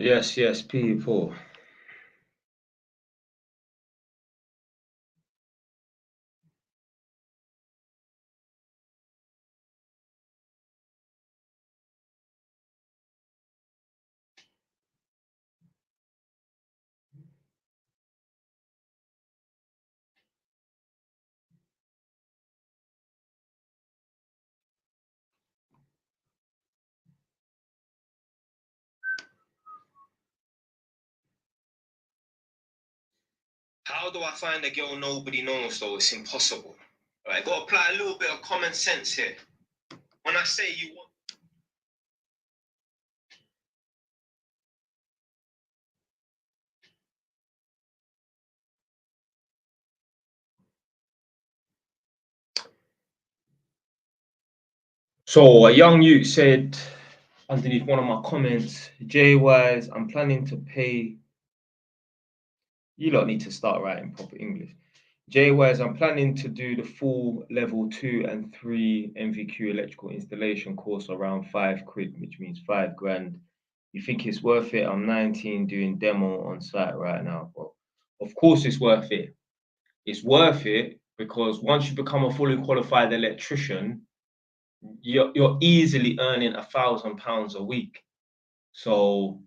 Yes, people. How do I find a girl nobody knows though? It's impossible. Right, got to apply a little bit of common sense here. When I say you want. So a young youth said underneath one of my comments, J-Wise, I'm planning to pay. You lot need to start writing proper English. J-Wise, I'm planning to do the full level 2 and 3 MVQ electrical installation course around £5, which means 5 grand. You think it's worth it? I'm 19 doing demo on site right now, bro. Of course it's worth it. It's worth it because once you become a fully qualified electrician, you're easily earning £1,000 a week. So,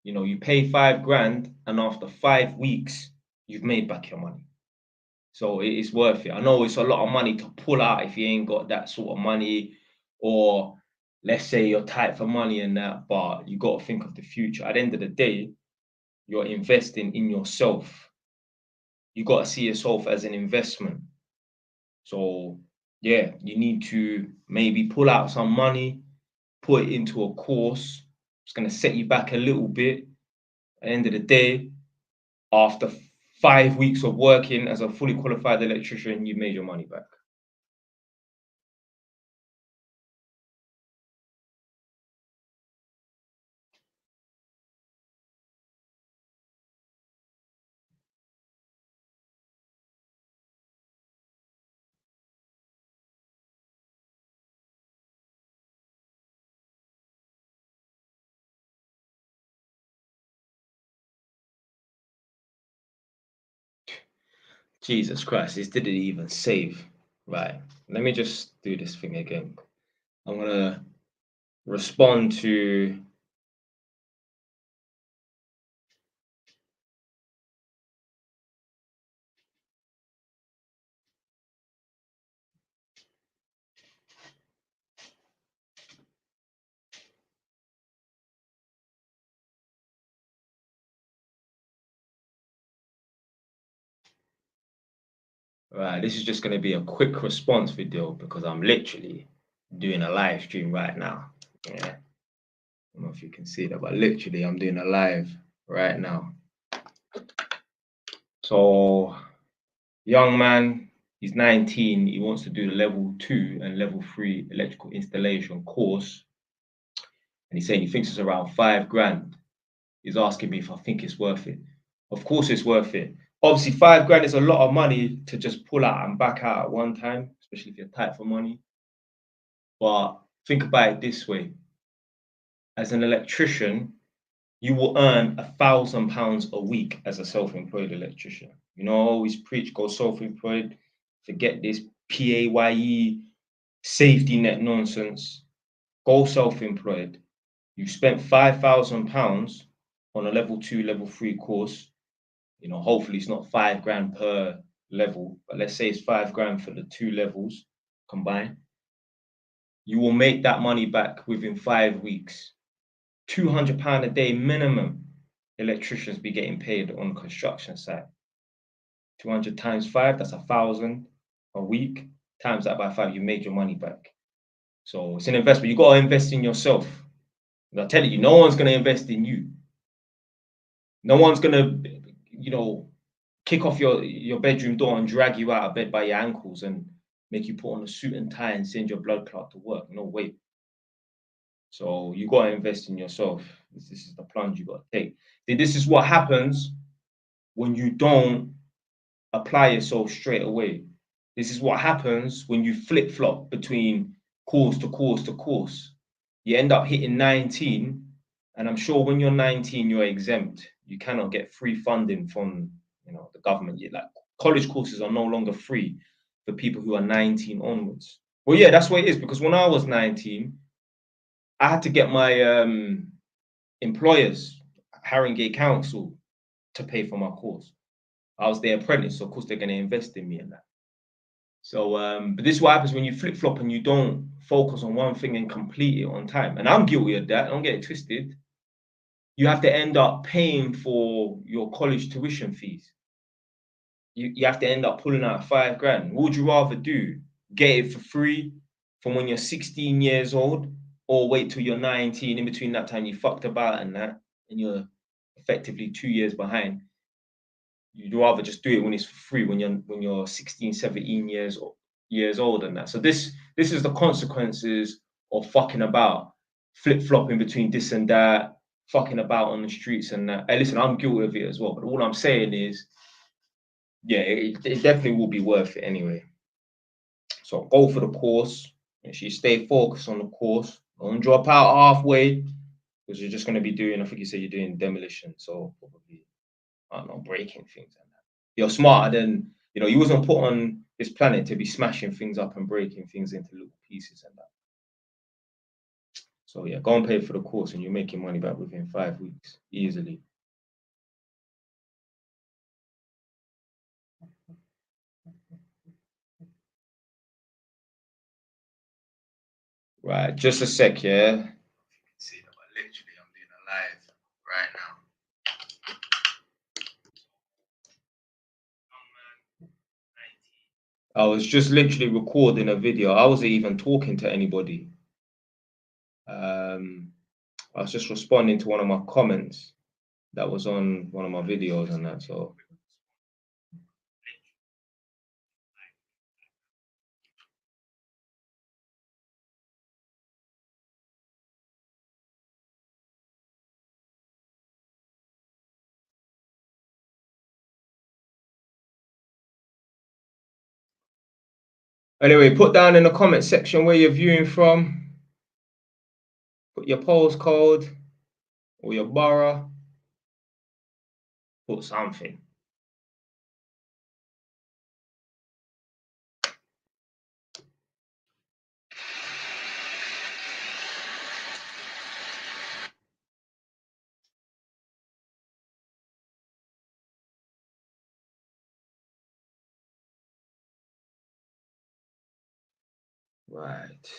you pay 5 grand and after 5 weeks, you've made back your money. So it is worth it. I know it's a lot of money to pull out if you ain't got that sort of money, or let's say you're tight for money and that, but you got to think of the future. At the end of the day, you're investing in yourself. You got to see yourself as an investment. So yeah, you need to maybe pull out some money, put it into a course. It's going to set you back a little bit. At the end of the day, after 5 weeks of working as a fully qualified electrician, you made your money back. Jesus Christ, this didn't even save. Right. Let me just do this thing again. I'm going to respond to. Right. This is just going to be a quick response video because I'm literally doing a live stream right now. Yeah. I don't know if you can see that, but literally I'm doing a live right now. So, young man, he's 19. He wants to do the level 2 and level 3 electrical installation course. And he's saying he thinks it's around 5 grand. He's asking me if I think it's worth it. Of course it's worth it. Obviously, 5 grand is a lot of money to just pull out and back out at one time, especially if you're tight for money. But think about it this way. As an electrician, you will earn £1,000 a week as a self-employed electrician. I always preach, go self-employed, forget this PAYE safety net nonsense. Go self-employed. You spent £5,000 on a level 2, level 3 course. Hopefully it's not 5 grand per level, but let's say it's 5 grand for the 2 levels combined. You will make that money back within 5 weeks. £200 a day minimum. Electricians be getting paid on a construction site. 200 times 5, that's 1,000 a week. Times that by 5, you made your money back. So it's an investment. You got to invest in yourself. And I tell you, no one's going to invest in you. No one's going to, kick off your bedroom door and drag you out of bed by your ankles and make you put on a suit and tie and send your blood clot to work. No way. So you got to invest in yourself. This is the plunge you got to take. This is what happens when you don't apply yourself straight away. This is what happens when you flip-flop between course to course to course. You end up hitting 19 And I'm sure when you're 19, you're exempt. You cannot get free funding from, the government. Like college courses are no longer free for people who are 19 onwards. Well, yeah, that's what it is, because when I was 19, I had to get my employers, Haringey Council, to pay for my course. I was their apprentice, so of course they're going to invest in me and that. So, but this is what happens when you flip flop and you don't focus on one thing and complete it on time. And I'm guilty of that. Don't get it twisted. You have to end up paying for your college tuition fees. You have to end up pulling out 5 grand. What would you rather do? Get it for free from when you're 16 years old, or wait till you're 19? In between that time, you fucked about and that, and you're effectively 2 years behind. You'd rather just do it when it's for free, when you're 16, 17 years old and that. So this is the consequences of fucking about, flip flopping between this and that, fucking about on the streets and that. Hey, listen, I'm guilty of it as well. But all I'm saying is, yeah, it definitely will be worth it anyway. So go for the course. Make sure you stay focused on the course. Don't drop out halfway, because you're just going to be doing, I think you said you're doing demolition. So probably, I don't know, breaking things and that. You're smarter than, you wasn't put on this planet to be smashing things up and breaking things into little pieces and that. So yeah, go and pay for the course and you're making money back within 5 weeks, easily. Right, just a sec, yeah. You can see that, but literally I'm doing a live right now. I was just literally recording a video. I wasn't even talking to anybody. I was just responding to one of my comments that was on one of my videos and that. So anyway, put down in the comment section where you're viewing from. Put your postcode or your borough. Put something. Right.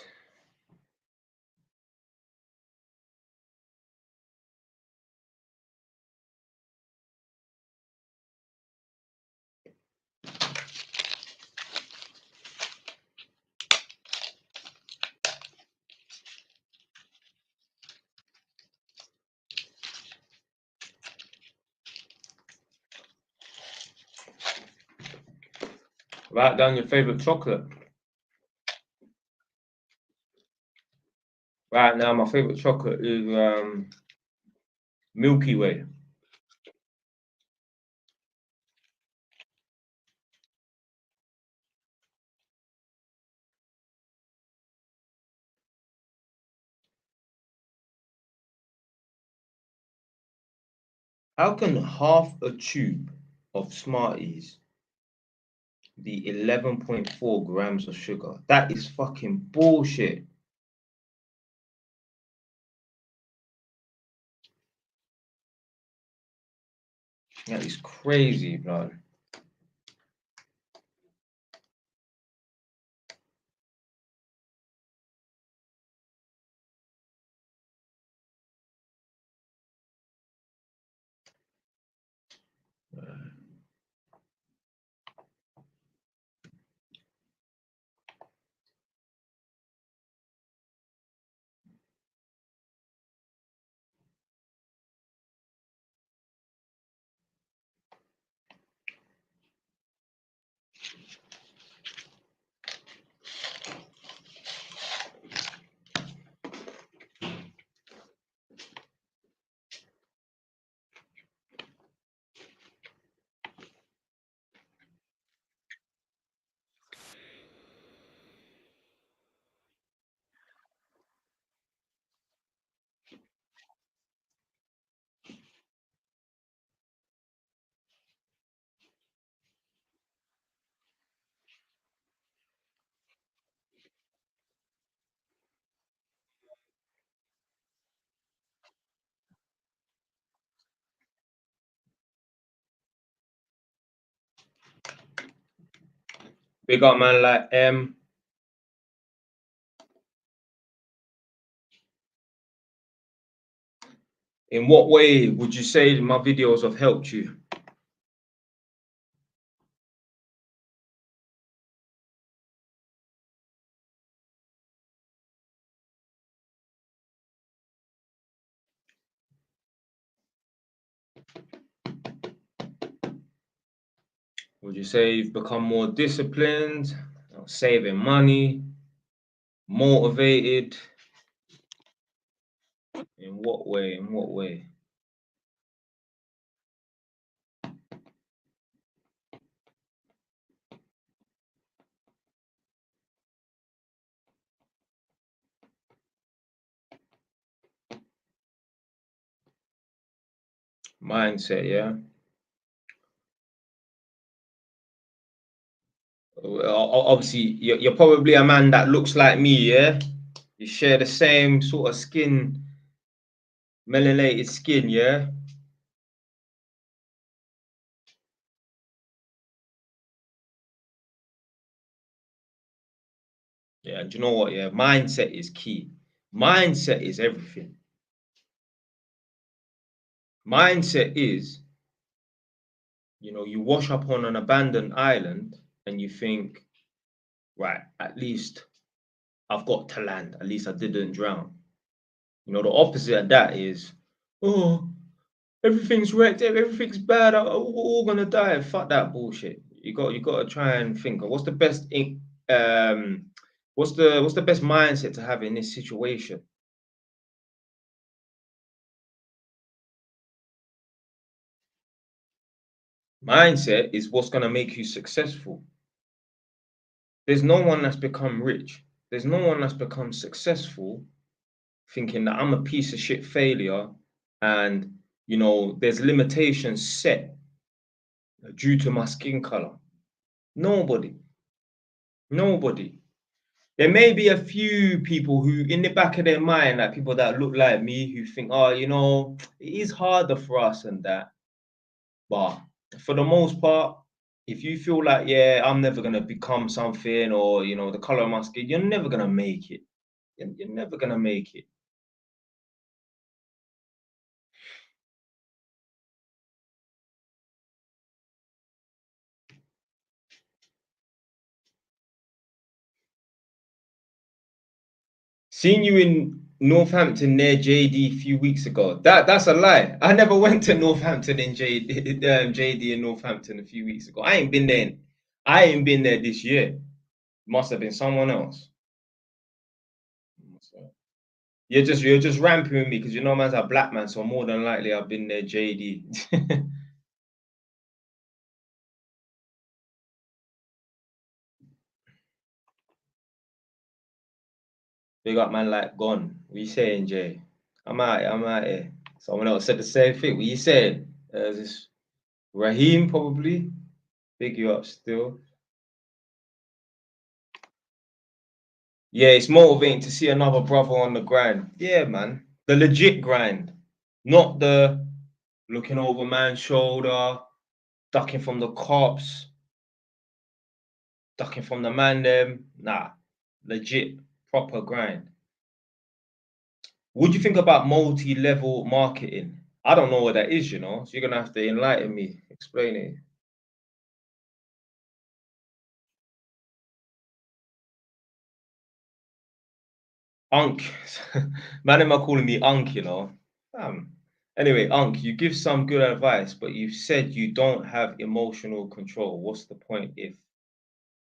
Write down your favorite chocolate. Right now, my favorite chocolate is Milky Way. How can half a tube of Smarties be 11.4 grams of sugar? That is fucking bullshit. That is crazy, blood. Big up man like M. In what way would you say my videos have helped you? Would you say you've become more disciplined, saving money, motivated? In what way? In what way? Mindset, yeah. Obviously, you're probably a man that looks like me, yeah. You share the same sort of skin, melanated skin, yeah. Yeah, do you know what? Yeah, mindset is key. Mindset is everything. Mindset is, you wash up on an abandoned island and you think, right, at least I've got to land. At least I didn't drown. The opposite of that is, oh, everything's wrecked, everything's bad, we're all gonna die. Fuck that bullshit. You got to try and think of um what's the best mindset to have in this situation. Mindset is what's gonna make you successful. There's no one that's become rich. There's no one that's become successful thinking that I'm a piece of shit failure and there's limitations set due to my skin color. Nobody. Nobody. There may be a few people who, in the back of their mind, like people that look like me, who think, oh, it is harder for us and that. But for the most part, if you feel like, yeah, I'm never gonna become something, or the color of my skin, you're never gonna make it. You're never gonna make it. Seeing you in Northampton near JD a few weeks ago, that's a lie. I never went to Northampton in JD in Northampton a few weeks ago. I ain't been there. I ain't been there this year. Must have been someone else. You're just ramping with me because man's a black man, so more than likely I've been there, JD. Big up man like gone. What you saying, Jay? I'm out here. Someone else said the same thing. What you saying? This Raheem probably. Big you up still. Yeah, it's motivating to see another brother on the grind. Yeah, man. The legit grind. Not the looking over man's shoulder, ducking from the cops, ducking from the man them. Nah. Legit, proper grind. What do you think about multi-level marketing? I don't know what that is, so you're gonna have to enlighten me, explain it. Unk, man, am I calling me Unk? Anyway, Unk, you give some good advice, but you've said you don't have emotional control. What's the point if?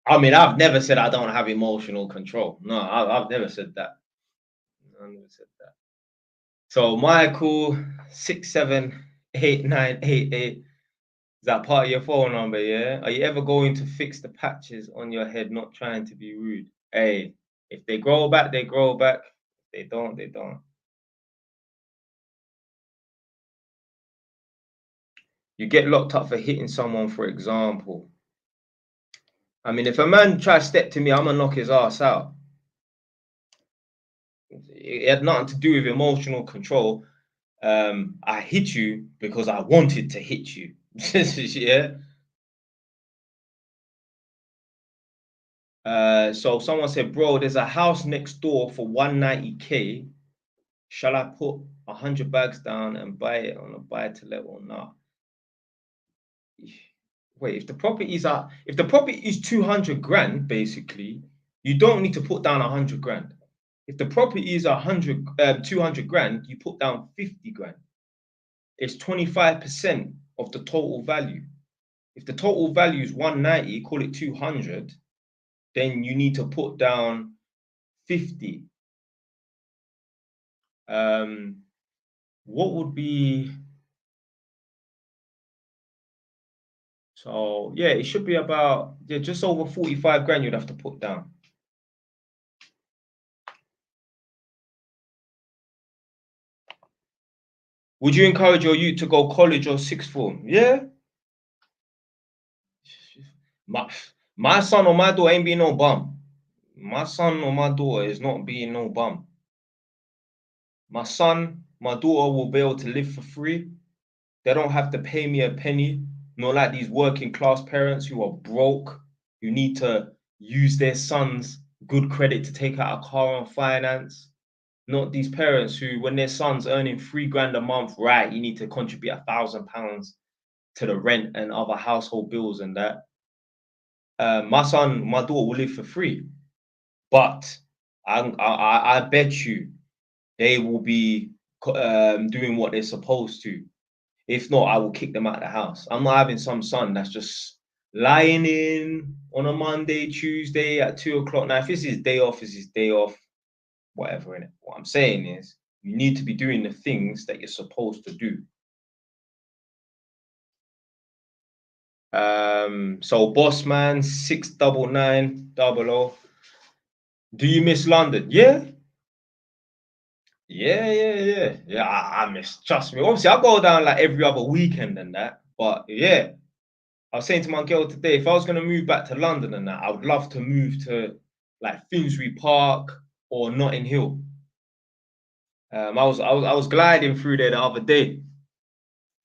I mean, I've never said I don't have emotional control. No, I've never said that. I never said that. So Michael 678988. Is that part of your phone number, yeah? Are you ever going to fix the patches on your head, not trying to be rude? Hey, if they grow back, they grow back. If they don't, they don't. You get locked up for hitting someone, for example. I mean, if a man tries to step to me, I'm gonna knock his ass out. It had nothing to do with emotional control. I hit you because I wanted to hit you. Yeah. So someone said, bro, there's a house next door for 190K. Shall I put 100 bags down and buy it on a buy to let or not? Wait, if the property is 200 grand, basically, you don't need to put down 100 grand. If the property is 200 grand, you put down 50 grand. It's 25% of the total value. If the total value is 190, call it 200, then you need to put down 50. What would be, so yeah, it should be about, yeah, just over 45 grand you'd have to put down. Would you encourage your youth to go college or sixth form? Yeah. My son or my daughter ain't being no bum. My son or my daughter is not being no bum. My son, my daughter will be able to live for free. They don't have to pay me a penny. Not like these working class parents who are broke, who need to use their son's good credit to take out a car on finance. Not these parents who, when their son's earning 3 grand a month, right, you need to contribute £1,000 to the rent and other household bills and that. My son, my daughter will live for free, but I bet you they will be doing what they're supposed to. If not, I will kick them out of the house. I'm not having some son that's just lying in on a Monday, Tuesday at 2 o'clock. Now, if it's his day off, it's his day off, whatever. Innit? What I'm saying is, you need to be doing the things that you're supposed to do. So Bossman 69900. Do you miss London? Yeah. Yeah. I miss. Trust me. Obviously, I go down like every other weekend and that. But yeah, I was saying to my girl today, if I was gonna move back to London and that, I would love to move to like Finsbury Park or Notting Hill. I was gliding through there the other day.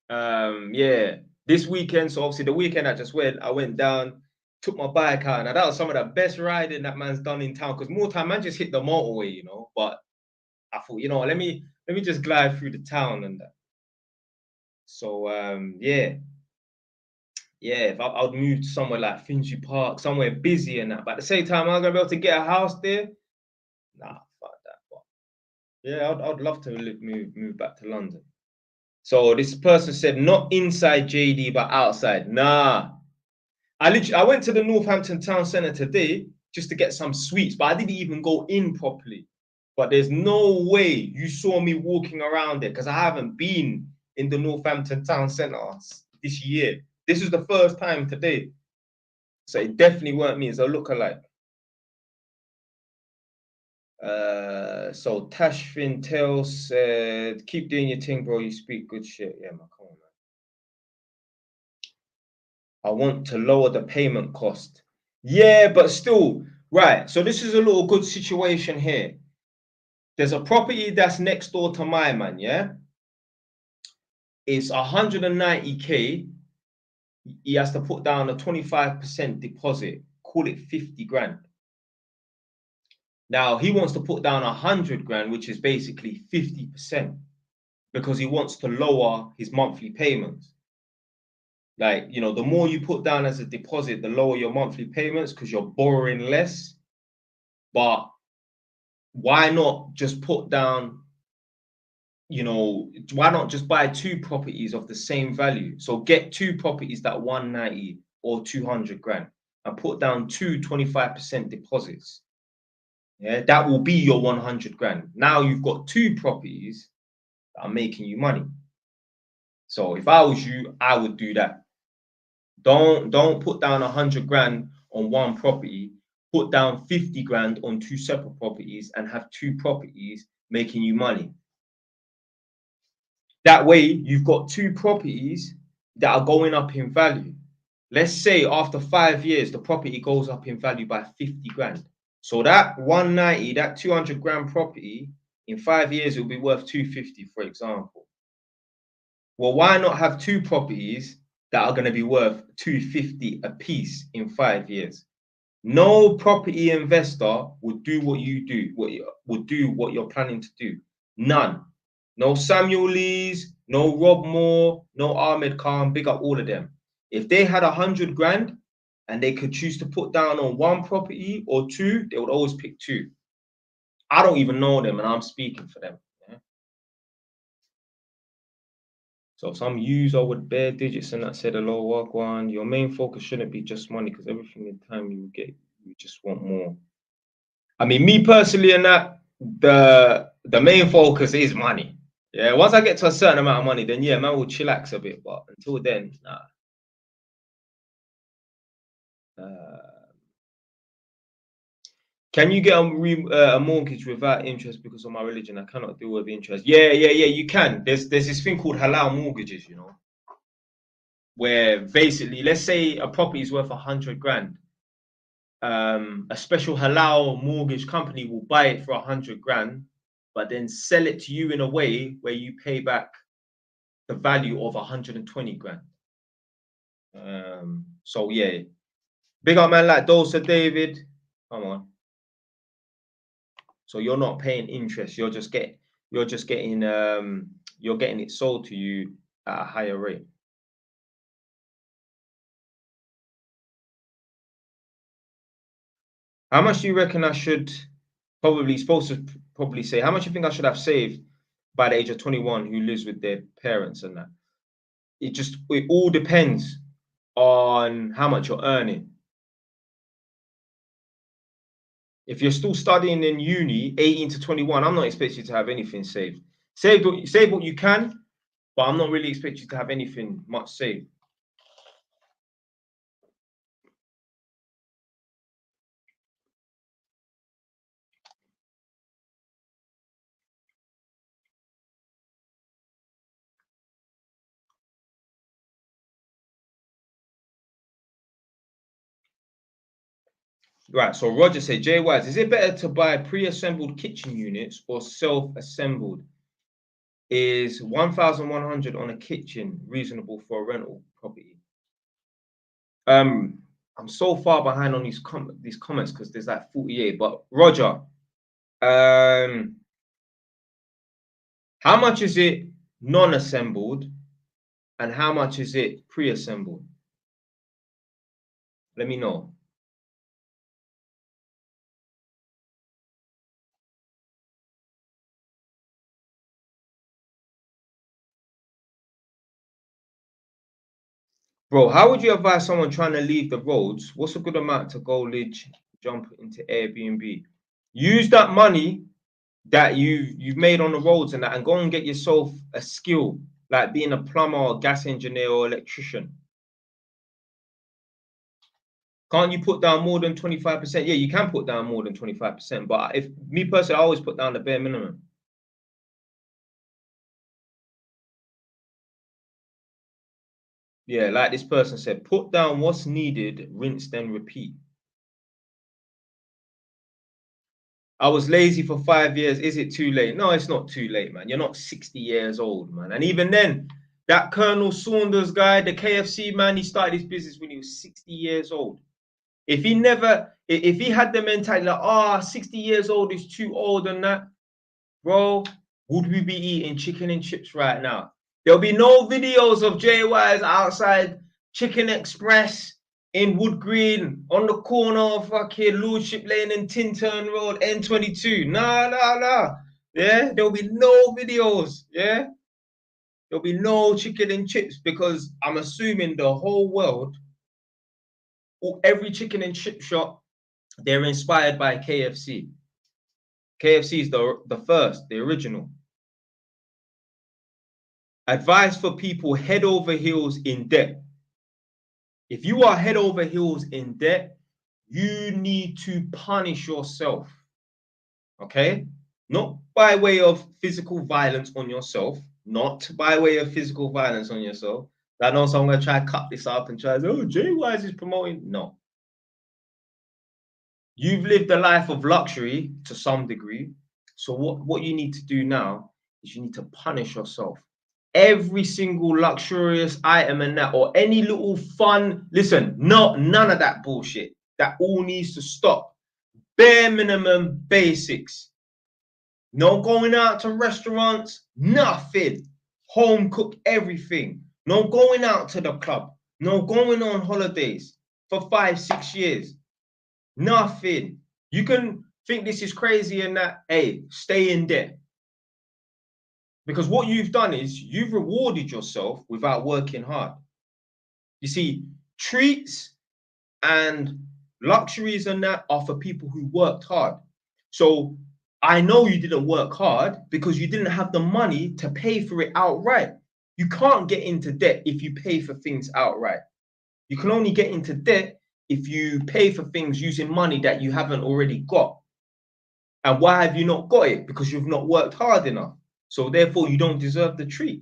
Yeah, this weekend. So obviously the weekend I just went, I went down, took my bike out, and that was some of the best riding that man's done in town. Because more time, man, just hit the motorway, you know. But I thought, you know, let me just glide through the town and that. So yeah, if I would move to somewhere like Finsbury Park, somewhere busy and that. But at the same time, am I gonna be able to get a house there? Nah, fuck that. But yeah, I'd love to move back to London. So this person said not inside JD but outside. Nah, I went to the Northampton Town Centre today just to get some sweets, but I didn't even go in properly. But there's no way you saw me walking around there because I haven't been in the Northampton Town Centre this year. This is the first time today. So it definitely weren't me. It's a lookalike. So Tash Fintel said, keep doing your thing, bro. You speak good shit. Yeah, man, come on, man. I want to lower the payment cost. Yeah, but still, right. So this is a little good situation here. There's a property that's next door to my man, yeah? It's 190K. He has to put down a 25% deposit, call it 50 grand. Now he wants to put down 100 grand, which is basically 50%, because he wants to lower his monthly payments. Like, you know, the more you put down as a deposit, the lower your monthly payments because you're borrowing less. But why not just put down, you know, why not just buy 2 properties of the same value? So get 2 properties that 190 or 200 grand and put down 2 25% deposits. Yeah, that will be your 100 grand. Now you've got 2 properties that are making you money. So if I was you, I would do that. Don't put down 100 grand on one property. Put down 50 grand on 2 separate properties and have 2 properties making you money. That way, you've got 2 properties that are going up in value. Let's say after 5 years, the property goes up in value by 50 grand. So that 190, that 200 grand property, in 5 years, it'll be worth 250, for example. Well, why not have 2 properties that are going to be worth 250 a piece in 5 years? No property investor would do what you do, what you're planning to do. None. No Samuel Lees, no Rob Moore, no Ahmed Khan, big up all of them. If they had 100 grand and they could choose to put down on one property or two, they would always pick two. I don't even know them and I'm speaking for them. Yeah? So some user with bare digits and that said hello, work one. Your main focus shouldn't be just money because everything in time you get, you just want more. I mean, me personally and that, the main focus is money. Yeah, once I get to a certain amount of money, then yeah, man will chillax a bit. But until then, nah. Can you get a mortgage without interest because of my religion? I cannot deal with interest. Yeah, you can. There's this thing called halal mortgages, you know, where basically, let's say a property is worth 100 grand. A special halal mortgage company will buy it for 100 grand, but then sell it to you in a way where you pay back the value of 120 grand. So yeah, big up man like Dulce David. Come on. So you're not paying interest. You're getting it sold to you at a higher rate. How much do you reckon I should probably say? How much do you think I should have saved by the age of 21 who lives with their parents and that? It all depends on how much you're earning. If you're still studying in uni, 18 to 21, I'm not expecting you to have anything saved. Save what you can, but I'm not really expecting you to have anything much saved. Right, so Roger said, Jay Wise, is it better to buy pre-assembled kitchen units or self-assembled? Is 1,100 on a kitchen reasonable for a rental property? I'm so far behind on these comments because there's like 48. But Roger, how much is it non-assembled and how much is it pre-assembled? Let me know. Bro, how would you advise someone trying to leave the roads? What's a good amount to go jump into Airbnb? Use that money that you've made on the roads and that, and go and get yourself a skill like being a plumber or gas engineer or electrician. Can't you put down more than 25%? Yeah, you can put down more than 25%, but if me personally, I always put down the bare minimum. Yeah, like this person said, put down what's needed, rinse, then repeat. I was lazy for 5 years. Is it too late? No, it's not too late, man. You're not 60 years old, man. And even then, that Colonel Saunders guy, the KFC man, he started his business when he was 60 years old. If he had the mentality like, 60 years old is too old and that, bro, would we be eating chicken and chips right now? There'll be no videos of JY's outside Chicken Express in Wood Green on the corner of fucking Lordship Lane and Tintern Road, N22. Nah. Yeah, there'll be no videos. Yeah, there'll be no chicken and chips because I'm assuming the whole world, every chicken and chip shop, they're inspired by KFC. KFC is the first, the original. Advice for people head over heels in debt. If you are head over heels in debt, you need to punish yourself. Okay? Not by way of physical violence on yourself. Not by way of physical violence on yourself. I know someone gonna try to cut this up and try to say, oh, Jay Wise is promoting. No. You've lived a life of luxury to some degree. So what you need to do now is you need to punish yourself. Every single luxurious item and that, or any little fun, listen, none of that bullshit. that all needs to stop. Bare minimum basics. No going out to restaurants, nothing. Home cook everything. No going out to the club. No going on holidays for 5, 6 years. Nothing. You can think this is crazy and that, hey, stay in debt. Because what you've done is you've rewarded yourself without working hard. You see, treats and luxuries and that are for people who worked hard. So I know you didn't work hard because you didn't have the money to pay for it outright. You can't get into debt if you pay for things outright. You can only get into debt if you pay for things using money that you haven't already got. And why have you not got it? Because you've not worked hard enough. So therefore, you don't deserve the treat.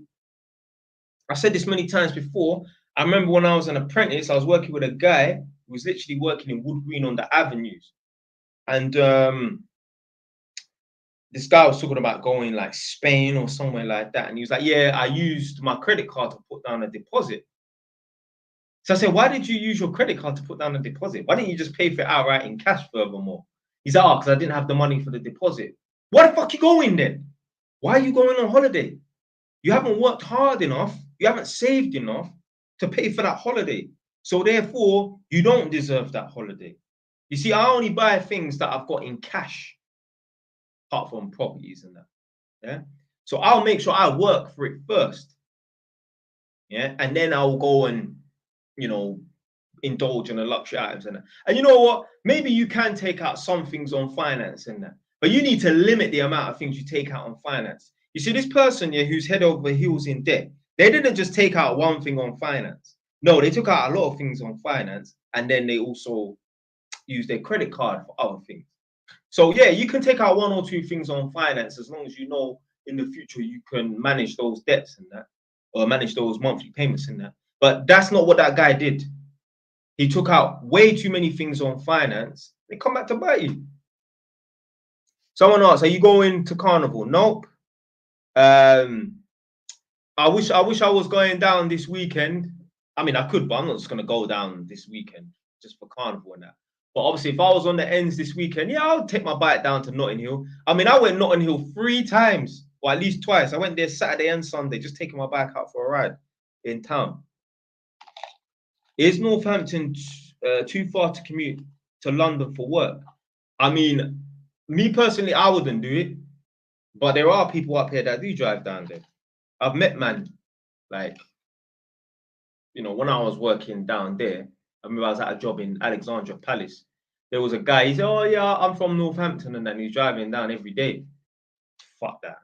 I said this many times before. I remember when I was an apprentice, I was working with a guy who was literally working in Wood Green on the avenues. And this guy was talking about going like Spain or somewhere like that. And he was like, yeah, I used my credit card to put down a deposit. So I said, why did you use your credit card to put down a deposit? Why didn't you just pay for it outright in cash furthermore? He's like, oh, because I didn't have the money for the deposit. Why the fuck you going then? Why are you going on holiday? You haven't worked hard enough. You haven't saved enough to pay for that holiday. So therefore, you don't deserve that holiday. You see, I only buy things that I've got in cash, apart from properties and that. Yeah. So I'll make sure I work for it first. Yeah. And then I'll go and, you know, indulge in the luxury items and that. And you know what? Maybe you can take out some things on finance and that, but you need to limit the amount of things you take out on finance. You see, this person here who's head over heels in debt, they didn't just take out one thing on finance. No, they took out a lot of things on finance, and then they also use their credit card for other things. So yeah, you can take out 1 or 2 things on finance as long as you know in the future you can manage those debts and that, or manage those monthly payments and that. But that's not what that guy did. He took out way too many things on finance. They come back to bite you. Someone asks, are you going to Carnival? Nope. I wish I was going down this weekend. I mean, I could, but I'm not just going to go down this weekend just for Carnival and that. But obviously, if I was on the ends this weekend, yeah, I'll take my bike down to Notting Hill. I mean, I went Notting Hill 3 times, or at least twice. I went there Saturday and Sunday, just taking my bike out for a ride in town. Is Northampton too far to commute to London for work? I mean, me personally, I wouldn't do it. But there are people up here that do drive down there. I've met man, like, you know, when I was working down there, I remember I was at a job in Alexandra Palace. There was a guy, he said, oh yeah, I'm from Northampton, and then he's driving down every day. Fuck that.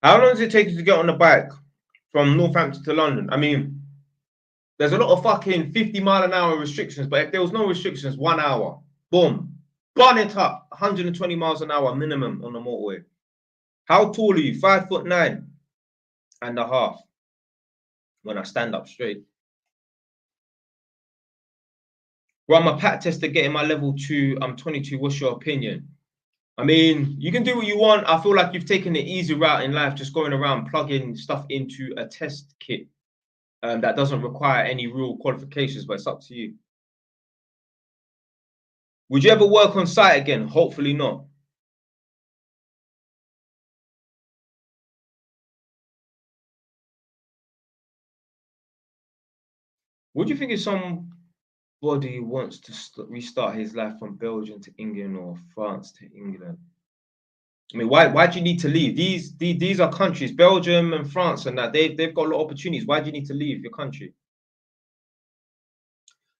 How long does it take you to get on the bike from Northampton to London? I mean, there's a lot of fucking 50-mile-an-hour restrictions, but if there was no restrictions, 1 hour, boom, bun it up, 120 miles an hour minimum on the motorway. How tall are you? 5'9.5" when I stand up straight. Well, I'm a pat tester getting my level 2. I'm 22. What's your opinion? I mean, you can do what you want. I feel like you've taken the easy route in life, just going around plugging stuff into a test kit that doesn't require any real qualifications, but it's up to you. Would you ever work on site again? Hopefully not. What do you think if somebody wants to restart his life from Belgium to England or France to England? I mean, why do you need to leave? These are countries, Belgium and France, and that they've got a lot of opportunities. Why do you need to leave your country?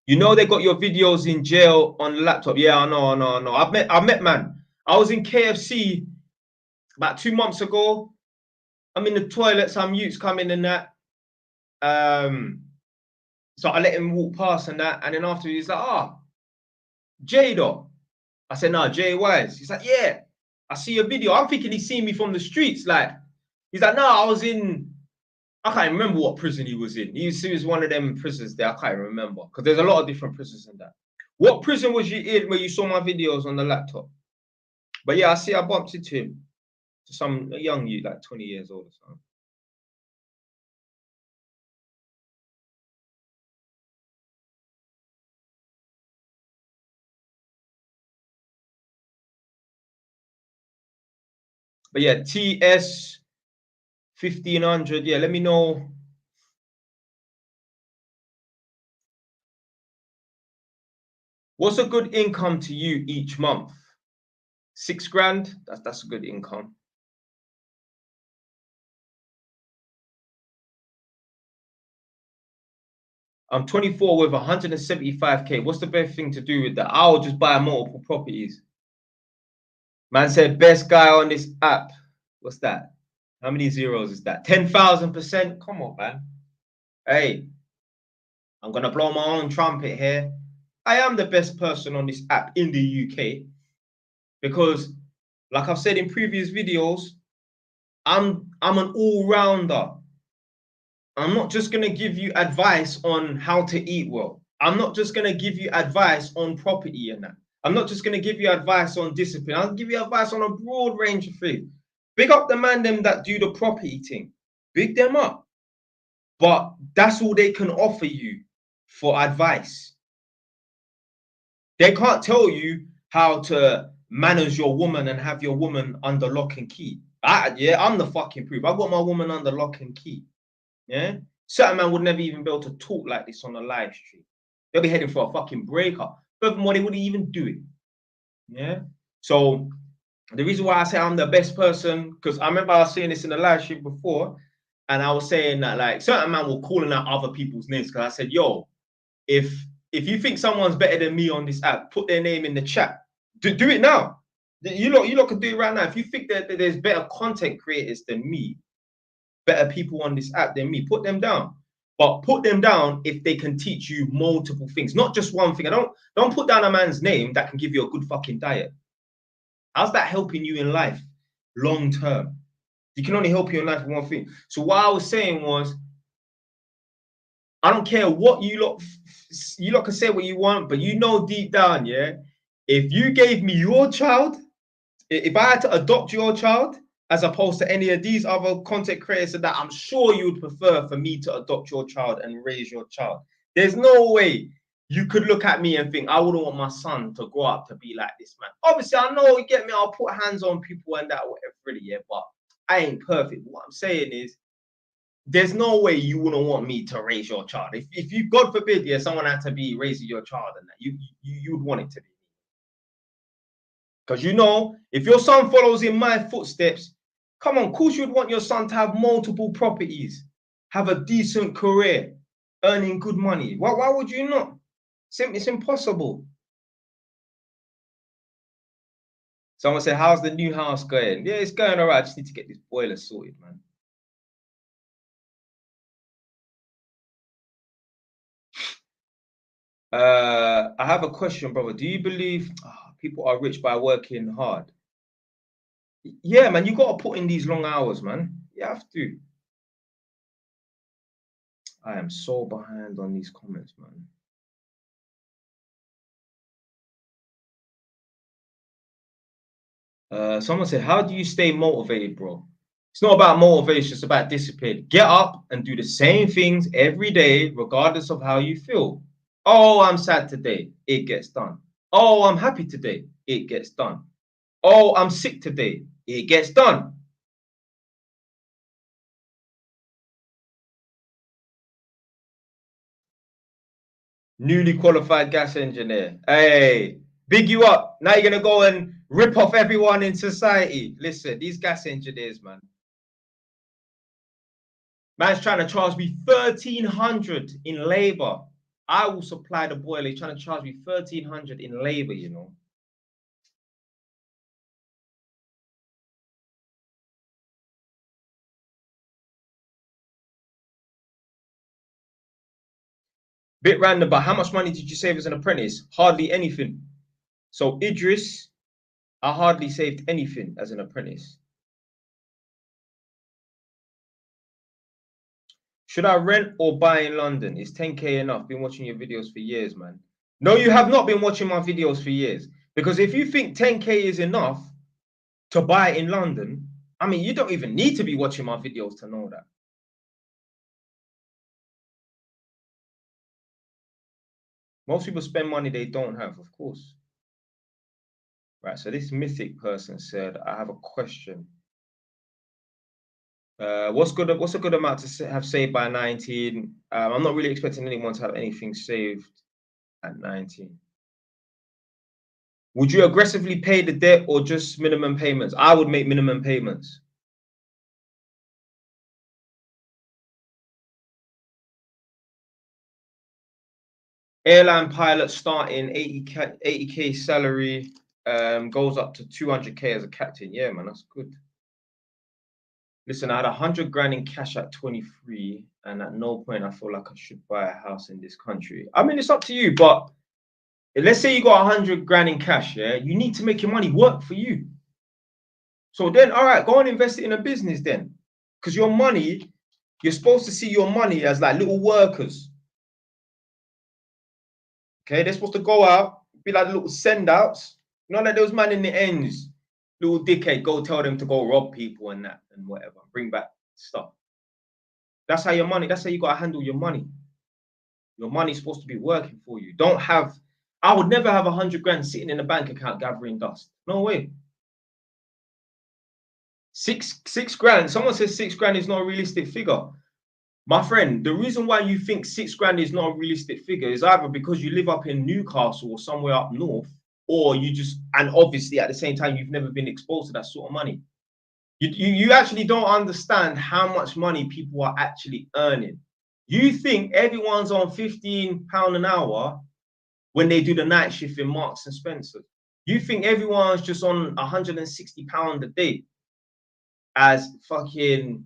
You know they got your videos in jail on the laptop. Yeah, I know. I met man. I was in KFC about 2 months ago. I'm in the toilet, some youths come in and that. So I let him walk past and that, and then after he's like, "Ah, Jay though." I said, "No, Jay Wise." He's like, "Yeah, I see your video." I'm thinking he's seen me from the streets. Like, he's like, "No, I was in." I can't remember what prison he was in. He was one of them prisons there. I can't remember because there's a lot of different prisons in that. What prison was you in where you saw my videos on the laptop? But yeah, I bumped into him. to some young youth, like 20 years old or something. But yeah, TS 1500. Yeah, let me know. What's a good income to you each month? 6 grand. That's a good income. I'm 24 with 175k. What's the best thing to do with that? I'll just buy multiple properties. Man said best guy on this app. What's that? How many zeros is that? 10,000%. Come on, man. Hey, I'm gonna blow my own trumpet here. I am the best person on this app in the UK because, like I've said in previous videos, I'm an all-rounder. I'm not just gonna give you advice on how to eat well. I'm not just gonna give you advice on property and that. I'm not just gonna give you advice on discipline. I'll give you advice on a broad range of things. Big up the man them that do the property thing. Big them up. But that's all they can offer you for advice. They can't tell you how to manage your woman and have your woman under lock and key. I'm the fucking proof. I got my woman under lock and key. Yeah, certain man would never even be able to talk like this on a live stream. They'll be heading for a fucking breakup. Furthermore, they wouldn't even do it. Yeah. So the reason why I say I'm the best person, because I remember I was saying this in the live stream before, and I was saying that like certain man were calling out other people's names because I said, yo, if you think someone's better than me on this app, put their name in the chat. Do it now. You lot can do it right now. If you think that there's better content creators than me, better people on this app than me, put them down. But put them down if they can teach you multiple things, not just one thing. Don't put down a man's name that can give you a good fucking diet. How's that helping you in life long term? You can only help you in life with one thing. So what I was saying was, I don't care what you lot can say what you want, but you know deep down, yeah, if you gave me your child, if I had to adopt your child, as opposed to any of these other content creators that I'm sure you would prefer for me to adopt your child and raise your child. There's no way you could look at me and think, I wouldn't want my son to grow up to be like this, man. Obviously, I know you get me, I'll put hands on people and that, whatever, really, yeah, but I ain't perfect. What I'm saying is, there's no way you wouldn't want me to raise your child. If you, God forbid, yeah, someone had to be raising your child and that, you'd want it to be. Because you know, if your son follows in my footsteps, come on, of course you'd want your son to have multiple properties, have a decent career, earning good money. Why would you not? It's impossible. Someone said, how's the new house going? Yeah, it's going all right. I just need to get this boiler sorted, man. I have a question, brother. Do you believe people are rich by working hard? Yeah, man, you got to put in these long hours, man. You have to. I am so behind on these comments, man. Someone said, how do you stay motivated, bro? It's not about motivation, it's about discipline. Get up and do the same things every day, regardless of how you feel. Oh, I'm sad today. It gets done. Oh, I'm happy today. It gets done. Oh, I'm sick today. It gets done. Newly qualified gas engineer. Hey, big you up. Now you're going to go and rip off everyone in society. Listen, these gas engineers, man. Man's trying to charge me 1,300 in labor. I will supply the boiler. He's trying to charge me 1,300 in labor, you know. Bit random, but how much money did you save as an apprentice? Hardly anything. So Idris, I hardly saved anything as an apprentice. Should I rent or buy in London? Is 10k enough? Been watching your videos for years, man. No, you have not been watching my videos for years. Because if you think 10k is enough to buy in London, I mean, you don't even need to be watching my videos to know that. Most people spend money they don't have, of course. Right, so this mythic person said, I have a question. What's a good amount to have saved by 19? I'm not really expecting anyone to have anything saved at 19. Would you aggressively pay the debt or just minimum payments? I would make minimum payments. Airline pilot starting 80K salary, goes up to 200K as a captain. Yeah, man, that's good. Listen, I had 100 grand in cash at 23, and at no point I feel like I should buy a house in this country. I mean, it's up to you, but let's say you got 100 grand in cash, yeah, you need to make your money work for you. So then, all right, go and invest it in a business then, because your money, you're supposed to see your money as like little workers. Okay, they're supposed to go out, be like little send outs. You know, like those man in the ends, little dickhead, go tell them to go rob people and that and whatever, bring back stuff. That's how your money, that's how you got to handle your money. Your money's supposed to be working for you. Don't have, I would never have 100 grand sitting in a bank account gathering dust. No way. Six grand. Someone says 6 grand is not a realistic figure. My friend, the reason why you think 6 grand is not a realistic figure is either because you live up in Newcastle or somewhere up north, or you just, and obviously at the same time, you've never been exposed to that sort of money. You actually don't understand how much money people are actually earning. You think everyone's on £15 an hour when they do the night shift in Marks and Spencer. You think everyone's just on £160 a day as fucking,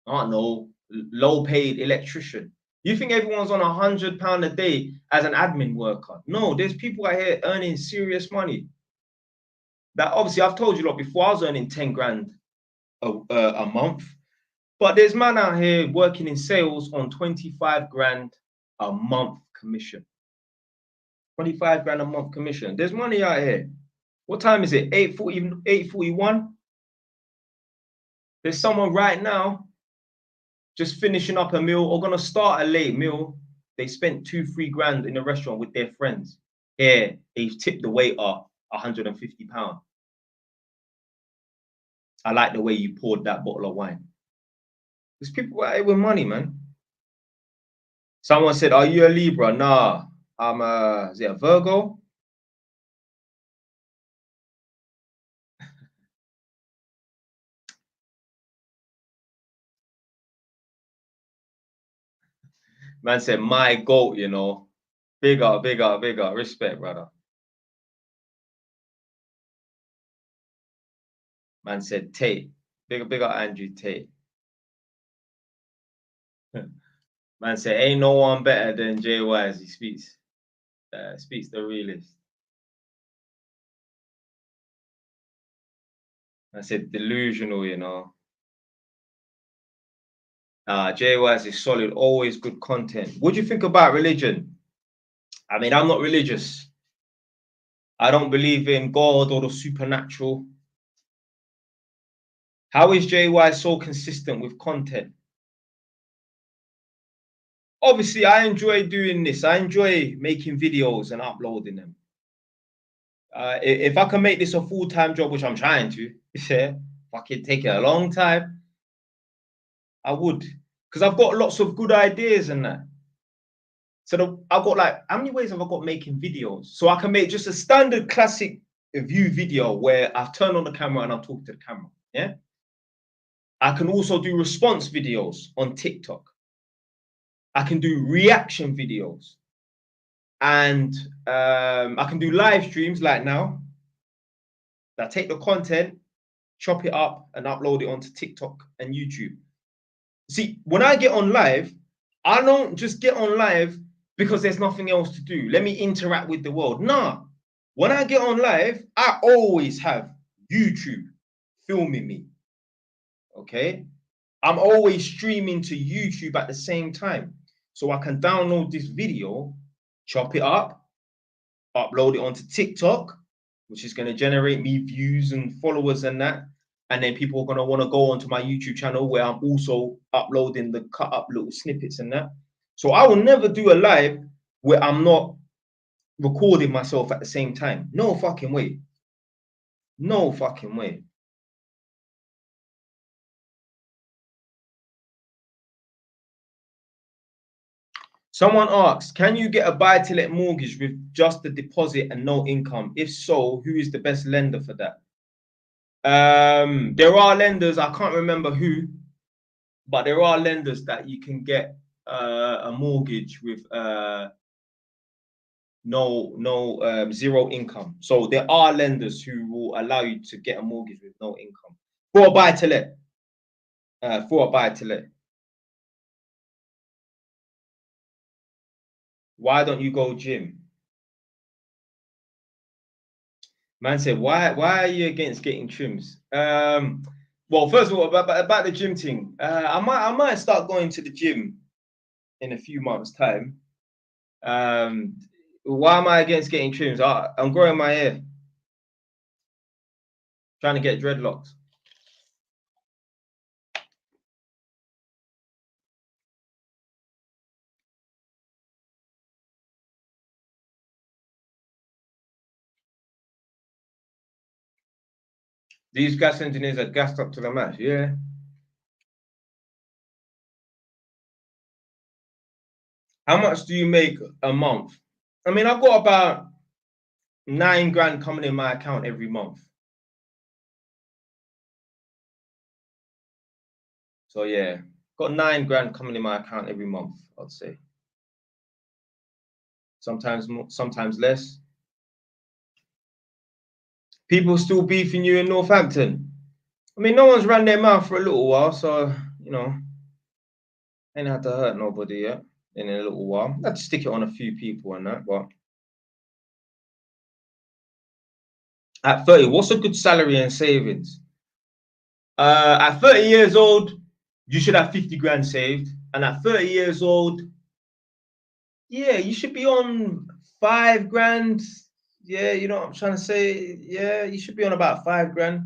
I don't know, low paid electrician. You think everyone's on £100 a day as an admin worker? No, there's people out here earning serious money. That obviously I've told you a lot before. I was earning 10 grand a month, but there's man out here working in sales on 25 grand a month commission. 25 grand a month commission. There's money out here. What time is it? 8:40, 8:41. There's someone right now just finishing up a meal or gonna start a late meal. They spent 2-3 grand in a restaurant with their friends. Here, they've tipped the waiter £150. I like the way you poured that bottle of wine. There's people out here with money, man. Someone said, are you a Libra? Nah, I'm is it a Virgo? Man said, my goat, you know. Bigger, bigger, bigger. Respect, brother. Man said, Tate. Bigger, bigger Andrew Tate. Man said, ain't no one better than Jay Wise. He speaks the realist. I said, delusional, you know. Jay Wise is solid, always good content. What do you think about religion? I mean, I'm not religious. I don't believe in God or the supernatural. How is JY so consistent with content? Obviously, I enjoy doing this. I enjoy making videos and uploading them. If I can make this a full-time job, which I'm trying to, yeah, fucking take it a long time, I would. Because I've got lots of good ideas and that. So I've got like, how many ways have I got making videos? So I can make just a standard classic view video where I've turned on the camera and I'm talking to the camera. Yeah. I can also do response videos on TikTok. I can do reaction videos. And I can do live streams like now. I take the content, chop it up, and upload it onto TikTok and YouTube. See, when I get on live, I don't just get on live because there's nothing else to do. Let me interact with the world. Nah. When I get on live, I always have YouTube filming me. Okay? I'm always streaming to YouTube at the same time. So I can download this video, chop it up, upload it onto TikTok, which is going to generate me views and followers and that. And then people are going to want to go onto my YouTube channel where I'm also uploading the cut up little snippets and that. So I will never do a live where I'm not recording myself at the same time. No fucking way. No fucking way. Someone asks, can you get a buy-to-let mortgage with just the deposit and no income? If so, who is the best lender for that? There are lenders, I can't remember who, but there are lenders that you can get a mortgage with zero income. So there are lenders who will allow you to get a mortgage with no income for a buy-to-let. For a buy-to-let. Why don't you go gym? Man said, why are you against getting trims? Well, first of all, about the gym thing, I might start going to the gym in a few months' time. Why am I against getting trims? I'm growing my hair, trying to get dreadlocks. These gas engineers are gassed up to the max, yeah. How much do you make a month? I mean, I've got about 9 grand coming in my account every month. So yeah, got 9 grand coming in my account every month, I'd say. Sometimes more, sometimes less. People still beefing you in Northampton. I mean, no one's ran their mouth for a little while, so you know, ain't had to hurt nobody yet in a little while. I had to stick it on a few people and that, but at 30, what's a good salary and savings? At 30 years old, you should have 50 grand saved. And at 30 years old, yeah, you should be on 5 grand. Yeah, you know what I'm trying to say? Yeah, you should be on about 5 grand.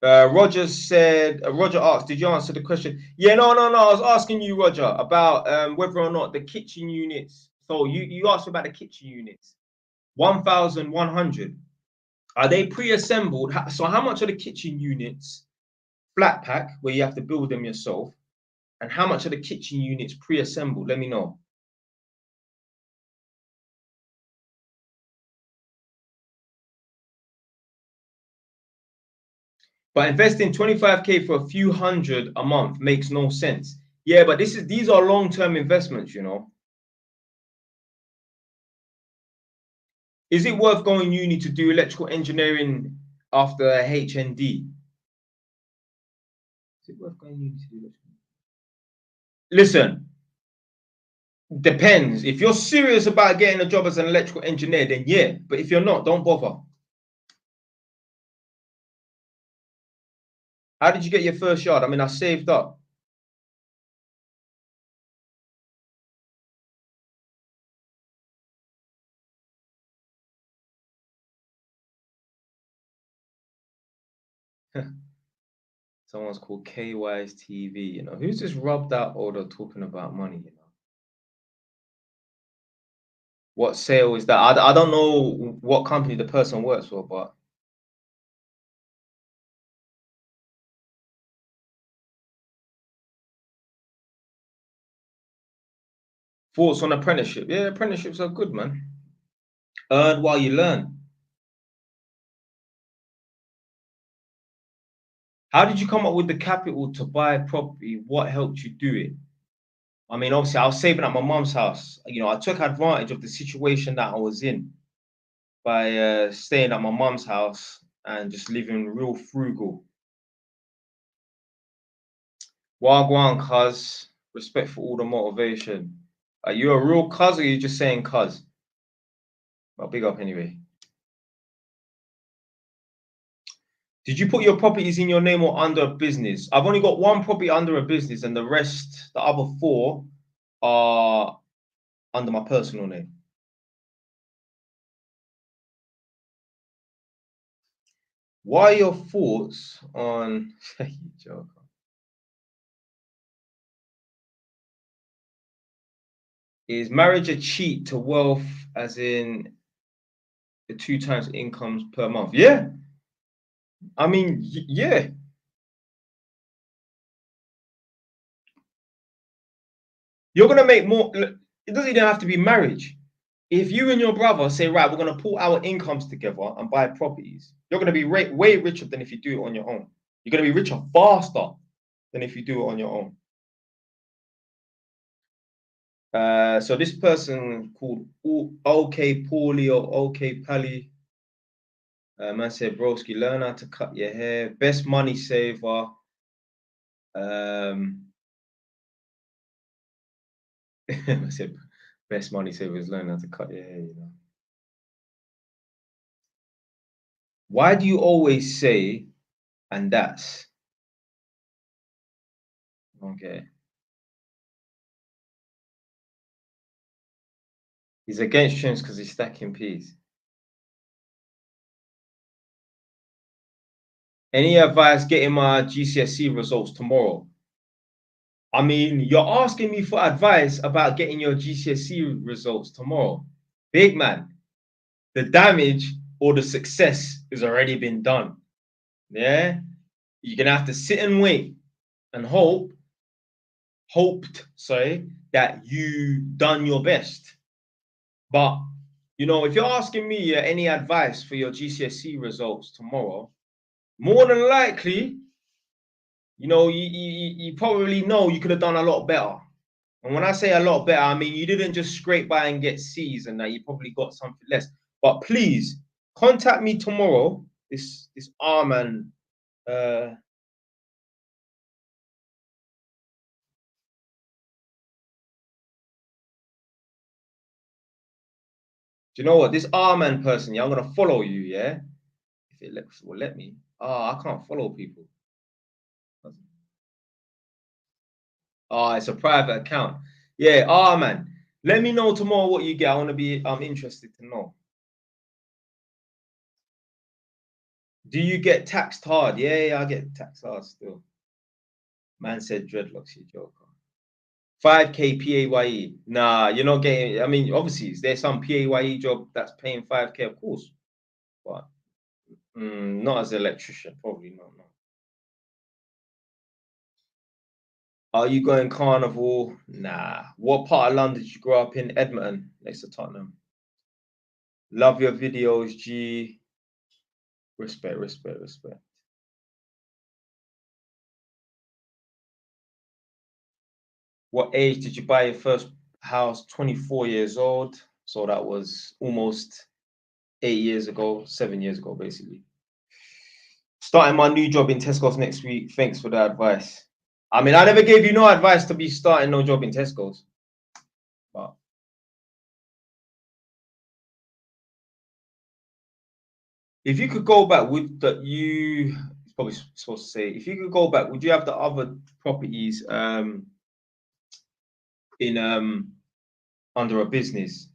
Roger asked, did you answer the question? Yeah, no. I was asking you, Roger, about whether or not the kitchen units. So you asked about the kitchen units. 1,100. Are they pre-assembled? So how much are the kitchen units flat pack, where you have to build them yourself? And how much are the kitchen units pre-assembled? Let me know. But investing 25K for a few hundred a month makes no sense. Yeah, but these are long-term investments, you know. Is it worth going uni to do electrical engineering after a HND? Is it worth going uni to do electrical? Listen, depends. If you're serious about getting a job as an electrical engineer, then yeah. But if you're not, don't bother. How did you get your first yard? I mean, I saved up. Someone's called KY's TV. You know, who's this rubbed out older talking about money? You know, what sale is that? I don't know what company the person works for, but thoughts on apprenticeship? Yeah, apprenticeships are good, man. Earn while you learn. How did you come up with the capital to buy property? What helped you do it? I mean, obviously, I was saving at my mum's house. You know, I took advantage of the situation that I was in by staying at my mum's house and just living real frugal. Wagwan, cuz. Respect for all the motivation. Are you a real cuz or are you just saying cuz? Well, big up anyway. Did you put your properties in your name or under a business? I've only got one property under a business and the rest, the other 4, are under my personal name. What are your thoughts on you joke. Is marriage a cheat to wealth, as in the 2 times incomes per month? Yeah, I mean, yeah. You're gonna make more. It doesn't even have to be marriage. If you and your brother say, right, we're gonna pull our incomes together and buy properties, you're gonna be way richer than if you do it on your own. You're gonna be richer faster than if you do it on your own. So this person called OK Paulie or OK Pally, man said, broski, learn how to cut your hair. Best money saver. I said, best money saver is learn how to cut your hair. You know. Why do you always say and that's? Okay. He's against trims because he's stacking peas. Any advice getting my GCSE results tomorrow? I mean, you're asking me for advice about getting your GCSE results tomorrow. Big man, the damage or the success has already been done. Yeah? You're gonna have to sit and wait and hoped, that you done your best. But if you're asking me any advice for your GCSE results tomorrow, more than likely, you probably know you could have done a lot better. And when I say a lot better, I mean you didn't just scrape by and get C's and that you probably got something less. But please contact me tomorrow. This Arman, do you know what? This Arman person, yeah, I'm gonna follow you, yeah. If will let me. Oh, I can't follow people. Oh, it's a private account. Yeah, Arman. Let me know tomorrow what you get. I'm interested to know. Do you get taxed hard? Yeah, I get taxed hard still. Man said dreadlocks, you joker. 5K PAYE. Nah, you're not getting. I mean, obviously, there's some PAYE job that's paying 5K, of course, but not as an electrician, probably not. No. Are you going carnival? Nah. What part of London did you grow up in? Edmonton, next to Tottenham. Love your videos, G. Respect, respect, respect. What age did you buy your first house? 24 years old. So that was almost 8 years ago, 7 years ago, basically. Starting my new job in Tesco's next week. Thanks for the advice. I mean, I never gave you no advice to be starting no job in Tesco's. But if you could go back, would that you probably supposed to say, if you could go back, would you have the other properties in under a business?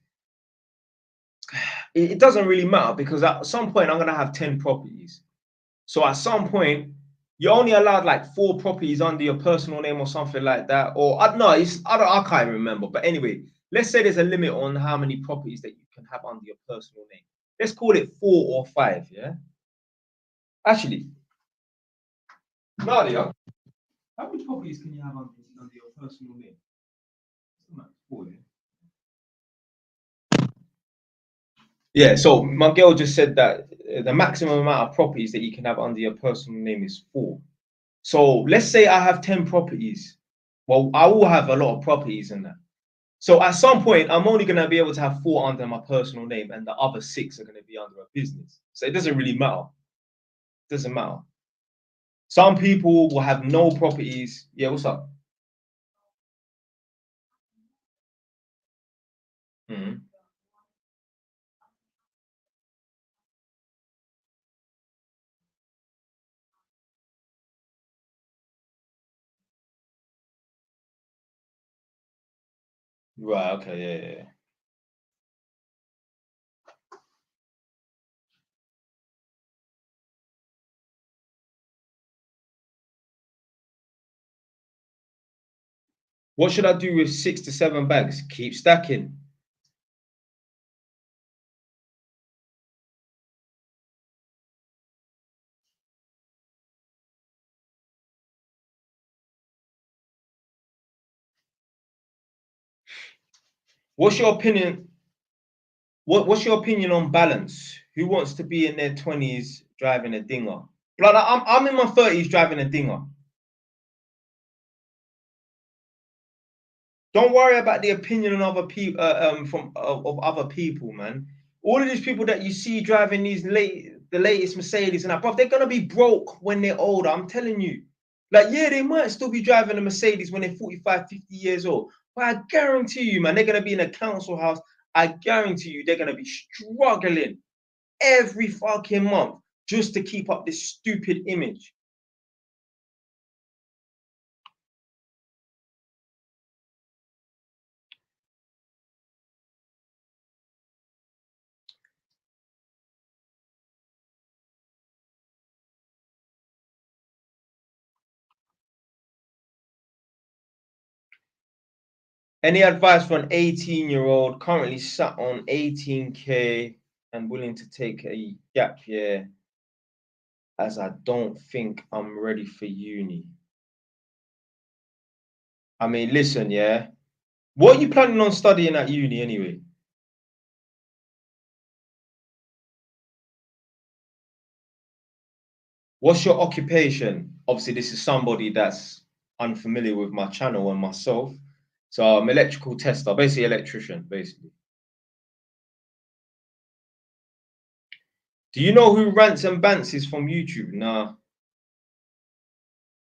It doesn't really matter because at some point I'm gonna have 10 properties. So at some point, you're only allowed like 4 properties under your personal name or something like that. Or no, I can't remember. But anyway, let's say there's a limit on how many properties that you can have under your personal name. Let's call it 4 or 5. Yeah. Actually, Nadia, how many properties can you have under your personal name? Something like 4, yeah? Yeah, so my girl just said that the maximum amount of properties that you can have under your personal name is 4. So let's say I have 10 properties. Well, I will have a lot of properties in that. So at some point, I'm only going to be able to have 4 under my personal name, and the other 6 are going to be under a business. So it doesn't really matter. It doesn't matter. Some people will have no properties. Yeah, what's up? Mhm. Right. Okay. Yeah. Yeah. Yeah. What should I do with 6 to 7 bags? Keep stacking. What's your opinion? What's your opinion on balance? Who wants to be in their 20s driving a dinger? Blood, I'm in my 30s driving a dinger. Don't worry about the opinion of other people of other people, man. All of these people that you see driving the latest Mercedes and that, bro, they're gonna be broke when they're older. I'm telling you. Like, yeah, they might still be driving a Mercedes when they're 45, 50 years old. But I guarantee you, man, they're gonna be in a council house. I guarantee you they're gonna be struggling every fucking month just to keep up this stupid image. Any advice for an 18-year-old currently sat on 18K and willing to take a gap year, as I don't think I'm ready for uni? I mean, listen, yeah. What are you planning on studying at uni anyway? What's your occupation? Obviously, this is somebody that's unfamiliar with my channel and myself. So I'm electrical tester, basically electrician, basically. Do you know who Rants and Bants is from YouTube? Nah.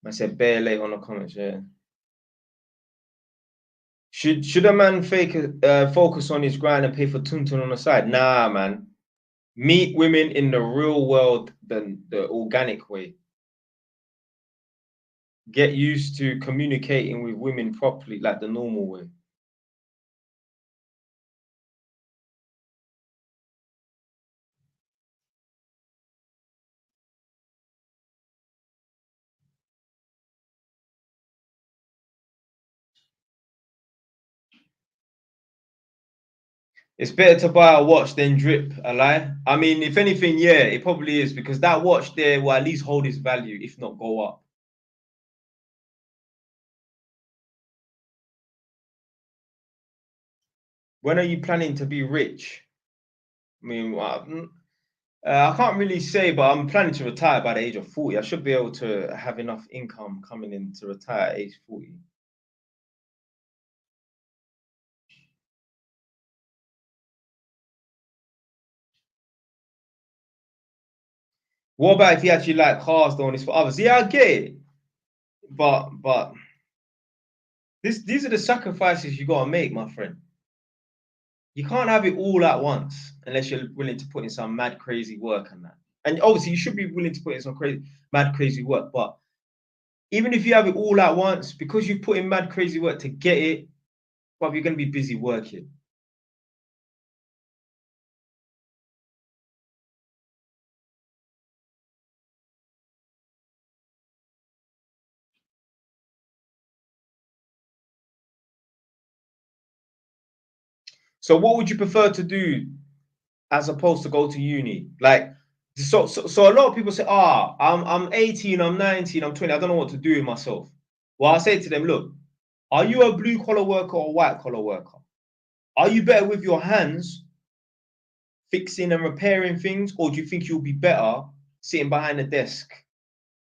I said bare late on the comments, yeah. Should a man focus on his grind and pay for tuntun on the side? Nah, man. Meet women in the real world, the organic way. Get used to communicating with women properly, like the normal way. It's better to buy a watch than drip, a lie. I mean, if anything, yeah, it probably is, because that watch there will at least hold its value, if not go up. When are you planning to be rich? I mean, I can't really say, but I'm planning to retire by the age of 40. I should be able to have enough income coming in to retire at age 40. What about if you actually like cars though and it's for others? Yeah, I get it. But these are the sacrifices you gotta make, my friend. You can't have it all at once unless you're willing to put in some mad crazy work and that. And obviously you should be willing to put in some mad crazy work. But even if you have it all at once, because you put in mad crazy work to get it, well, you're gonna be busy working. So what would you prefer to do as opposed to go to uni? Like, so a lot of people say, I'm 18, I'm 19, I'm 20, I don't know what to do with myself. Well, I say to them, look, are you a blue collar worker or a white collar worker? Are you better with your hands fixing and repairing things, or do you think you'll be better sitting behind a desk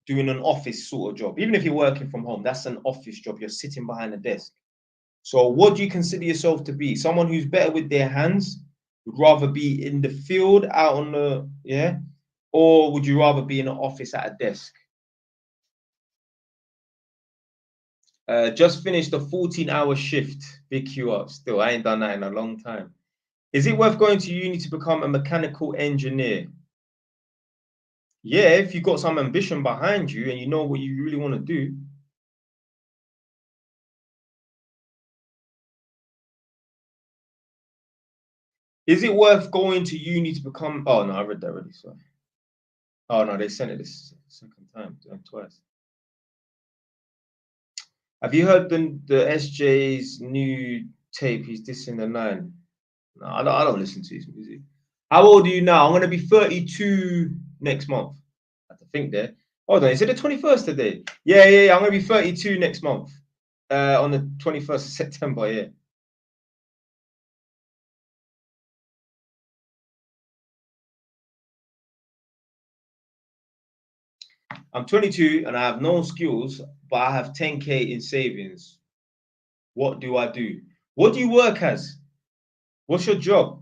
doing an office sort of job? Even if you're working from home, that's an office job. You're sitting behind a desk. So what do you consider yourself to be? Someone who's better with their hands, would rather be in the field, out on the, yeah? Or would you rather be in an office at a desk? Just finished a 14-hour shift. Big queue up still. I ain't done that in a long time. Is it worth going to uni to become a mechanical engineer? Yeah, if you've got some ambition behind you and you know what you really want to do. Is it worth going to uni to become? Oh no, I read that already. Sorry. Oh no, they sent it this second time, twice. Have you heard the SJ's new tape? He's dissing the nine. No, I don't listen to his music. How old are you now? I'm gonna be 32 next month. I have to think there. Hold on, is it the 21st today? Yeah. I'm gonna be 32 next month. On the 21st of September, yeah. I'm 22 and I have no skills, but I have 10K in savings. What do I do? What do you work as? What's your job?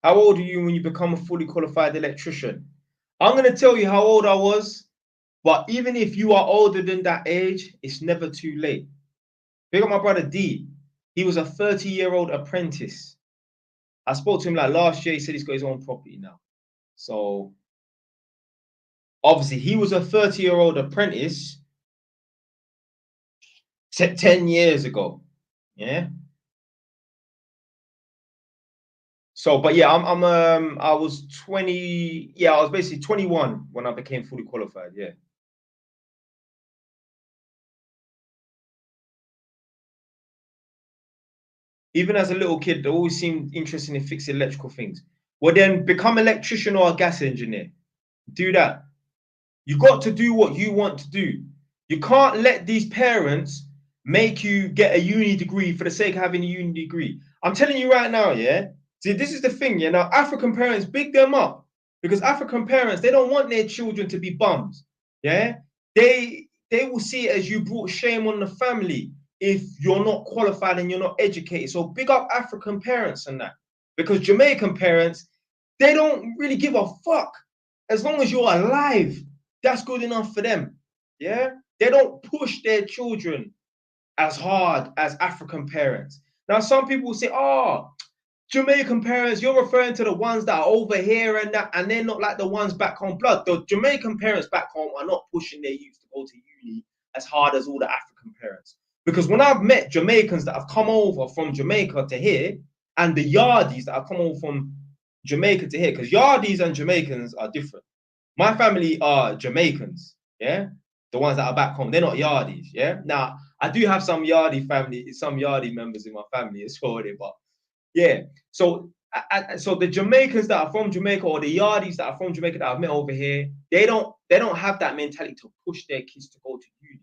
How old are you when you become a fully qualified electrician? I'm going to tell you how old I was, but even if you are older than that age, it's never too late. Big up my brother D. He was a 30-year-old apprentice. I spoke to him like last year. He said he's got his own property now. So obviously he was a 30-year-old apprentice 10 years ago. Yeah. So, but yeah, I was 20. Yeah, I was basically 21 when I became fully qualified. Yeah. Even as a little kid, they always seemed interested in fixing electrical things. Well, then become an electrician or a gas engineer. Do that. You got to do what you want to do. You can't let these parents make you get a uni degree for the sake of having a uni degree. I'm telling you right now, yeah. See, this is the thing, you know. African parents big them up because African parents, they don't want their children to be bums. Yeah, they will see it as you brought shame on the family if you're not qualified and you're not educated. So big up African parents and that, because Jamaican parents, they don't really give a fuck as long as you're alive. That's good enough for them. Yeah, they don't push their children as hard as African parents. Now, some people will say, "Oh, Jamaican parents, you're referring to the ones that are over here and that, and they're not like the ones back home." Blood, the Jamaican parents back home are not pushing their youth to go to uni as hard as all the African parents. Because when I've met Jamaicans that have come over from Jamaica to here, and the Yardies that have come over from Jamaica to here, because Yardies and Jamaicans are different. My family are Jamaicans, yeah? The ones that are back home, they're not Yardies, yeah? Now, I do have some Yardie family, some Yardie members in my family as well, but yeah. So so the Jamaicans that are from Jamaica or the Yardies that are from Jamaica that I've met over here, they don't have that mentality to push their kids to go to uni.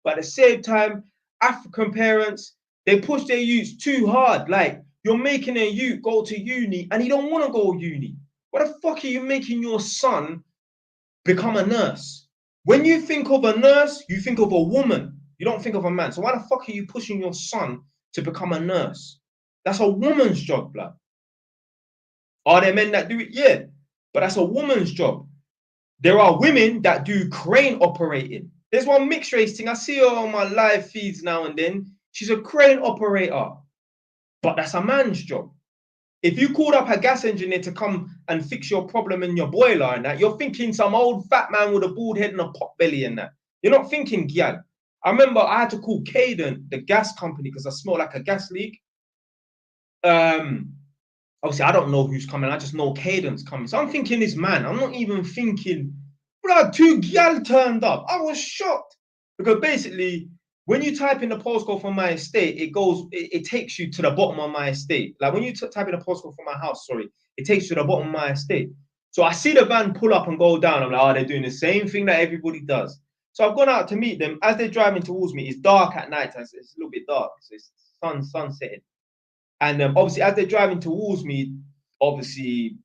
But at the same time, African parents, they push their youths too hard. Like you're making a youth go to uni and he don't want to go uni. What the fuck are you making your son become a nurse? When you think of a nurse, you think of a woman. You don't think of a man. So why the fuck are you pushing your son to become a nurse? That's a woman's job, blood. Are there men that do it? Yeah, but that's a woman's job. There are women that do crane operating. There's one mixed race thing. I see her on my live feeds now and then. She's a crane operator, but that's a man's job. If you called up a gas engineer to come and fix your problem in your boiler and that, you're thinking some old fat man with a bald head and a pot belly and that. You're not thinking gyal. I remember I had to call Caden, the gas company, because I smelled like a gas leak. Obviously, I don't know who's coming. I just know Caden's coming. So I'm thinking this man. I'm not even thinking, bro, two gyal turned up. I was shocked because basically, when you type in the postcode for my estate, it takes you to the bottom of my estate. Like when you type in the postcode for my house, sorry, it takes you to the bottom of my estate. So I see the van pull up and go down. I'm like, oh, they're doing the same thing that everybody does. So I've gone out to meet them. As they're driving towards me, it's dark at night. It's a little bit dark. So it's sun setting. And obviously, as they're driving towards me, obviously,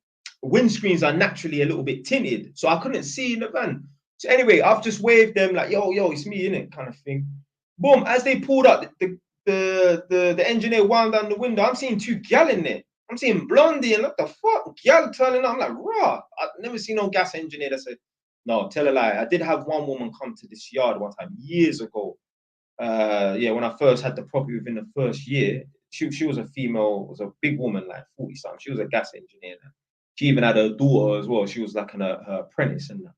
windscreens are naturally a little bit tinted. So I couldn't see in the van. So anyway, I've just waved them like, yo, it's me, innit? Kind of thing. Boom, as they pulled up, the engineer wound down the window. I'm seeing two gal in there. I'm seeing Blondie and what the fuck? Gal turning up. I'm like, raw. I've never seen no gas engineer that said, no, tell a lie. I did have one woman come to this yard one time years ago. Yeah, when I first had the property within the first year, she was a female, was a big woman, like 40 something. She was a gas engineer. She even had a daughter as well. She was like her apprentice and that.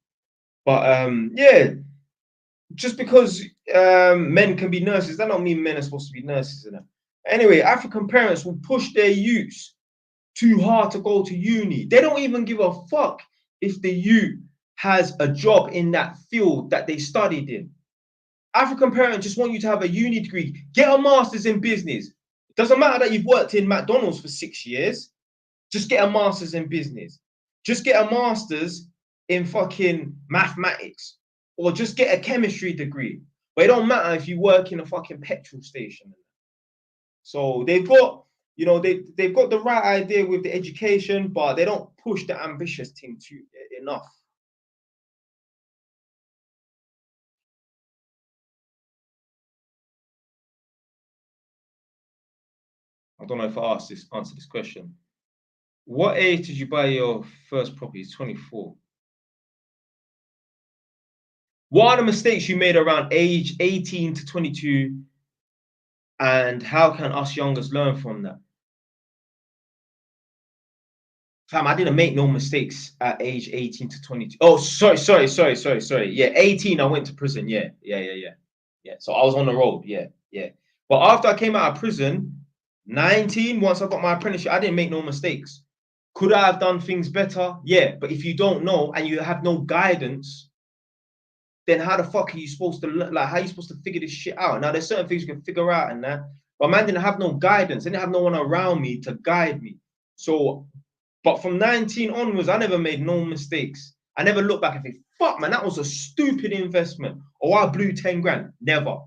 But yeah, just because men can be nurses, that don't mean men are supposed to be nurses and that. Anyway, African parents will push their youths too hard to go to uni. They don't even give a fuck if the youth has a job in that field that they studied in. African parents just want you to have a uni degree. Get a master's in business. It doesn't matter that you've worked in McDonald's for 6 years. Just get a master's in business. Just get a master's in fucking mathematics. Or just get a chemistry degree. But it don't matter if you work in a fucking petrol station. So they've got, you know, they've got the right idea with the education, but they don't push the ambitious thing too enough. I don't know if I answered this question. What age did you buy your first property? 24. What are the mistakes you made around age 18 to 22? And how can us youngers learn from that? Fam, I didn't make no mistakes at age 18 to 22. Oh, sorry. Yeah, 18, I went to prison. Yeah. So I was on the road. Yeah. But after I came out of prison, 19, once I got my apprenticeship, I didn't make no mistakes. Could I have done things better? Yeah. But if you don't know and you have no guidance, then how the fuck are you supposed to like? How are you supposed to figure this shit out? Now there's certain things you can figure out and that, but man didn't have no guidance. I didn't have no one around me to guide me. So, but from 19 onwards, I never made no mistakes. I never looked back and think, fuck man, that was a stupid investment. Or I blew 10 grand. Never.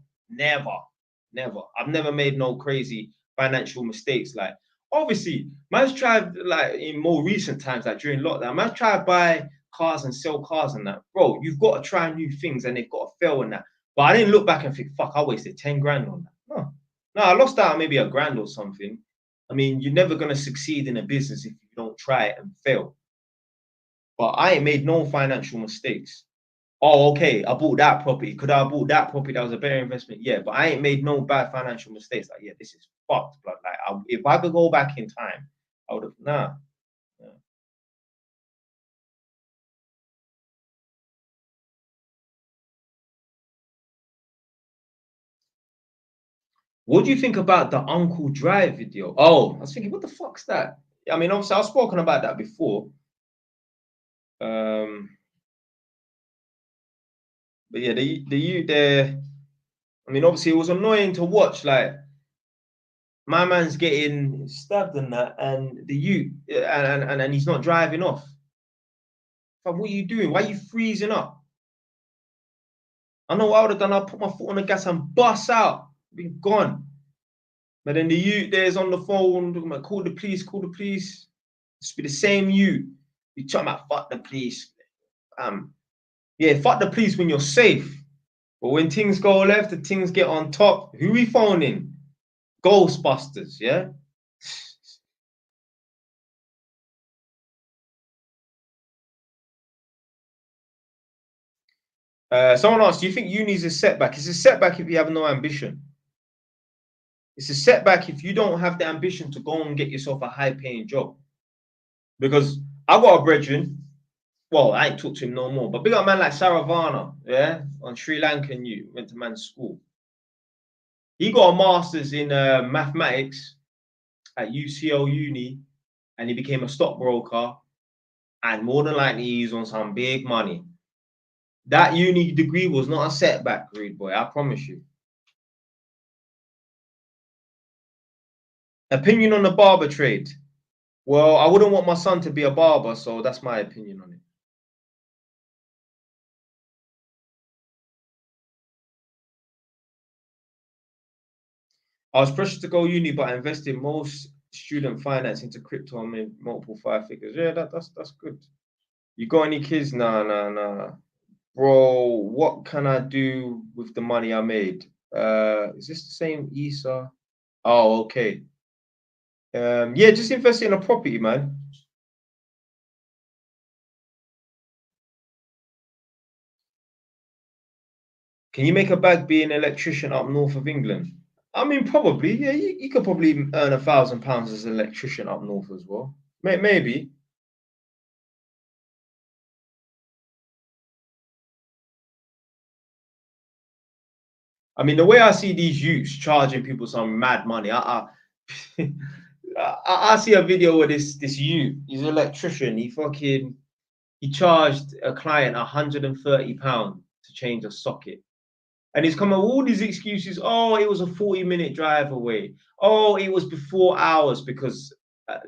I've never made no crazy financial mistakes. Like obviously, man's tried like in more recent times, like during lockdown, man's tried to buy cars and sell cars and that. Bro, you've got to try new things and they've got to fail in that. But I didn't look back and think, fuck, I wasted 10 grand on that. No, I lost out maybe a grand or something. I mean, you're never going to succeed in a business if you don't try it and fail. But I ain't made no financial mistakes. Oh, okay, I bought that property. Could I have bought that property? That was a better investment. Yeah, but I ain't made no bad financial mistakes. Like, yeah, this is fucked, blood. Like, if I could go back in time, I would have, nah. Yeah. What do you think about the Uncle Drive video? Oh, I was thinking, what the fuck's that? I mean, obviously, I've spoken about that before. Um, but yeah, the youth there. I mean, obviously, it was annoying to watch. Like, my man's getting stabbed and that, and the youth, and he's not driving off. But what are you doing? Why are you freezing up? I know what I would have done. I'll put my foot on the gas and bust out. Be gone. But then the youth there's on the phone, talking about, call the police, call the police. It's be the same youth. You talking about fuck the police. Yeah, fuck the police when you're safe. But when things go left and things get on top, who we phoning? Ghostbusters, yeah? Someone asked, do you think uni is a setback? It's a setback if you have no ambition. It's a setback if you don't have the ambition to go and get yourself a high-paying job. Because I got a brethren, well, I ain't talked to him no more, but big up man like Saravana, yeah, on Sri Lankan you went to man's school. He got a master's in mathematics at UCL Uni, and he became a stockbroker, and more than likely he's on some big money. That uni degree was not a setback, read boy, I promise you. Opinion on the barber trade. Well, I wouldn't want my son to be a barber, so that's my opinion on it. I was pressured to go uni, but I invested most student finance into crypto and made multiple 5 figures. Yeah, that's good. You got any kids? Nah. Bro, what can I do with the money I made? Is this the same Isa? Oh, okay. Yeah, just invest in a property, man. Can you make a bag being an electrician up north of England? I mean, probably. Yeah, you could probably earn £1,000 as an electrician up north as well. Maybe. I mean, the way I see these youths charging people some mad money, I see a video where this youth, he's an electrician. He charged a client £130 to change a socket. And he's come up with all these excuses. Oh, it was a 40-minute drive away. Oh, it was before hours because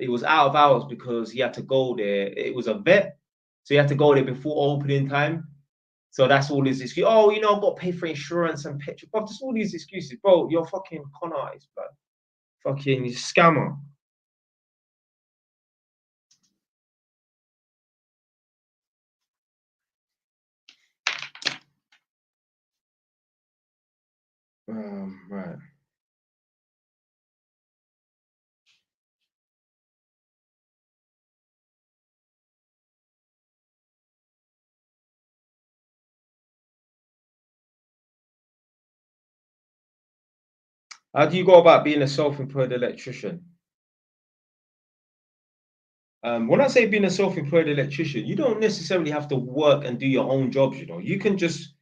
it was out of hours because he had to go there. It was a vet, so he had to go there before opening time. So that's all his excuse. Oh, you know, I've got to pay for insurance and petrol. Bro, just all these excuses. Bro, you're fucking con artist, bro. Fucking scammer. Right. How do you go about being a self-employed electrician? When I say being a self-employed electrician, you don't necessarily have to work and do your own jobs, you know. You can just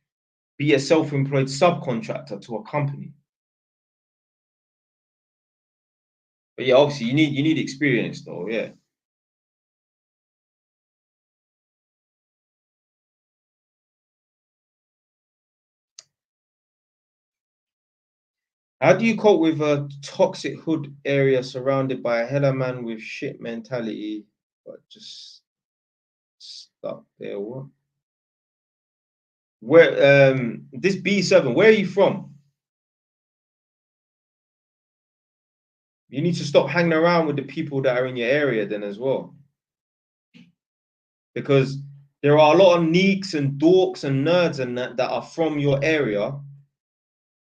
be a self-employed subcontractor to a company. But yeah, obviously you need experience though, yeah. How do you cope with a toxic hood area surrounded by a hella man with shit mentality, but just stuck there? What? Where this B7, where are you from? You need to stop hanging around with the people that are in your area then as well. Because there are a lot of neeks and dorks and nerds and that are from your area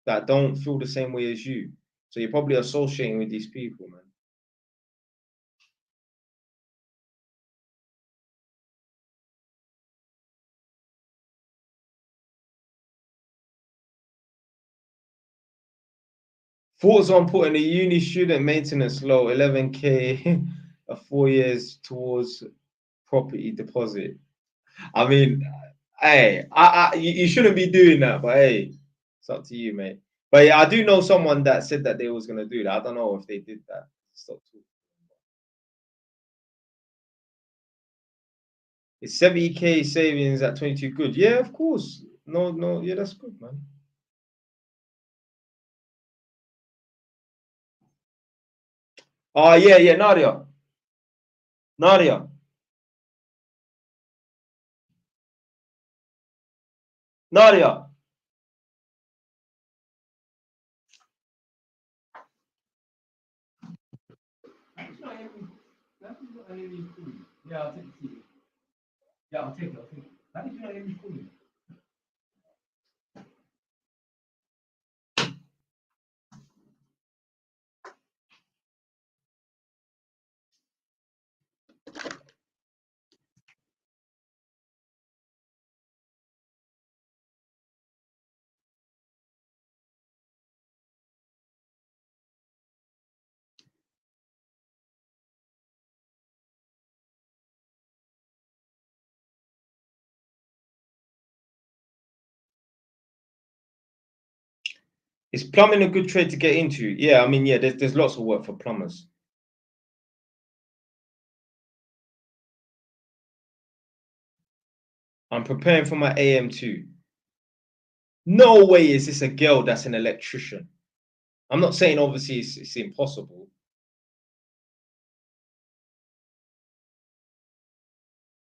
that don't feel the same way as you. So you're probably associating with these people, man. Thoughts on putting a uni student maintenance low, 11K of 4 years towards property deposit. I mean, hey, you shouldn't be doing that, but hey, it's up to you, mate. But yeah, I do know someone that said that they was gonna do that. I don't know if they did that. Stop talking. It's 70K savings at 22. Good. Yeah, of course. No, no, yeah, that's good, man. Oh yeah, yeah, Nadia. Nadia. Nadia. Yeah, I'll take the TV. Yeah, I'll take it. I'll take it. How did you not hear me calling? Is plumbing a good trade to get into? Yeah, I mean, yeah, there's lots of work for plumbers. I'm preparing for my AM2. No way is this a girl that's an electrician. I'm not saying obviously it's impossible.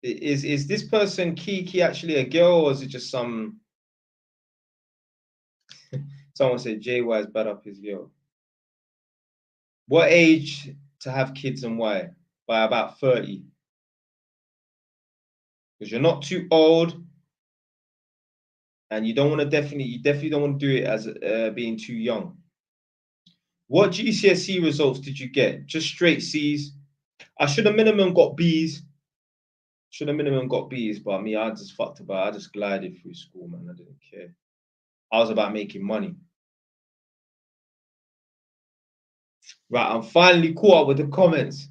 Is this person Kiki actually a girl, or is it just some someone said JY is bad up his girl? What age to have kids and why? By about 30. Because you're not too old and you definitely don't want to do it as being too young. What GCSE results did you get? Just straight C's. I should have minimum got B's. Should have minimum got B's, but me, I just fucked about. I just glided through school, man. I didn't care. I was about making money. Right, I'm finally caught up with the comments.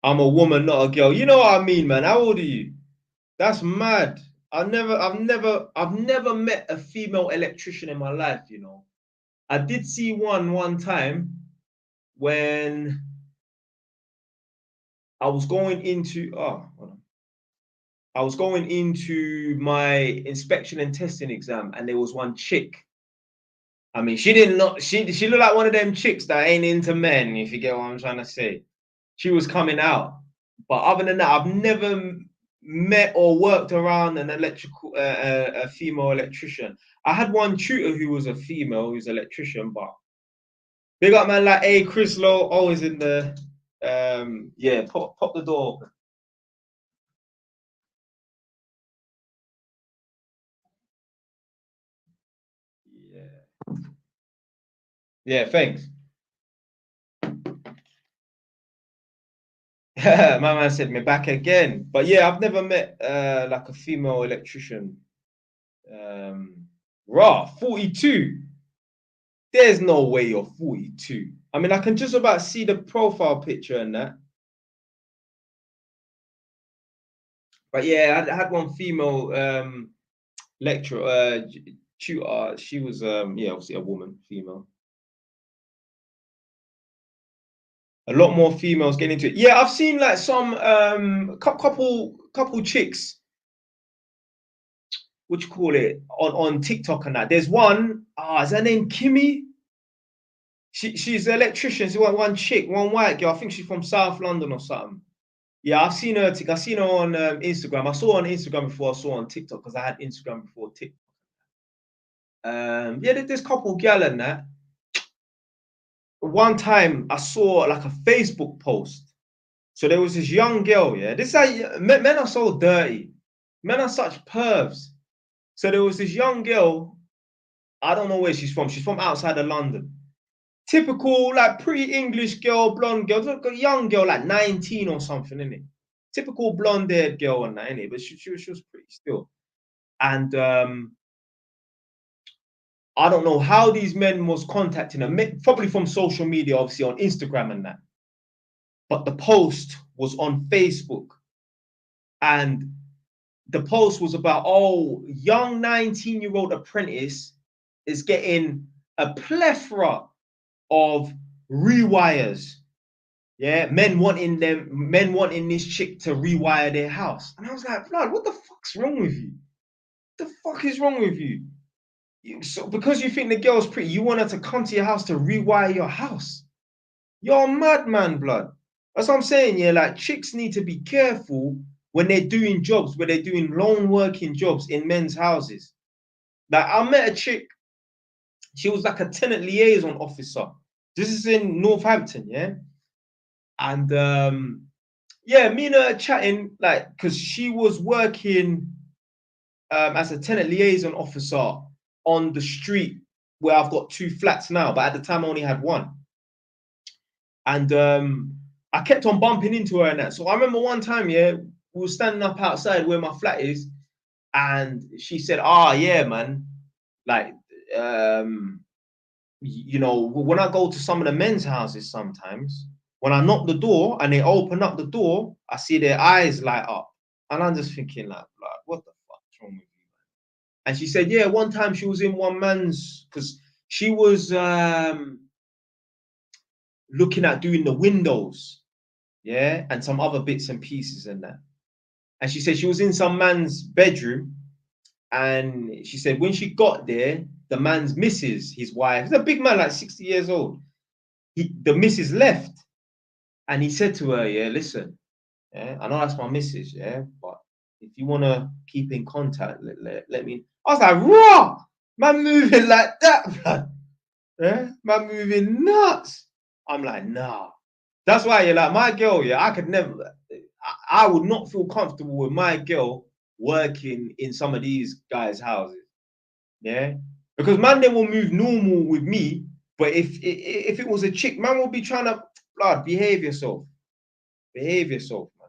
I'm a woman, not a girl. You know what I mean, man. How old are you? That's mad. I've never met a female electrician in my life, you know. I did see one time when I was going into hold on. I was going into my inspection and testing exam, and there was one chick. I mean, she didn't look. She looked like one of them chicks that ain't into men. If you get what I'm trying to say, she was coming out. But other than that, I've never met or worked around an a female electrician. I had one tutor who was a female, who's an electrician, but big up man like A Chris Lowe, always in the yeah, pop the door open. Yeah. Yeah, thanks. My man said me back again. But yeah, I've never met like a female electrician. Raw, 42. There's no way you're 42. I mean, I can just about see the profile picture and that. But yeah, I had one female lecturer, tutor. She was yeah, obviously a woman, female. A lot more females getting into it. Yeah, I've seen like some couple chicks, what you call it, on TikTok and that. There's one, is her name Kimmy? She's an electrician. She's one chick, one white girl. I think she's from South London or something. Yeah, I've seen her. I've seen her on Instagram. I saw her on Instagram before I saw her on TikTok because I had Instagram before TikTok. Yeah, there's a couple gal and that. One time I saw like a Facebook post. So there was this young girl. Yeah, this is how men are so dirty. Men are such pervs. So there was this young girl. I don't know where she's from. She's from outside of London. Typical, like pretty English girl, blonde girl, like a young girl, like 19 or something, innit? Typical blonde-haired girl and that, innit? But she was pretty still. And I don't know how these men was contacting her, probably from social media, obviously on Instagram and that. But the post was on Facebook. And the post was about, oh, young 19-year-old apprentice is getting a plethora of rewires. Yeah, men wanting this chick to rewire their house. And I was like, blood, what the fuck's wrong with you? What the fuck is wrong with you? So because you think the girl's pretty, you want her to come to your house to rewire your house. You're a madman, blood. That's what I'm saying. Yeah, like chicks need to be careful when they're doing jobs, where they're doing long working jobs in men's houses. Like I met a chick, she was like a tenant liaison officer. This is in Northampton, yeah. And yeah, me and her chatting, like, because she was working as a tenant liaison officer on the street where I've got two flats now, but at the time I only had one. And I kept on bumping into her and that. So I remember one time, yeah, we were standing up outside where my flat is, and she said, yeah, man, like, you know, when I go to some of the men's houses sometimes, when I knock the door and they open up the door, I see their eyes light up. And I'm just thinking, like, what the fuck's wrong with you? And she said, yeah, one time she was in one man's, because she was looking at doing the windows, yeah, and some other bits and pieces and that. And she said she was in some man's bedroom. And she said when she got there, the man's missus, his wife, he's a big man, like 60 years old. The missus left. And he said to her, yeah, listen, yeah, I know that's my missus, yeah, but if you want to keep in contact, let me. I was like, raw, man moving like that, man. Yeah, man moving nuts. I'm like, nah. That's why you're like, my girl, yeah, I could never, I would not feel comfortable with my girl working in some of these guys' houses. Yeah. Because man, they will move normal with me. But if it was a chick, man will be trying to, blood, behave yourself. Behave yourself, man.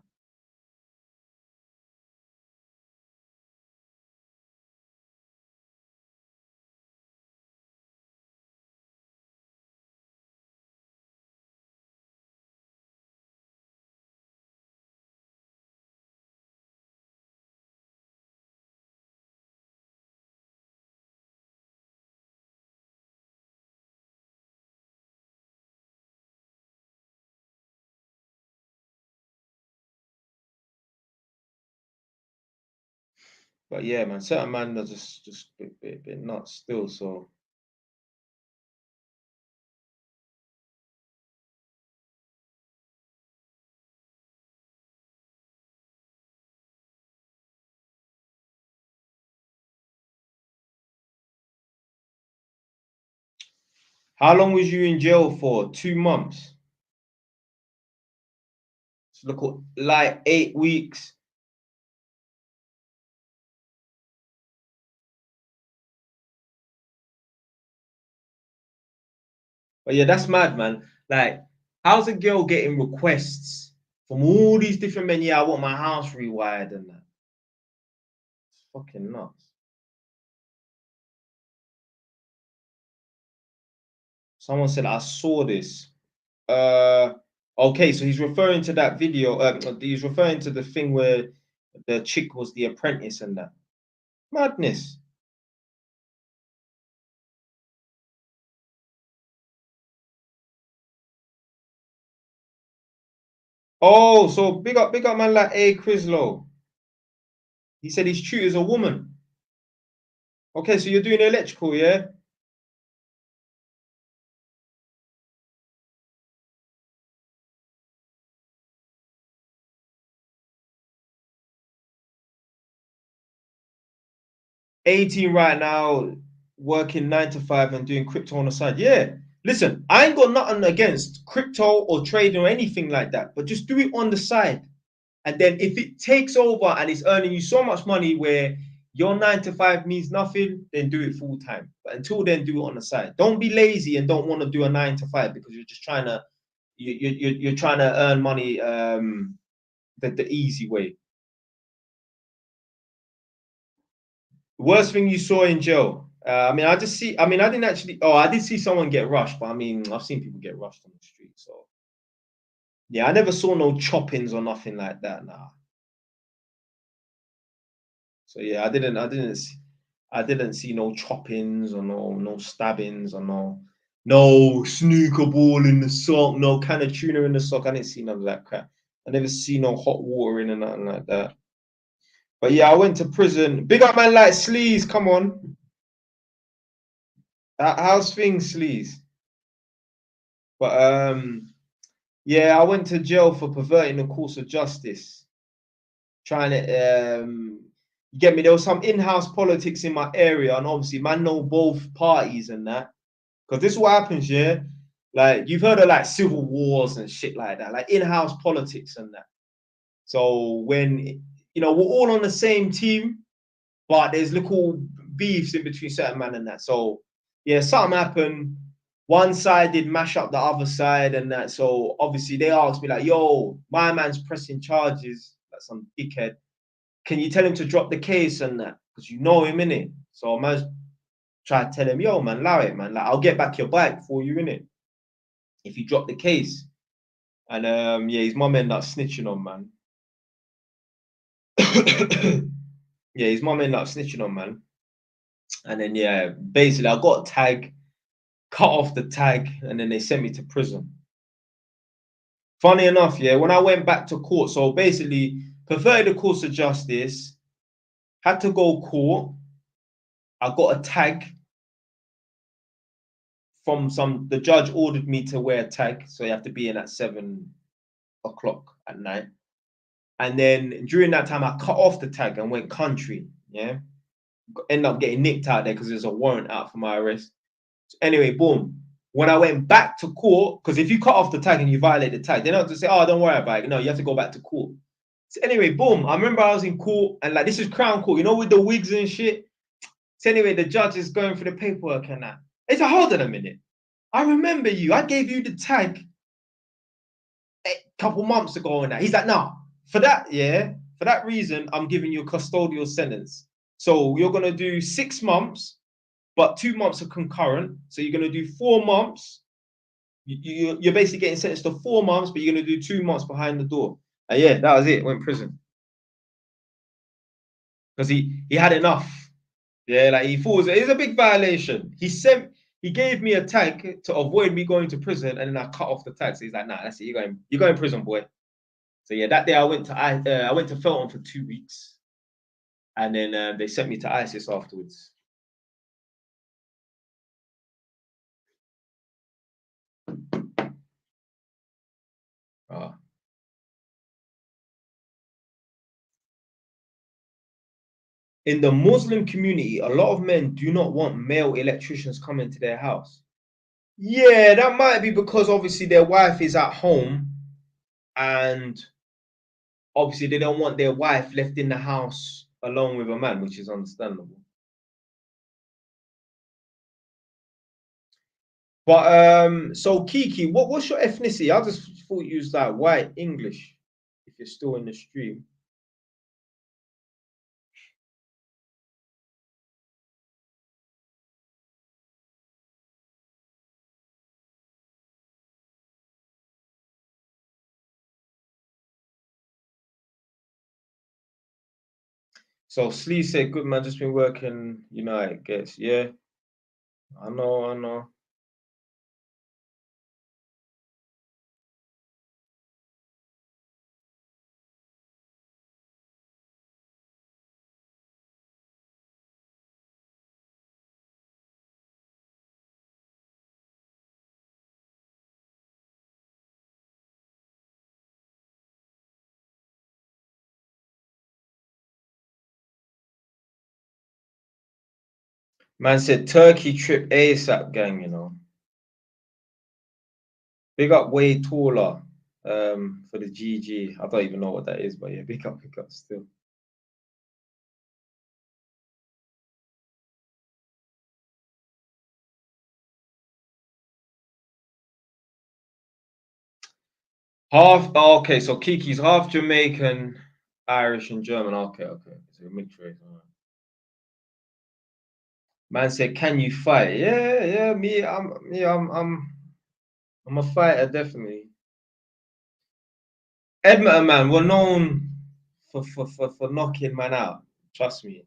But yeah, man, certain man are just bit nuts still. So how long was you in jail for? 2 months. So look, like 8 weeks. But yeah, that's mad, man. Like, how's a girl getting requests from all these different men? Yeah, I want my house rewired and that. It's fucking nuts. Someone said I saw this. Okay, so he's referring to that video. He's referring to the thing where the chick was the apprentice and that. Madness. Oh, so big up man like A Crislow. He said his tutor's a woman. Okay, so you're doing electrical, yeah? 18 right now, working 9 to 5 and doing crypto on the side. Yeah. Listen, I ain't got nothing against crypto or trading or anything like that, but just do it on the side. And then if it takes over and it's earning you so much money where your 9 to 5 means nothing, then do it full time. But until then, do it on the side. Don't be lazy and don't want to do a 9 to 5 because you're just trying to you're trying to earn money the easy way. Worst thing you saw in jail? I mean, I just see. I mean, I didn't actually. Oh, I did see someone get rushed, but I mean, I've seen people get rushed on the street. So yeah, I never saw no choppings or nothing like that. Nah. So yeah, I didn't see no choppings or no stabbings or no snooker ball in the sock, no can of tuna in the sock. I didn't see none of that crap. I never see no hot water in and nothing like that. But yeah, I went to prison. Big up man like Sleaze, come on. How's things, Sleaze? But yeah, I went to jail for perverting the course of justice. Trying to you get me, there was some in-house politics in my area, and obviously man know both parties and that. Because this is what happens, yeah. Like you've heard of like civil wars and shit like that, like in-house politics and that. So when we're all on the same team, but there's little beefs in between certain man and that. So yeah, something happened. One side did mash up the other side and that. So obviously they asked me like, "Yo, my man's pressing charges, like some dickhead. Can you tell him to drop the case and that? Because you know him in it." So I man's try to tell him, "Yo, man, allow it, man. Like I'll get back your bike for you in it if you drop the case." And yeah, his mum ended up snitching on man. Yeah, his mum ended up snitching on man. And then yeah, basically I got a tag, cut off the tag, and then they sent me to prison. Funny enough, yeah, when I went back to court, so basically perverted the course of justice, had to go court. I got a tag from the judge ordered me to wear a tag, so you have to be in at 7 o'clock at night. And then during that time, I cut off the tag and went country. Yeah, ended up getting nicked out there because there's a warrant out for my arrest. So anyway, boom. When I went back to court, because if you cut off the tag and you violate the tag, they're not to say, "Oh, don't worry about it." No, you have to go back to court. So anyway, boom. I remember I was in court and like this is Crown Court, with the wigs and shit. So anyway, the judge is going for the paperwork and that. He said, "Hold on a minute. I remember you. I gave you the tag a couple months ago and that." He's like, "No, for that reason, I'm giving you a custodial sentence. So you're gonna do 6 months, but 2 months are concurrent. So you're gonna do 4 months. You're basically getting sentenced to 4 months, but you're gonna do 2 months behind the door." And yeah, that was it. Went to prison because he had enough. Yeah, like he thought it was a big violation. He gave me a tag to avoid me going to prison, and then I cut off the tag. So he's like, "Nah, that's it. You're going to prison, boy." So yeah, that day I went to Felton for 2 weeks. And then they sent me to ISIS afterwards. In the Muslim community, a lot of men do not want male electricians coming to their house. Yeah, that might be because obviously their wife is at home, and obviously they don't want their wife left in the house alone with a man, which is understandable. But so Kiki, what's your ethnicity? I just thought you was like white English, if you're still in the stream. So Slee said, good man, just been working United gets. Yeah, I know. Man said Turkey trip ASAP gang, Big up way taller for the GG. I don't even know what that is, but yeah, big up still. Okay, so Kiki's half Jamaican, Irish, and German. Okay. So a mixed race. All right. Man said, "Can you fight?" Yeah. I'm a fighter, definitely. Edmonton, man, we're known for knocking man out. Trust me.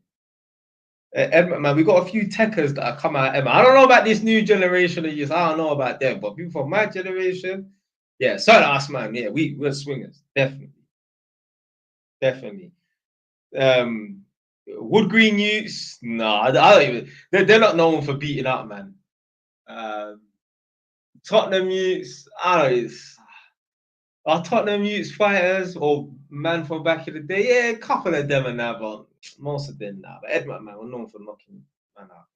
Edmonton, man, we got a few techers that are come out of Edmonton. I don't know about this new generation of youth. I don't know about them, but people from my generation, yeah, so us, man. Yeah, we're swingers, definitely. Wood Green Utes, no, I don't even. They're not known for beating up, man. Tottenham Utes, I don't. Are Tottenham Utes fighters or man from back in the day? Yeah, a couple of them and that, but most of them now. But Edmonton, man, we're known for knocking man out.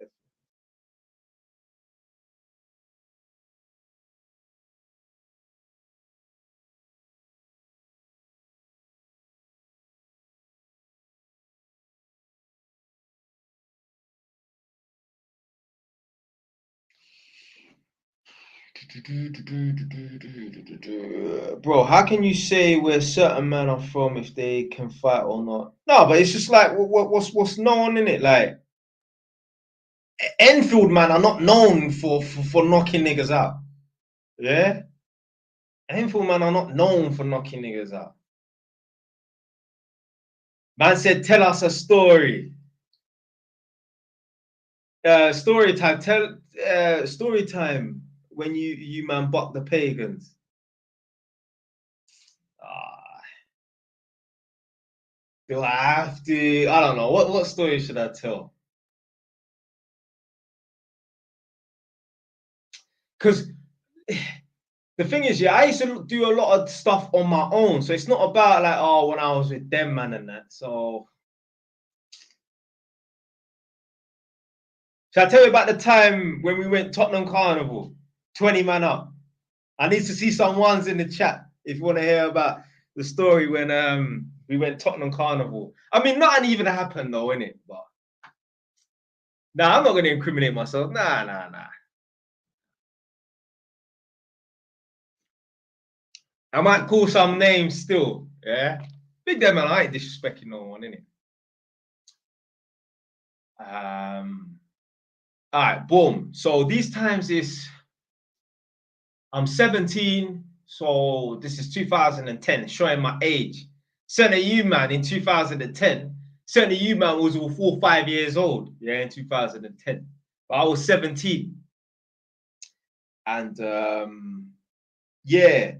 Bro, how can you say where certain men are from if they can fight or not? No, but it's just like what's known in it. Like Enfield man are not known for knocking niggas out. Yeah, Enfield man are not known for knocking niggas out. Man said, "Tell us a story." Story time. Tell story time when you man buck the pagans. Ah, do I have to? I don't know. What story should I tell? Because the thing is, yeah, I used to do a lot of stuff on my own, so it's not about like, oh, when I was with them man and that. So, shall I tell you about the time when we went Tottenham Carnival, 20 man up? I need to see some ones in the chat if you want to hear about the story when we went Tottenham Carnival. I mean, nothing even happened though, innit? But nah, I'm not going to incriminate myself. Nah. I might call some names still. Yeah, big them man. I ain't disrespecting no one, innit? All right, boom. So these times is I'm 17, so this is 2010, showing my age. Certainly you, man, in 2010. Certainly you, man, was all 4 or 5 years old, yeah, in 2010. But I was 17. And yeah,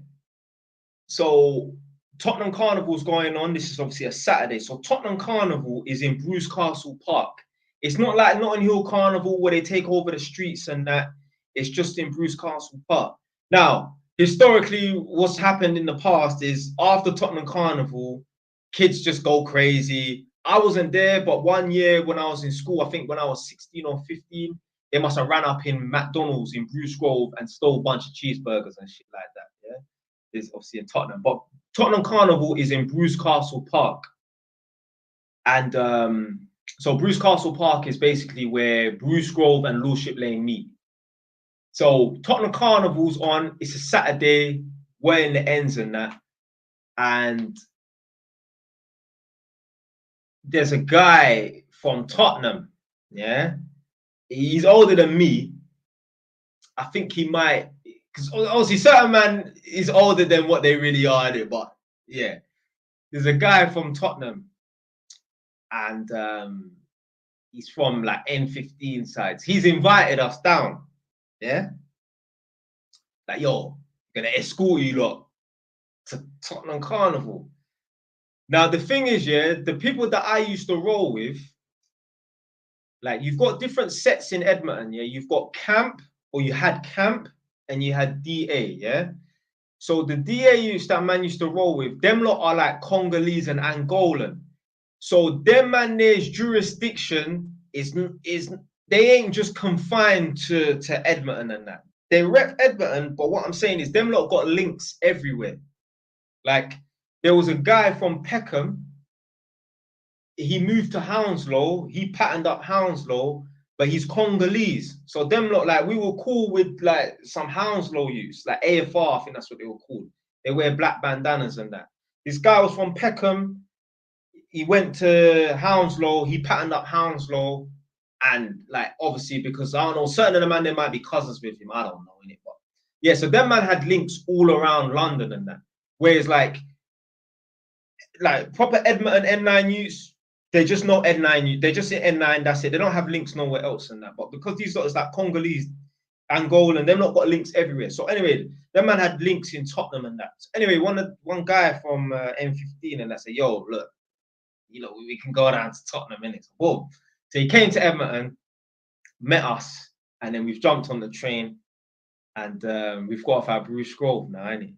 so Tottenham Carnival's going on. This is obviously a Saturday. So Tottenham Carnival is in Bruce Castle Park. It's not like Notting Hill Carnival where they take over the streets and that. It's just in Bruce Castle Park. Now, historically, what's happened in the past is after Tottenham Carnival, kids just go crazy. I wasn't there, but one year when I was in school, I think when I was 16 or 15, they must have ran up in McDonald's in Bruce Grove and stole a bunch of cheeseburgers and shit like that. Yeah, it's obviously in Tottenham, but Tottenham Carnival is in Bruce Castle Park, and so Bruce Castle Park is basically where Bruce Grove and Lordship Lane meet. So Tottenham Carnival's on. It's a Saturday. We're in the ends and that, and there's a guy from Tottenham. Yeah, he's older than me. I think he might, because obviously certain man is older than what they really are, but yeah, there's a guy from Tottenham, and he's from like N15 sides. He's invited us down, yeah, like yo, gonna escort you lot to Tottenham Carnival. Now the thing is, yeah, the people that I used to roll with, like you've got different sets in Edmonton, yeah. You've got camp, or you had camp, and you had DA, yeah. So the DA that man used to roll with, them lot are like Congolese and Angolan. So them man there's jurisdiction is they ain't just confined to Edmonton and that. They rep Edmonton, but what I'm saying is them lot got links everywhere. Like there was a guy from Peckham, he moved to Hounslow, he patterned up Hounslow, but he's Congolese. So them lot, like we were cool with like some Hounslow youths, like AFR, I think that's what they were called. They wear black bandanas and that. This guy was from Peckham, he went to Hounslow, he patterned up Hounslow, and like obviously because I don't know, certain of the man, there might be cousins with him, I don't know in it, but yeah, so them man had links all around London and that. Whereas like proper Edmonton N9 youths, they just know N9, they just say N9, that's it. They don't have links nowhere else and that. But because these guys like Congolese, Angolan, they've not got links everywhere. So anyway, that man had links in Tottenham and that. So anyway, one guy from M15 and that said, yo, look, you know, we can go down to Tottenham, innit? So, boom. So he came to Edmonton, met us, and then we've jumped on the train, and we've got off our Bruce Grove now, innit?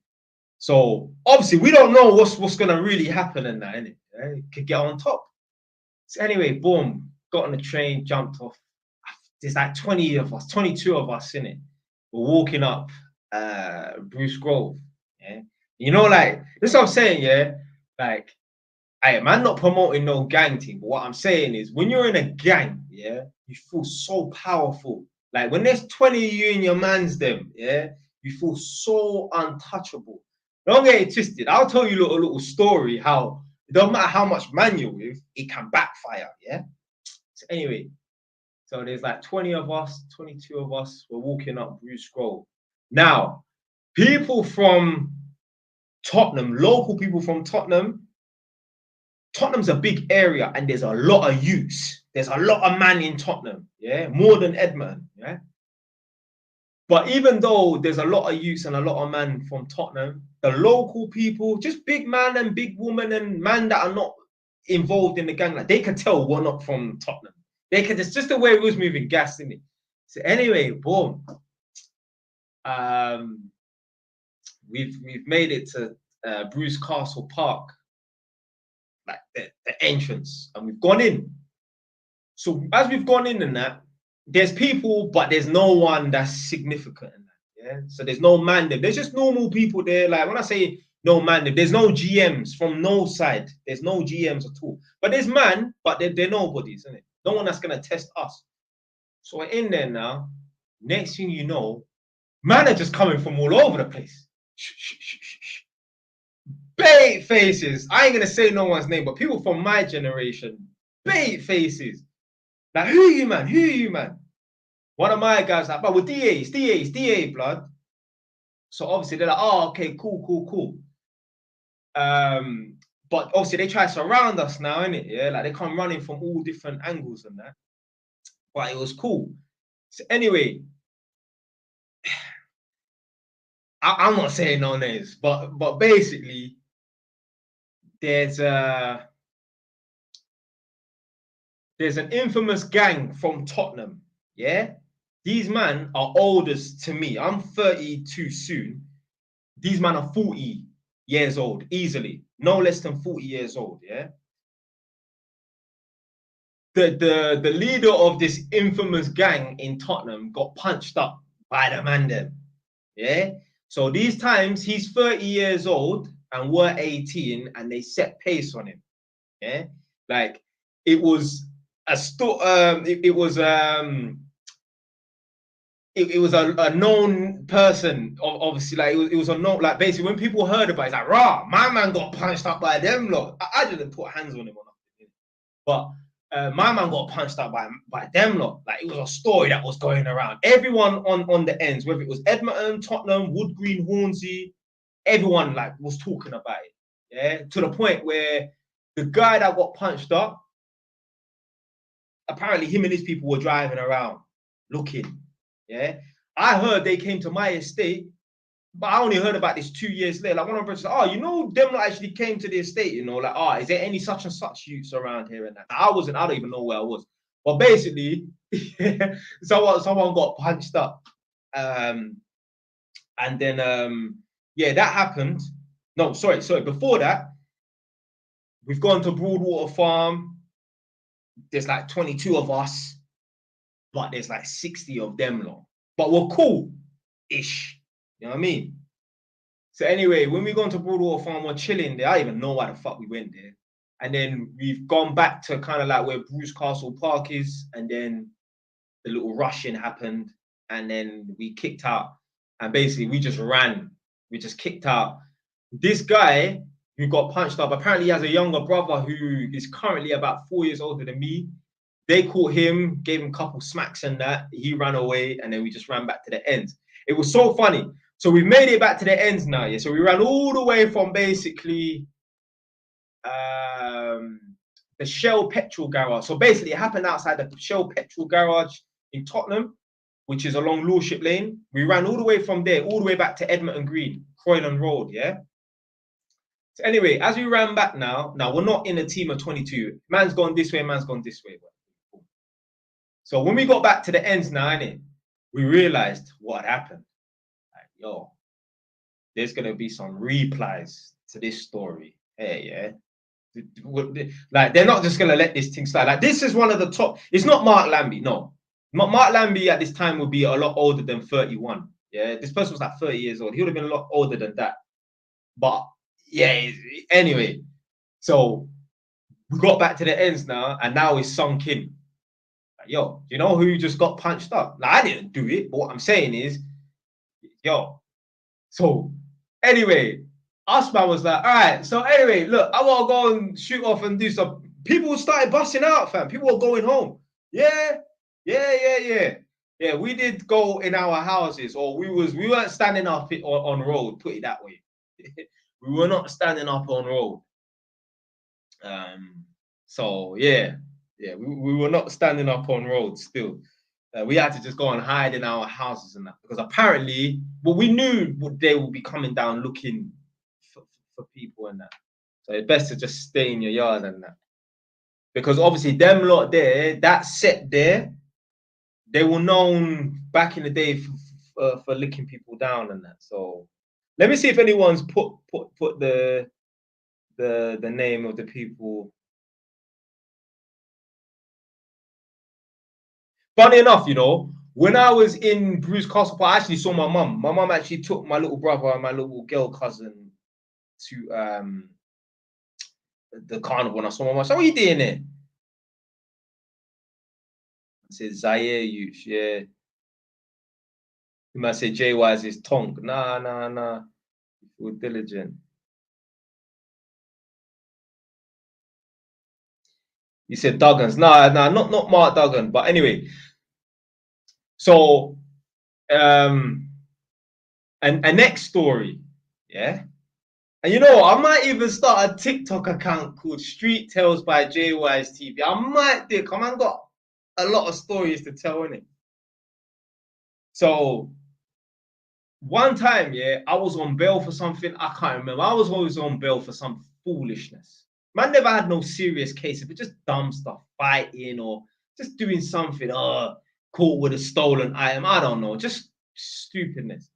So obviously we don't know what's gonna really happen in that, innit? Yeah? It could get on top. So anyway, boom, got on the train, jumped off. There's like 20 of us, 22 of us in it. We're walking up Bruce Grove. Yeah. You know, like this is what I'm saying, yeah. Like, I am not promoting no gang thing, but what I'm saying is when you're in a gang, yeah, you feel so powerful. Like when there's 20 of you in your man's them, yeah, you feel so untouchable. Don't get it twisted. I'll tell you a little story how it don't matter how much man you're with, it can backfire, yeah? So anyway, so there's like 20 of us, 22 of us, we're walking up Bruce Grove. Now, people from Tottenham, local people from Tottenham, Tottenham's a big area and there's a lot of youths. There's a lot of man in Tottenham, yeah? More than Edmonton, yeah? But even though there's a lot of youths and a lot of man from Tottenham, the local people, just big man and big woman and man that are not involved in the gang, like they could tell we're not from Tottenham. They could, it's just the way it was moving gas, in it. So anyway, boom. We've made it to Bruce Castle Park, like the entrance, and we've gone in. So as we've gone in and that, there's people, but there's no one that's significant in that, yeah? So there's no man there. There's just normal people there. Like when I say no man there, there's no GMs from no side. There's no GMs at all. But there's man, but they're nobodies, isn't it? No one that's going to test us. So we're in there now. Next thing you know, man are just coming from all over the place. Bait faces. I ain't going to say no one's name, but people from my generation, bait faces. Like, who are you, man? Who are you, man? One of my guys like, but we're DAs, DA, blood. So obviously they're like, oh, okay, cool. But obviously they try to surround us now, innit? Yeah, like they come running from all different angles and that. But it was cool. So anyway, I'm not saying no names, but basically, there's an infamous gang from Tottenham. Yeah, these men are oldest to me. I'm 32 soon. These men are 40 years old, easily, no less than 40 years old. Yeah. The leader of this infamous gang in Tottenham got punched up by the man them. Yeah. So these times he's 30 years old and we're 18, and they set pace on him. Yeah. Like it was a it was it was a known person, obviously. Like it was a known, like basically when people heard about it, it's like, rah, my man got punched up by them lot. I didn't put hands on him or nothing, but my man got punched up by them lot. Like it was a story that was going around. Everyone on the ends, whether it was Edmonton, Tottenham, Wood Green, Hornsey, everyone like was talking about it. Yeah, to the point where the guy that got punched up, apparently him and his people were driving around looking. Yeah, I heard they came to my estate, but I only heard about this 2 years later. Like one of them said, "Oh, you know, them that actually came to the estate. You know, like, oh, is there any such and such youths around here and that?" I wasn't. I don't even know where I was. But basically, someone got punched up, and then yeah, that happened. No, sorry. Before that, we've gone to Broadwater Farm. There's like 22 of us, but there's like 60 of them lot. But we're cool-ish. You know what I mean? So anyway, when we gone to Broadwater Farm, we're chilling there. I don't even know why the fuck we went there. And then we've gone back to kind of like where Bruce Castle Park is, and then the little rushing happened, and then we kicked out. And basically we just ran. We just kicked out. This guy who got punched up, apparently he has a younger brother who is currently about 4 years older than me. They caught him, gave him a couple smacks and that. He ran away, and then we just ran back to the ends. It was so funny. So we made it back to the ends now, yeah. So we ran all the way from basically the Shell petrol garage. So basically, it happened outside the Shell petrol garage in Tottenham, which is along Lordship Lane. We ran all the way from there, all the way back to Edmonton Green, Croydon Road, yeah. So anyway, as we ran back now we're not in a team of 22. Man's gone this way, man's gone this way. So when we got back to the ends now, innit, we realized what happened. Like, yo, there's gonna be some replies to this story. Hey, yeah. Like they're not just gonna let this thing slide. Like this is one of the top. It's not Mark Lambie, no. Mark Lambie at this time would be a lot older than 31. Yeah, this person was like 30 years old. He would have been a lot older than that. But yeah, anyway. So we got back to the ends now, and now it's sunk in. Like, yo, you know who just got punched up? Like, I didn't do it, but what I'm saying is, yo. So anyway, Usman was like, all right, so anyway, look, I want to go and shoot off and do some. People started busting out, fam. People were going home. Yeah. Yeah, we did go in our houses, or we weren't standing up on road, put it that way. We were not standing up on road. So yeah, we were not standing up on road still. We had to just go and hide in our houses and that, because apparently, well, we knew they would be coming down looking for people and that. So it's best to just stay in your yard and that. Because obviously them lot there, that set there, they were known back in the day for licking people down and that. So let me see if anyone's put the name of the people. Funny enough, you know, when I was in Bruce Castle Park, I actually saw my mum. My mum actually took my little brother and my little girl cousin to the carnival, and I saw my mum. So what are you doing there? I said Zaire youth, yeah. You might say JY's is tonk. Nah. We're diligent. You said Duggins. Nah, not Mark Duggan. But anyway, so and a next story, yeah. And you know, I might even start a TikTok account called Street Tales by JY's TV. I might do. Come on, got a lot of stories to tell in it. So one time, yeah, I was on bail for something. I can't remember. I was always on bail for some foolishness. Man never had no serious case. If it's just dumb stuff, fighting or just doing something, caught with a stolen item. I don't know, just stupidness.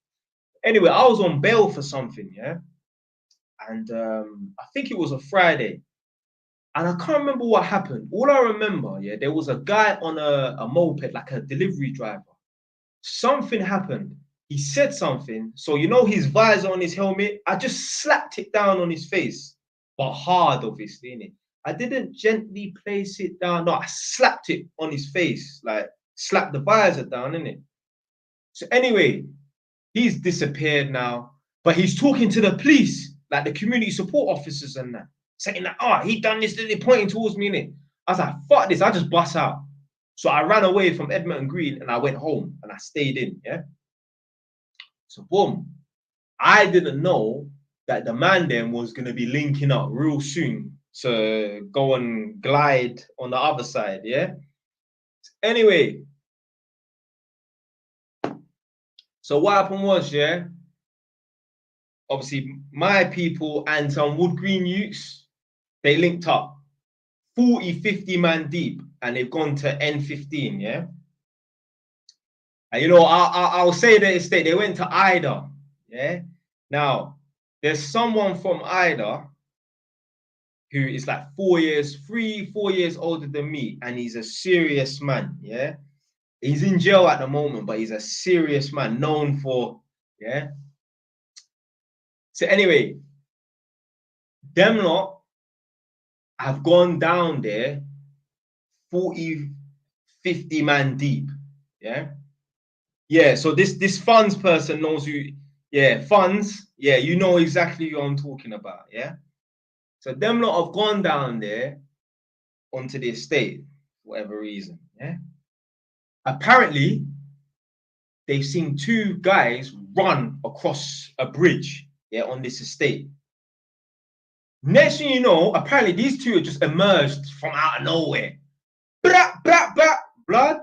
Anyway, I was on bail for something, yeah. And I think it was a Friday. And I can't remember what happened. All I remember, yeah, there was a guy on a moped, like a delivery driver. Something happened. He said something. So, you know, his visor on his helmet, I just slapped it down on his face, but hard, obviously, innit? I didn't gently place it down. No, I slapped it on his face, like slapped the visor down, innit? So, anyway, he's disappeared now, but he's talking to the police, like the community support officers and that, saying that, oh, he done this, they're pointing towards me, innit? I was like, fuck this, I just bust out. So I ran away from Edmonton Green and I went home and I stayed in, yeah? So boom, I didn't know that the man then was going to be linking up real soon to go and glide on the other side, yeah? Anyway, so what happened was, yeah, obviously my people and some Wood Green youths, they linked up 40, 50 man deep and they've gone to N15, yeah? And you know, I'll say the estate, they went to Ida, yeah? Now, there's someone from Ida who is like 4 years, 4 years older than me, and he's a serious man, yeah? He's in jail at the moment, but he's a serious man, known for, yeah? So anyway, them lot have gone down there 40, 50 man deep, yeah? Yeah, so this funds person knows who, yeah, funds, yeah, you know exactly who I'm talking about, yeah? So them lot have gone down there onto the estate, for whatever reason, yeah? Apparently, they've seen two guys run across a bridge, yeah, on this estate. Next thing you know, apparently these two have just emerged from out of nowhere. Blah, blah, blah, blood.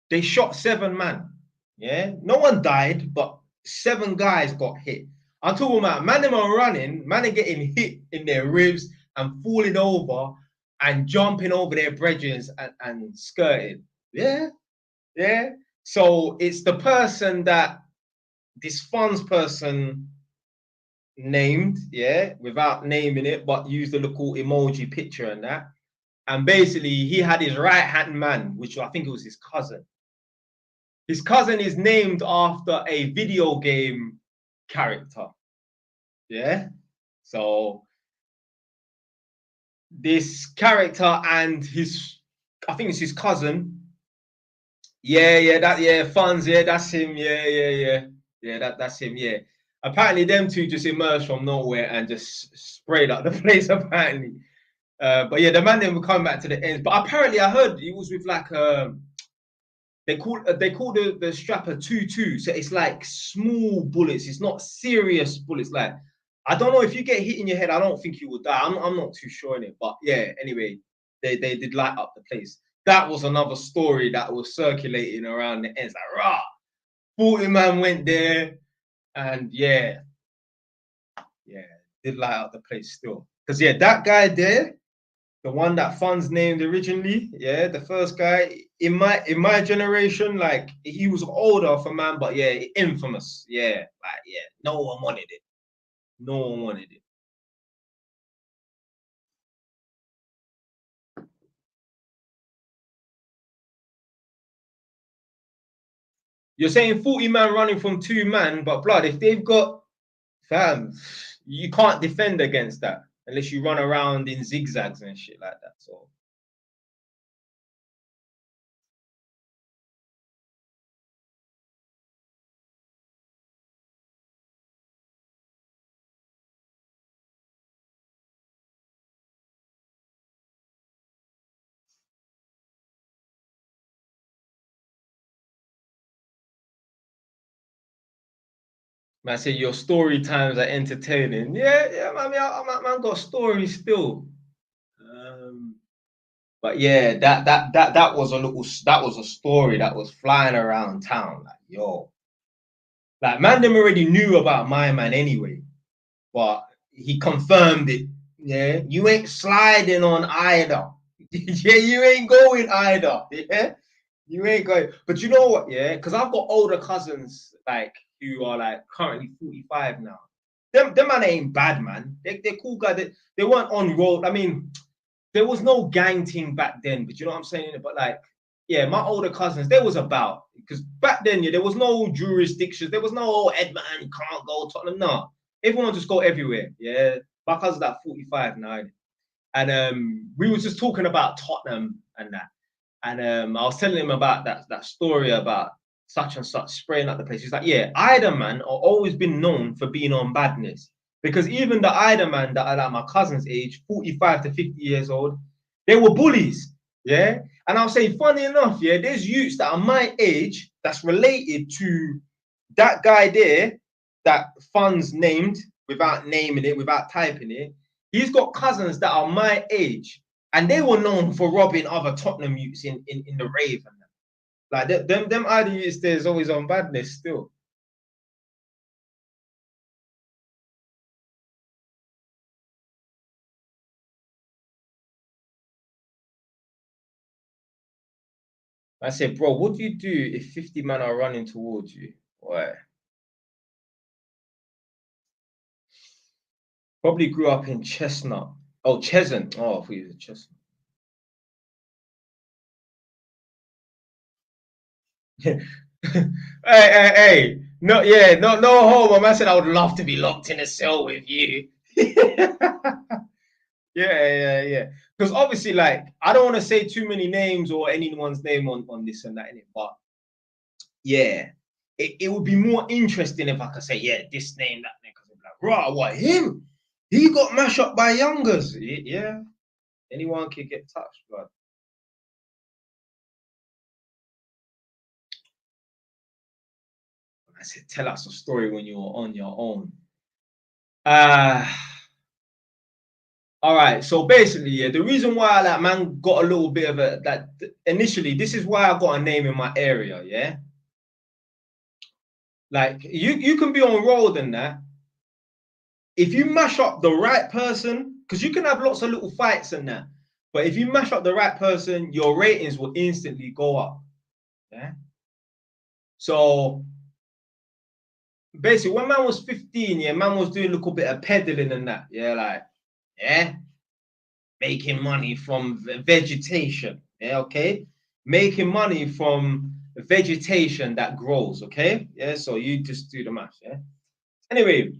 They shot 7 men. Yeah, no one died, but 7 guys got hit. I'm talking about man, them are running, man are getting hit in their ribs and falling over and jumping over their bridges and skirting. Yeah, yeah. So it's the person that this funds person named, yeah, without naming it, but used a little emoji picture and that. And basically, he had his right hand man, which I think it was his cousin. His cousin is named after a video game character. Yeah. So this character and his, I think it's his cousin. Yeah, funds, yeah, that's him. Yeah, that's him, yeah. Apparently them two just emerged from nowhere and just sprayed up the place, apparently. But yeah, the man then will come back to the end. But apparently I heard he was with like they call the strapper 2-2. So it's like small bullets. It's not serious bullets. Like I don't know if you get hit in your head, I don't think you will die. I'm not too sure in it. But yeah, anyway, they did light up the place. That was another story that was circulating around the ends. Like, rah, 40 man went there, and yeah, did light up the place still. Because yeah, that guy there, the one that funds named originally, yeah, the first guy in my generation, like he was older for man, but yeah, infamous, yeah, like yeah, no one wanted it, no one wanted it. You're saying 40 man running from 2 man, but blood, if they've got fam, you can't defend against that unless you run around in zigzags and shit like that. So man, say your story times are entertaining. Yeah, man, man got stories still. Um, But yeah, that was a little, that was a story that was flying around town. Like, yo, Like, man, them already knew about my man anyway, but he confirmed it. Yeah, you ain't sliding on either. Yeah, you ain't going either. Yeah, you ain't going. But you know what? Yeah, because I've got older cousins like who are like currently 45 now. Them man ain't bad, man. They're cool guys. They weren't on road. I mean, there was no gang thing back then, but you know what I'm saying? But like, yeah, my older cousins, they was about, because back then, yeah, there was no jurisdictions, there was no Edmonton, can't go Tottenham. No, everyone just go everywhere. Yeah, my cousin's like 45 now, and we was just talking about Tottenham and that, and I was telling him about that story about such and such spraying up the place. He's like, yeah, Ida man are always been known for being on badness. Because even the Ida man that are like my cousin's age, 45 to 50 years old, they were bullies. Yeah. And I'll say, funny enough, yeah, there's youths that are my age that's related to that guy there that Fun's named without naming it, without typing it. He's got cousins that are my age, and they were known for robbing other Tottenham youths in the rave and that. Like them Ida youths, there's always on badness still. I said, bro, what do you do if 50 men are running towards you? Why? Probably grew up in Chestnut. Oh, Cheshunt. Oh, I thought you was a Chestnut. Hey. No, yeah, no homo. Man said I would love to be locked in a cell with you. Yeah. Because obviously, like, I don't want to say too many names or anyone's name on this and that in it, but yeah, it would be more interesting if I could say, yeah, this name, that name, because I'm like, right, what him? He got mashed up by youngers. Yeah, anyone can get touched, but I said, tell us a story when you're on your own. Uh all right. So basically, yeah, the reason why that man got a little bit of a that initially, this is why I got a name in my area, yeah. Like you can be on road and that. If you mash up the right person, because you can have lots of little fights and that, but if you mash up the right person, your ratings will instantly go up. Yeah. So basically, when man was 15, yeah, man was doing a little bit of peddling and that. Yeah, like, yeah, making money from vegetation. Yeah, okay. Making money from vegetation that grows. Okay. Yeah. So you just do the math. Yeah. Anyway,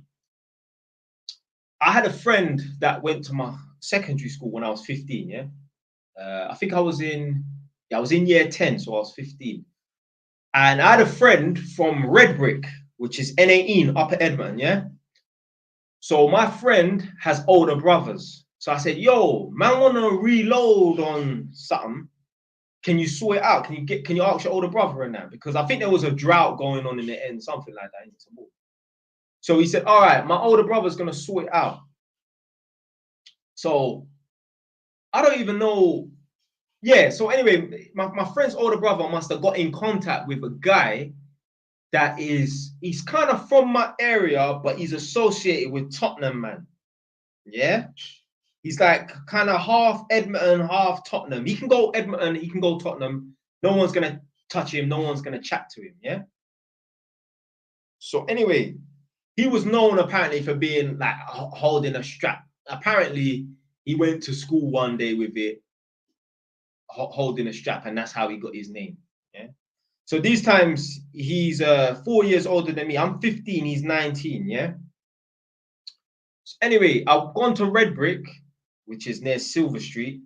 I had a friend that went to my secondary school when I was 15. Yeah. I think I was in year 10, so I was 15. And I had a friend from Red Brick, which is N18, Upper Edmonton, yeah? So my friend has older brothers. So I said, yo, man wanna reload on something. Can you sort it out? Can you ask your older brother in that? Because I think there was a drought going on in the end, something like that. So he said, all right, my older brother's gonna sort it out. So I don't even know. Yeah, so anyway, my friend's older brother must have got in contact with a guy he's kind of from my area, but he's associated with Tottenham, man. Yeah. He's like kind of half Edmonton, half Tottenham. He can go Edmonton, he can go Tottenham. No one's gonna touch him, no one's gonna chat to him. Yeah. So anyway, he was known apparently for being like holding a strap. Apparently, he went to school one day with it, holding a strap, and that's how he got his name. Yeah. So these times he's 4 years older than me. I'm 15, he's 19, yeah. So anyway, I've gone to Red Brick, which is near Silver Street,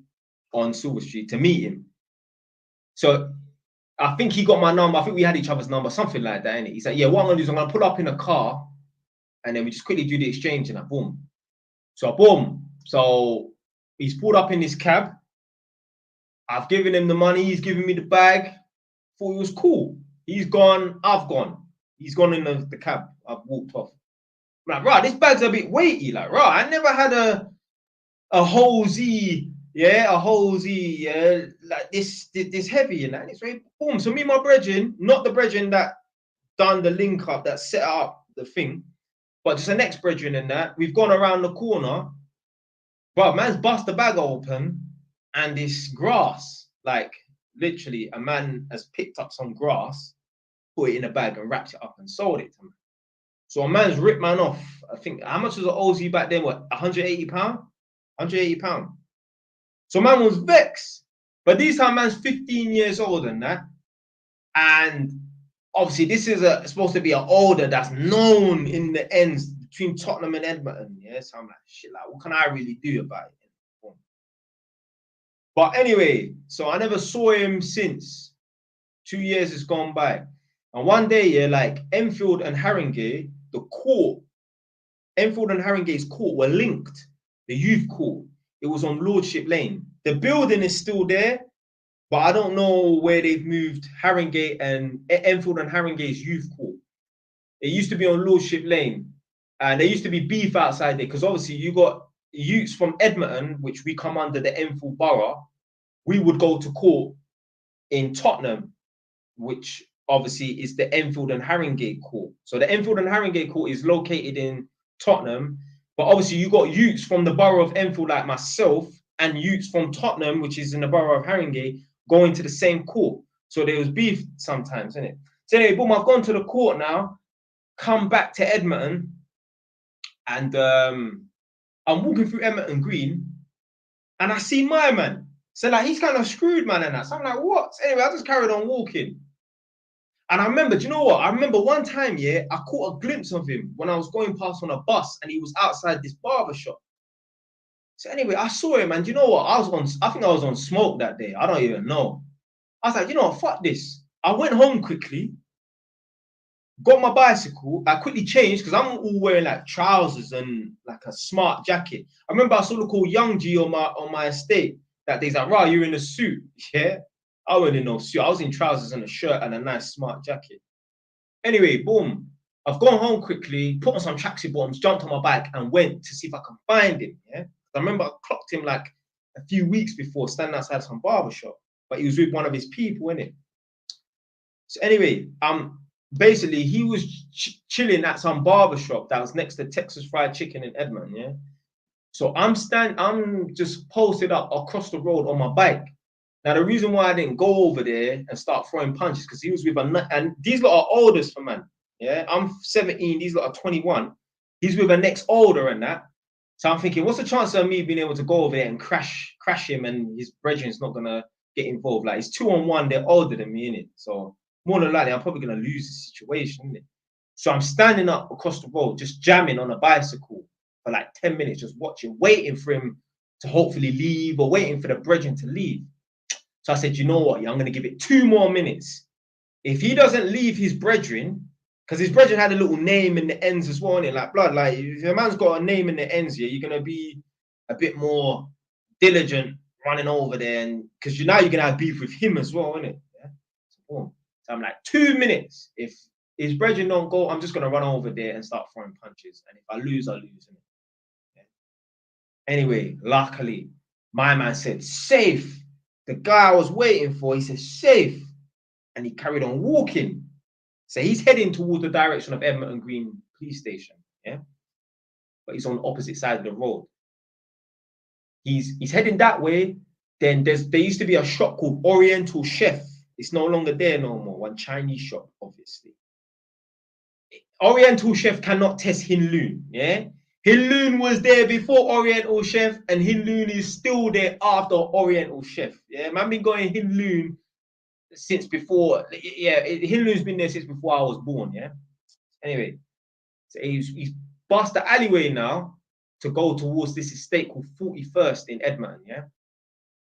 on Silver Street, to meet him. So I think he got my number. I think we had each other's number, something like that. And he's like, yeah, what I'm gonna do is I'm gonna pull up in a car and then we just quickly do the exchange and boom. So boom. So he's pulled up in his cab. I've given him the money, he's giving me the bag. Thought it was cool. He's gone, I've gone. He's gone in the cab. I've walked off. I'm like, right, this bag's a bit weighty. Like, right, I never had a hosey, yeah, like this heavy and that. And it's very boom. So me, my brethren, not the brethren that done the link up, that set up the thing. But just the next brethren in that, we've gone around the corner, bro, man's bust the bag open, and this grass, like literally a man has picked up some grass, put it in a bag and wrapped it up and sold it to me. So a man's ripped man off. I think, how much was an OZ back then? What, £180? £180. So man was vexed. But this time man's 15 years old and that. And obviously this is supposed to be an older that's known in the ends between Tottenham and Edmonton. Yeah, so I'm like, shit, like, what can I really do about it? But anyway, so I never saw him since. 2 years has gone by. And one day, yeah, like Enfield and Haringey, the court, Enfield and Haringey's court were linked, the youth court. It was on Lordship Lane. The building is still there, but I don't know where they've moved Haringey and Enfield and Haringey's youth court. It used to be on Lordship Lane, and there used to be beef outside there because obviously you got youths from Edmonton, which we come under the Enfield borough. We would go to court in Tottenham, which obviously is the Enfield and Haringey court. So the Enfield and Haringey court is located in Tottenham, but obviously you got youths from the borough of Enfield like myself and youths from Tottenham, which is in the borough of Haringey, going to the same court. So there was beef sometimes, innit? So anyway, boom, I've gone to the court now, come back to Edmonton, and I'm walking through Edmonton Green, and I see my man. So like, he's kind of screwed, man, and that. So I'm like, what? So anyway, I just carried on walking. And I remember, do you know what? I remember one time, yeah, I caught a glimpse of him when I was going past on a bus, and he was outside this barber shop. So anyway, I saw him, and you know what? I think I was on smoke that day. I don't even know. I was like, you know what? Fuck this. I went home quickly, got my bicycle. I quickly changed because I'm all wearing like trousers and like a smart jacket. I remember I saw the call Young G on my estate that day's like, right, you're in a suit. Yeah, I wasn't in no suit. I was in trousers and a shirt and a nice smart jacket. Anyway, boom. I've gone home quickly, put on some tracksuit bottoms, jumped on my bike and went to see if I can find him. Yeah, I remember I clocked him like a few weeks before standing outside some barber shop, but he was with one of his people, innit? So anyway, basically he was chilling at some barber shop that was next to Texas Fried Chicken in Edmonton, yeah? So I'm just posted up across the road on my bike. Now, the reason why I didn't go over there and start throwing punches, because he was with and these lot are oldest for man, yeah? I'm 17, these lot are 21. He's with a next older and that. So I'm thinking, what's the chance of me being able to go over there and crash him and his brethren's not going to get involved? Like, it's 2-on-1, they're older than me, innit? So more than likely, I'm probably going to lose the situation, innit? So I'm standing up across the road, just jamming on a bicycle for like 10 minutes, just watching, waiting for him to hopefully leave or waiting for the brethren to leave. So I said, you know what? Yeah, I'm going to give it 2 more minutes. If he doesn't leave his brethren, because his brethren had a little name in the ends as well, innit? Like blood, like if a man's got a name in the ends, yeah, you're going to be a bit more diligent running over there, and because now you're going to have beef with him as well, innit? Yeah? So I'm like, 2 minutes. If his brethren don't go, I'm just going to run over there and start throwing punches. And if I lose, I lose. Yeah. Anyway, luckily, my man said, safe. The guy I was waiting for, he said, safe. And he carried on walking. So he's heading towards the direction of Edmonton Green Police Station. Yeah. But he's on the opposite side of the road. He's heading that way. Then there used to be a shop called Oriental Chef. It's no longer there no more. One Chinese shop, obviously. Oriental Chef cannot test Hin Loon, yeah? Hin Loon was there before Oriental Chef, and Hin Loon is still there after Oriental Chef, yeah? Man been going Hin Loon since before, yeah, Hin Loon's been there since before I was born, yeah? Anyway, so he's bust the alleyway now to go towards this estate called 41st in Edmonton, yeah?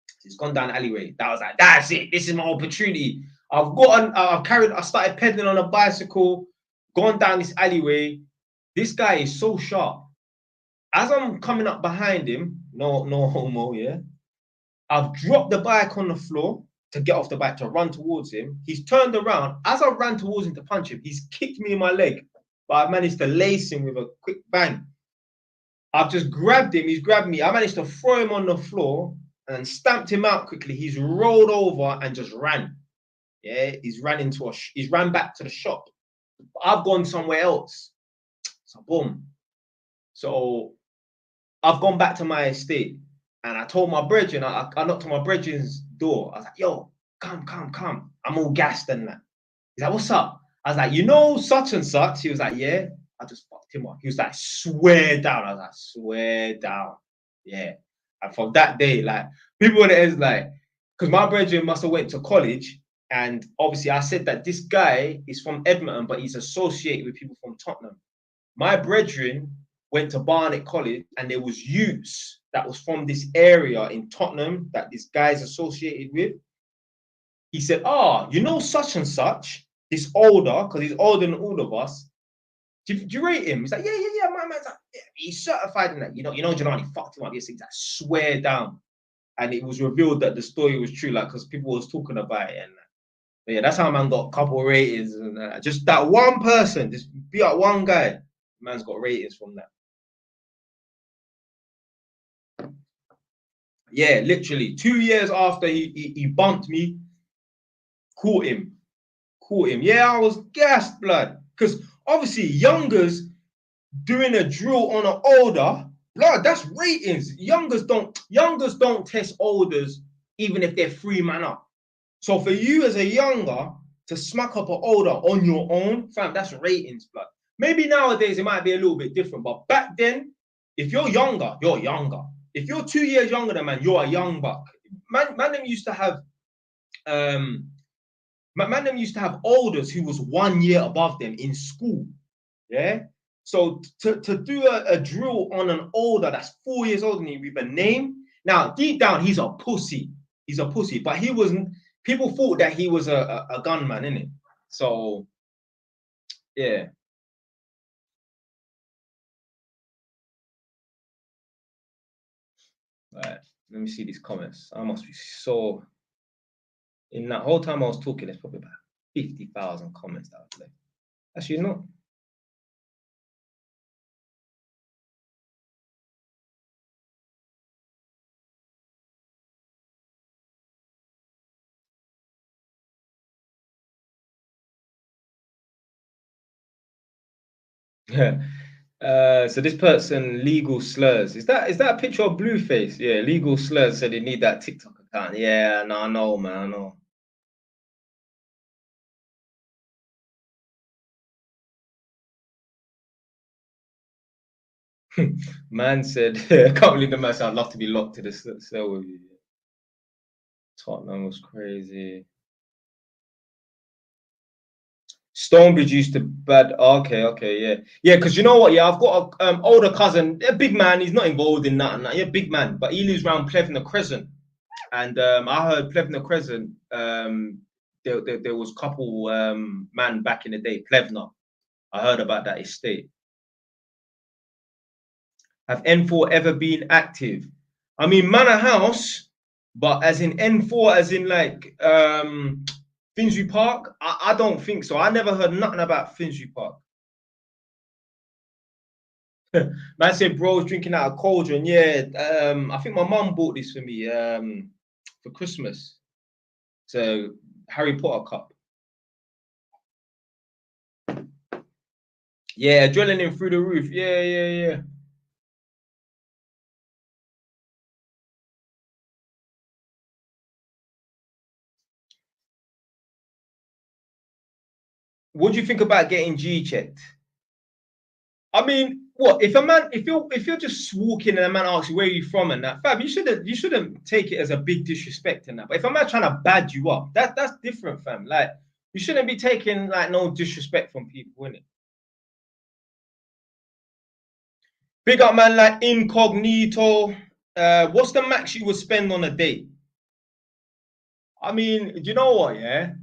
So he's gone down the alleyway. That was like, that's it, this is my opportunity. I started pedaling on a bicycle, gone down this alleyway. This guy is so sharp. As I'm coming up behind him, no homo, yeah, I've dropped the bike on the floor to get off the bike to run towards him. He's turned around. As I ran towards him to punch him, he's kicked me in my leg, but I managed to lace him with a quick bang. I've just grabbed him. He's grabbed me. I managed to throw him on the floor and stamped him out quickly. He's rolled over and just ran. Yeah, he's ran back to the shop. I've gone somewhere else. So boom. So I've gone back to my estate, and I told my brethren, I knocked on my brethren's door. I was like, yo, come. I'm all gassed and that. He's like, what's up? I was like, you know, such and such. He was like, yeah. I just fucked him up. He was like, swear down. I was like, swear down. Yeah. And from that day, like, people in the end, like, because my brethren must have went to college. And obviously, I said that this guy is from Edmonton, but he's associated with people from Tottenham. My brethren went to Barnet College, and there was youths that was from this area in Tottenham that this guy's associated with. He said, oh, you know such and such, this older, because he's older than all of us. Do you rate him? He's like, yeah. My man's like, yeah, he's certified in that. You know, Janani fucked him up. Yes, I swear down. And it was revealed that the story was true, like, because people was talking about it. And yeah, that's how man got a couple of ratings. And just that one person, just be like one guy, man's got ratings from that. Yeah, literally 2 years after he bumped me, caught him. Yeah, I was gassed, blood. Because obviously, youngers doing a drill on an older, blood, that's ratings. Youngers don't test olders even if they're 3 man up. So for you as a younger to smack up an older on your own, fam, that's ratings, blood. Maybe nowadays it might be a little bit different, but back then, if you're younger, you're younger. If you're 2 years younger than man, you're a young buck. Man, them used to have them used to have olders who was 1 year above them in school. Yeah. So to do a drill on an older that's 4 years older than you with a name. Now, deep down, he's a pussy. He's a pussy. But he wasn't, people thought that he was a gunman, innit? So yeah. Right. Let me see these comments. I must be so, in that whole time I was talking, there's probably about 50,000 comments that I've left. Actually, not. So this person, legal slurs. Is that a picture of Blueface? Yeah, legal slurs said they need that TikTok account. Yeah, no, I know, man, I know. Man said, I can't believe the man said, I'd love to be locked to the cell with you. Tottenham was crazy. Stonebridge used to bad. Okay, yeah. Because you know what? Yeah, I've got a older cousin, a big man. He's not involved in nothing. Yeah, big man, but he lives around Plevna Crescent. And I heard Plevna Crescent. There was a couple man back in the day, Plevna. I heard about that estate. Have N4 ever been active? I mean, Manor House, but as in N4, as in like Finsbury Park? I don't think so. I never heard nothing about Finsbury Park. Man said bro's drinking out of cauldron. Yeah, I think my mum bought this for me for Christmas. So Harry Potter cup. Yeah, adrenaline through the roof. Yeah. What do you think about getting G checked? I mean, what if a man, if you're just walking and a man asks you where you from and that, fam, you shouldn't take it as a big disrespect and that. But if a man trying to bad you up, that's different, fam. Like you shouldn't be taking like no disrespect from people, innit? Big up man like Incognito. What's the max you would spend on a date? I mean, do you know what? Yeah,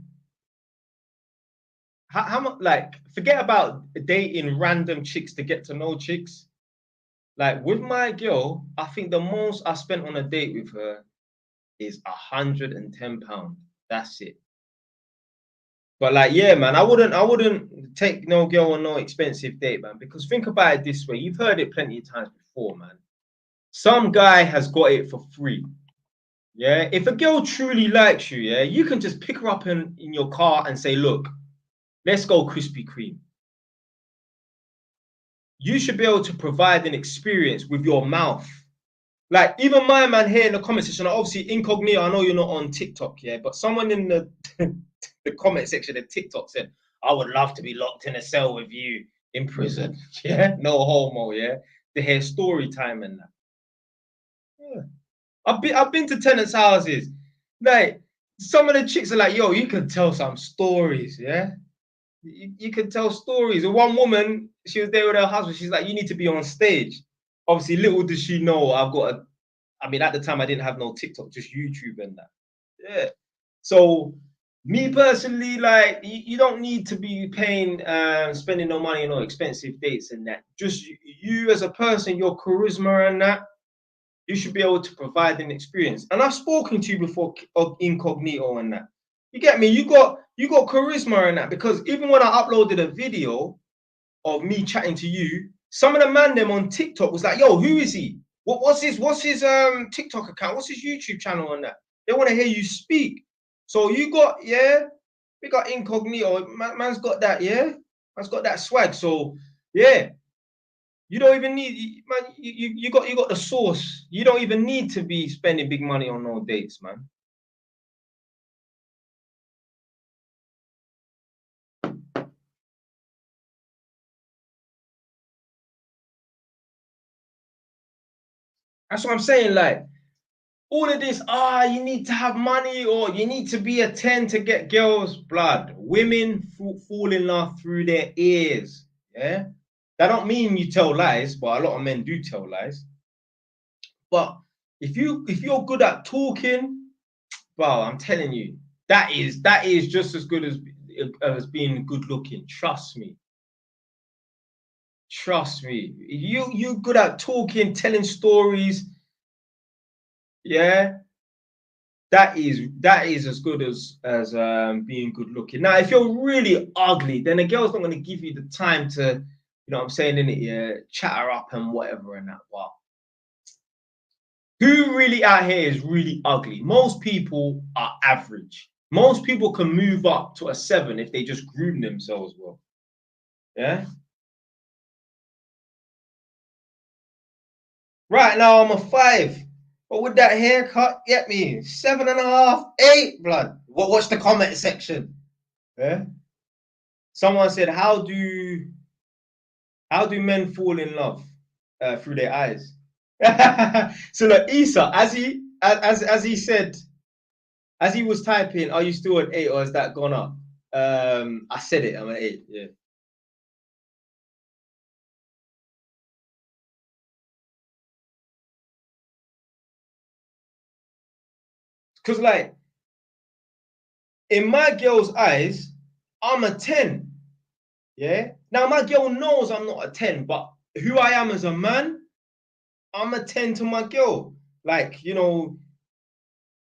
how much? Like, forget about dating random chicks to get to know chicks. Like with my girl, I think the most I spent on a date with her is £110. That's it. But like, yeah, man, I wouldn't take no girl on no expensive date, man. Because think about it this way: you've heard it plenty of times before, man. Some guy has got it for free. Yeah, if a girl truly likes you, yeah, you can just pick her up in your car and say, look, let's go Krispy Kreme. you should be able to provide an experience with your mouth. Like even my man here in the comment section, obviously incognito. I know you're not on TikTok, yeah, but someone in the the comment section of TikTok said, "I would love to be locked in a cell with you in prison." Yeah, no homo. Yeah, to hear story time and that. Yeah. I've been to tenants' houses. Like some of the chicks are like, "Yo, you can tell some stories." Yeah, you can tell stories. And one woman, she was there with her husband. She's like, "You need to be on stage." Obviously, little does she know, I've got a. I mean, at the time, I didn't have no TikTok, just YouTube and that. Yeah. So, me personally, like, you don't need to be paying, spending no money on no expensive dates and that. Just you as a person, your charisma and that, you should be able to provide an experience. And I've spoken to you before of incognito and that. You get me? You got charisma and that because even when I uploaded a video of me chatting to you, some of the man them on TikTok was like, "Yo, who is he? What's his TikTok account? What's his YouTube channel on that?" They want to hear you speak. So you got we got incognito. Man's got that, yeah. Man's got that swag. So yeah, you don't even need man. You got the source. You don't even need to be spending big money on no dates, man. That's what I'm saying. Like all of this, you need to have money or you need to be a 10 to get girls' blood. Women fall in love through their ears. Yeah. That don't mean you tell lies, but a lot of men do tell lies. But if you're good at talking, bro, I'm telling you, that is just as good as being good looking. Trust me. Trust me. You good at talking, telling stories, yeah. That is as good as being good looking. Now, if you're really ugly, then a girl's not going to give you the time to, you know what I'm saying, in it, yeah, chat her up and whatever and that. But who really out here is really ugly? Most people are average. Most people can move up to a 7 if they just groom themselves well. Yeah. Right now I'm a 5. But with that haircut, get me 7.5, 8, blood. Watch the comment section. Yeah. Someone said, how do men fall in love through their eyes? So look, Isa, as he said, as he was typing, are you still at 8 or has that gone up? I said it, I'm at 8. Yeah. Because like in my girl's eyes, I'm a 10. Yeah. Now my girl knows I'm not a 10, but who I am as a man, I'm a 10 to my girl. Like,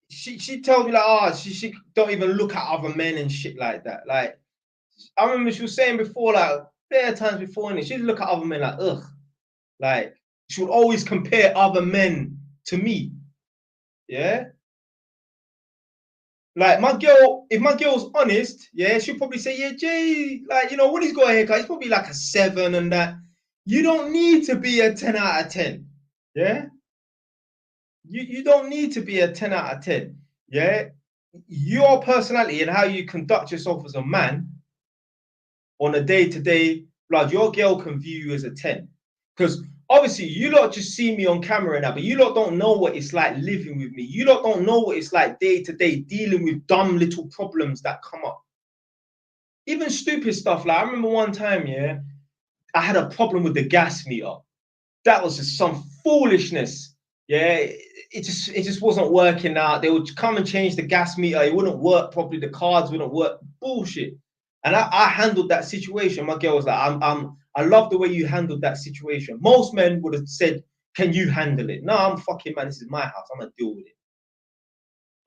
she told me like, she don't even look at other men and shit like that. Like I remember she was saying before, like bare times before, and she'd look at other men like, ugh. Like she would always compare other men to me. Yeah. Like my girl, if my girl's honest, yeah, she'll probably say, yeah, Jay, like, when he's got a haircut, he's probably like a 7 and that. You don't need to be a 10 out of 10. Yeah. You don't need to be a 10 out of 10. Yeah. Your personality and how you conduct yourself as a man on a day-to-day, blood, your girl can view you as a 10. Because obviously you lot just see me on camera now, but you lot don't know what it's like living with me. You lot don't know what it's like day-to-day dealing with dumb little problems that come up. Even stupid stuff. Like I remember one time, yeah, I had a problem with the gas meter. That was just some foolishness. Yeah, it just wasn't working out. They would come and change the gas meter. It wouldn't work properly. The cards wouldn't work. Bullshit. And I handled that situation. My girl was like, I love the way you handled that situation. Most men would have said, "Can you handle it?" No, I'm fucking man. This is my house. I'm gonna deal with it.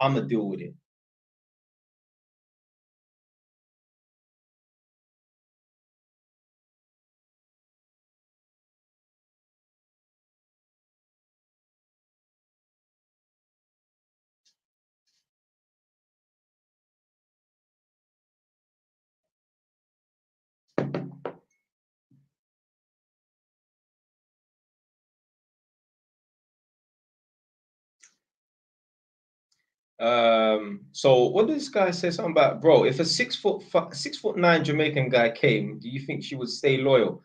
I'm gonna deal with it. So what did this guy say something about, bro? If a 6'9" Jamaican guy came, do you think she would stay loyal?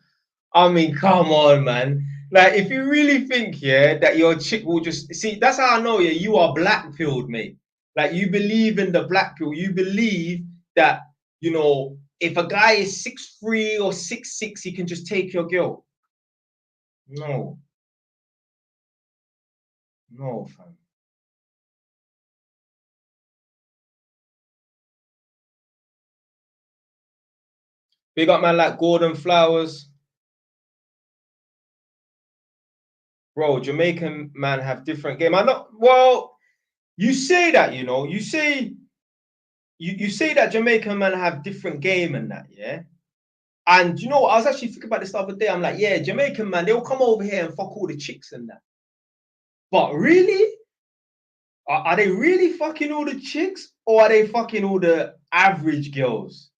I mean, come on, man. Like, if you really think, yeah, that your chick will just see, that's how I know, yeah, you are black pilled, mate. Like, you believe in the black pill. You believe that, if a guy is 6'3" or 6'6", he can just take your girl. No, no, fam. Big up, man, like Gordon Flowers. Bro, Jamaican man have different game. I know. Well, you say that, you say that Jamaican men have different game and that, yeah. And you know what? I was actually thinking about this the other day. I'm like, yeah, Jamaican man, they'll come over here and fuck all the chicks and that. But really, are they really fucking all the chicks, or are they fucking all the average girls?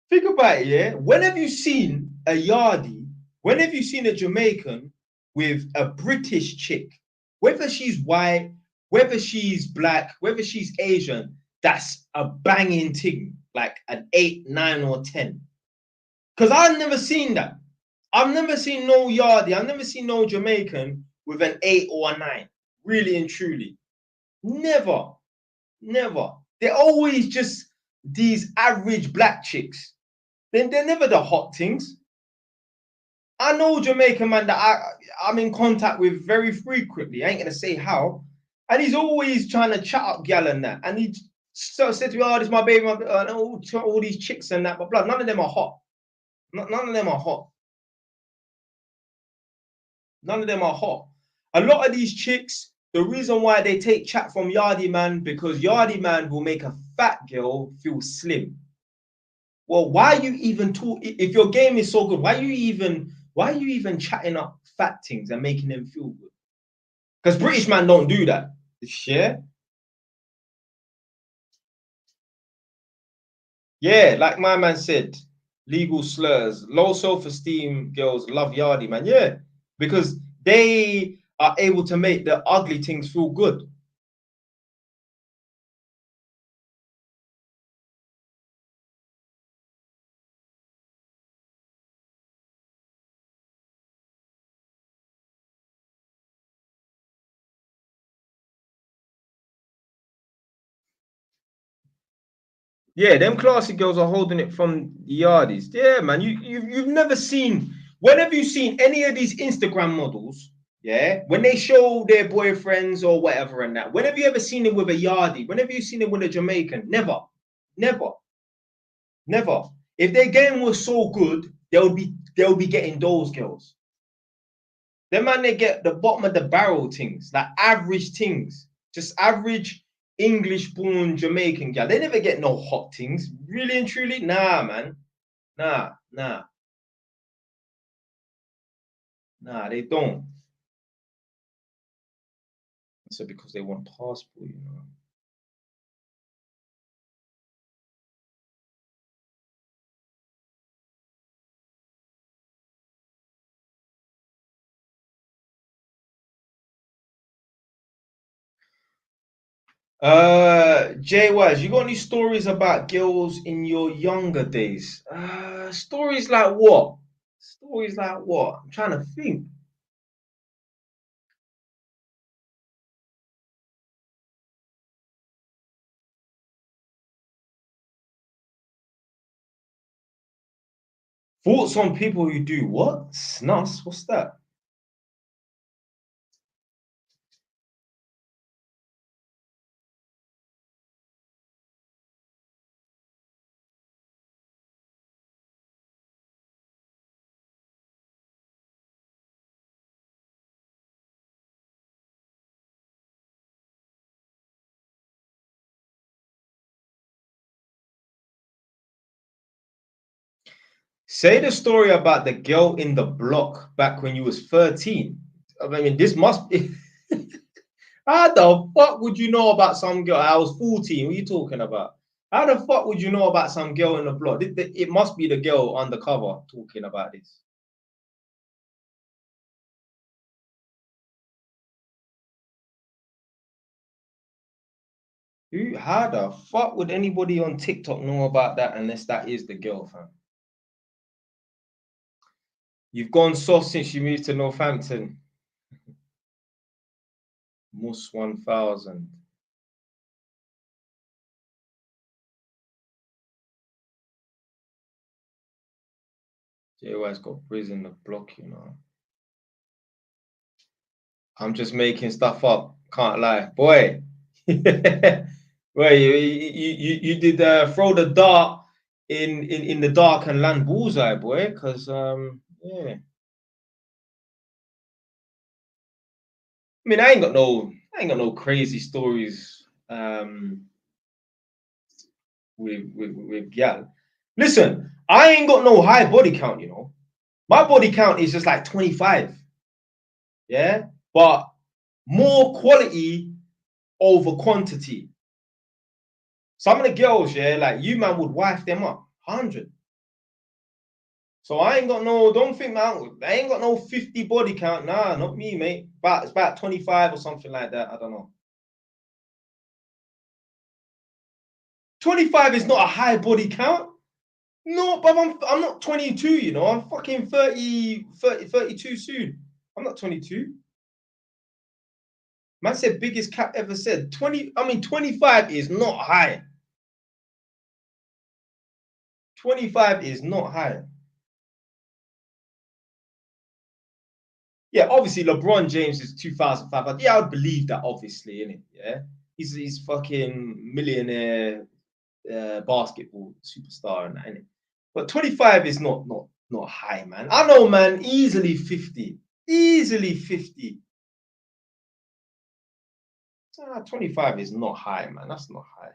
Think about it, yeah. When have you seen a yardie? When have you seen a Jamaican with a British chick? Whether she's white, whether she's black, whether she's Asian, that's a banging thing, like an 8, 9, or 10. Because I've never seen that. I've never seen no yardie. I've never seen no Jamaican with an 8 or a 9. Really and truly. Never. Never. They're always just these average black chicks. They're never the hot things. I know Jamaican man that I'm in contact with very frequently. I ain't gonna say how. And he's always trying to chat up gal and that. And he sort of said to me, oh, this is my baby, all these chicks and that, but blood, none of them are hot. None of them are hot. None of them are hot. A lot of these chicks, the reason why they take chat from Yardie Man, because Yardie Man will make a fat girl feel slim. Well, why are you even talk? If your game is so good, why are you even chatting up fat things and making them feel good? Because British man don't do that. Yeah, yeah. Like my man said, legal slurs, low self-esteem girls love Yardie Man. Yeah, because they are able to make the ugly things feel good. Yeah, them classy girls are holding it from the yardies. Yeah, man. You've never seen. When have you seen any of these Instagram models? Yeah, when they show their boyfriends or whatever and that. When have you ever seen them with a yardie? When have you seen them with a Jamaican? Never, never, never. If their game was so good, they'll be getting those girls. Them man, they get the bottom of the barrel things, like average things, just average English born Jamaican gal. They never get no hot things. Really and truly, nah, man. Nah, nah, nah, they don't. So because they want passport. Jay Wise, you got any stories about girls in your younger days? Stories like what? Stories like what? I'm trying to think. Thoughts on people who do what? Snus? What's that? Say the story about the girl in the block back when you was 13. I mean, this must be. How the fuck would you know about some girl? I was 14. What are you talking about? How the fuck would you know about some girl in the block? It must be the girl undercover talking about this. How the fuck would anybody on TikTok know about that unless that is the girl, fam? You've gone soft since you moved to Northampton. Mus 1000. JY's got Briz in the block, you know. I'm just making stuff up. Can't lie, boy. Boy, you did throw the dart in the dark and land bullseye, boy. Cause yeah. I mean, I ain't got no crazy stories with gal. Listen, I ain't got no high body count, you know. My body count is just like 25. Yeah, but more quality over quantity. Some of the girls, yeah, like you man would wife them up 100. So I ain't got no, don't think man, I ain't got no 50 body count. Nah, not me, mate. It's about 25 or something like that. I don't know. 25 is not a high body count. No, but I'm not 22, you know. I'm fucking 32 soon. I'm not 22. Man said biggest cap ever said. 25 is not high. 25 is not high. Yeah, obviously LeBron James is 2005. But yeah, I would believe that, obviously, innit? Yeah. He's fucking millionaire basketball superstar and that, innit? But 25 is not high, man. I know, man, easily 50. Easily 50. 25 is not high, man. That's not high.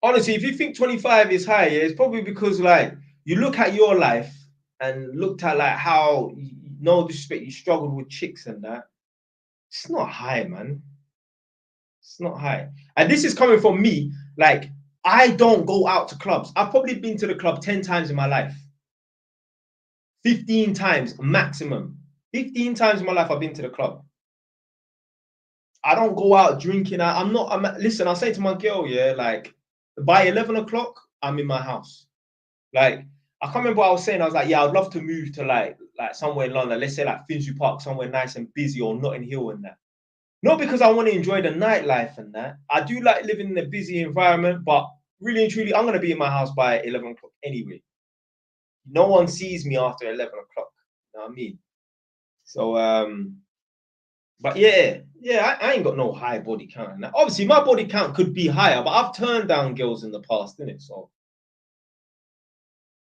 Honestly, if you think 25 is high, yeah, it's probably because like you look at your life and looked at like how, no disrespect, you struggled with chicks and that. It's not high, man. It's not high. And this is coming from me. Like, I don't go out to clubs. I've probably been to the club 10 times in my life. 15 times maximum. 15 times in my life I've been to the club. I don't go out drinking. Listen, I say to my girl, yeah, like by 11 o'clock, I'm in my house. Like, I can't remember what I was saying. I was like, yeah, I'd love to move to like somewhere in London. Let's say like Finsbury Park, somewhere nice and busy, or Notting Hill and that. Not because I want to enjoy the nightlife and that. I do like living in a busy environment, but really and truly, I'm going to be in my house by 11 o'clock anyway. No one sees me after 11 o'clock. You know what I mean? So, but yeah, I ain't got no high body count. Now, obviously, my body count could be higher, but I've turned down girls in the past, innit? So,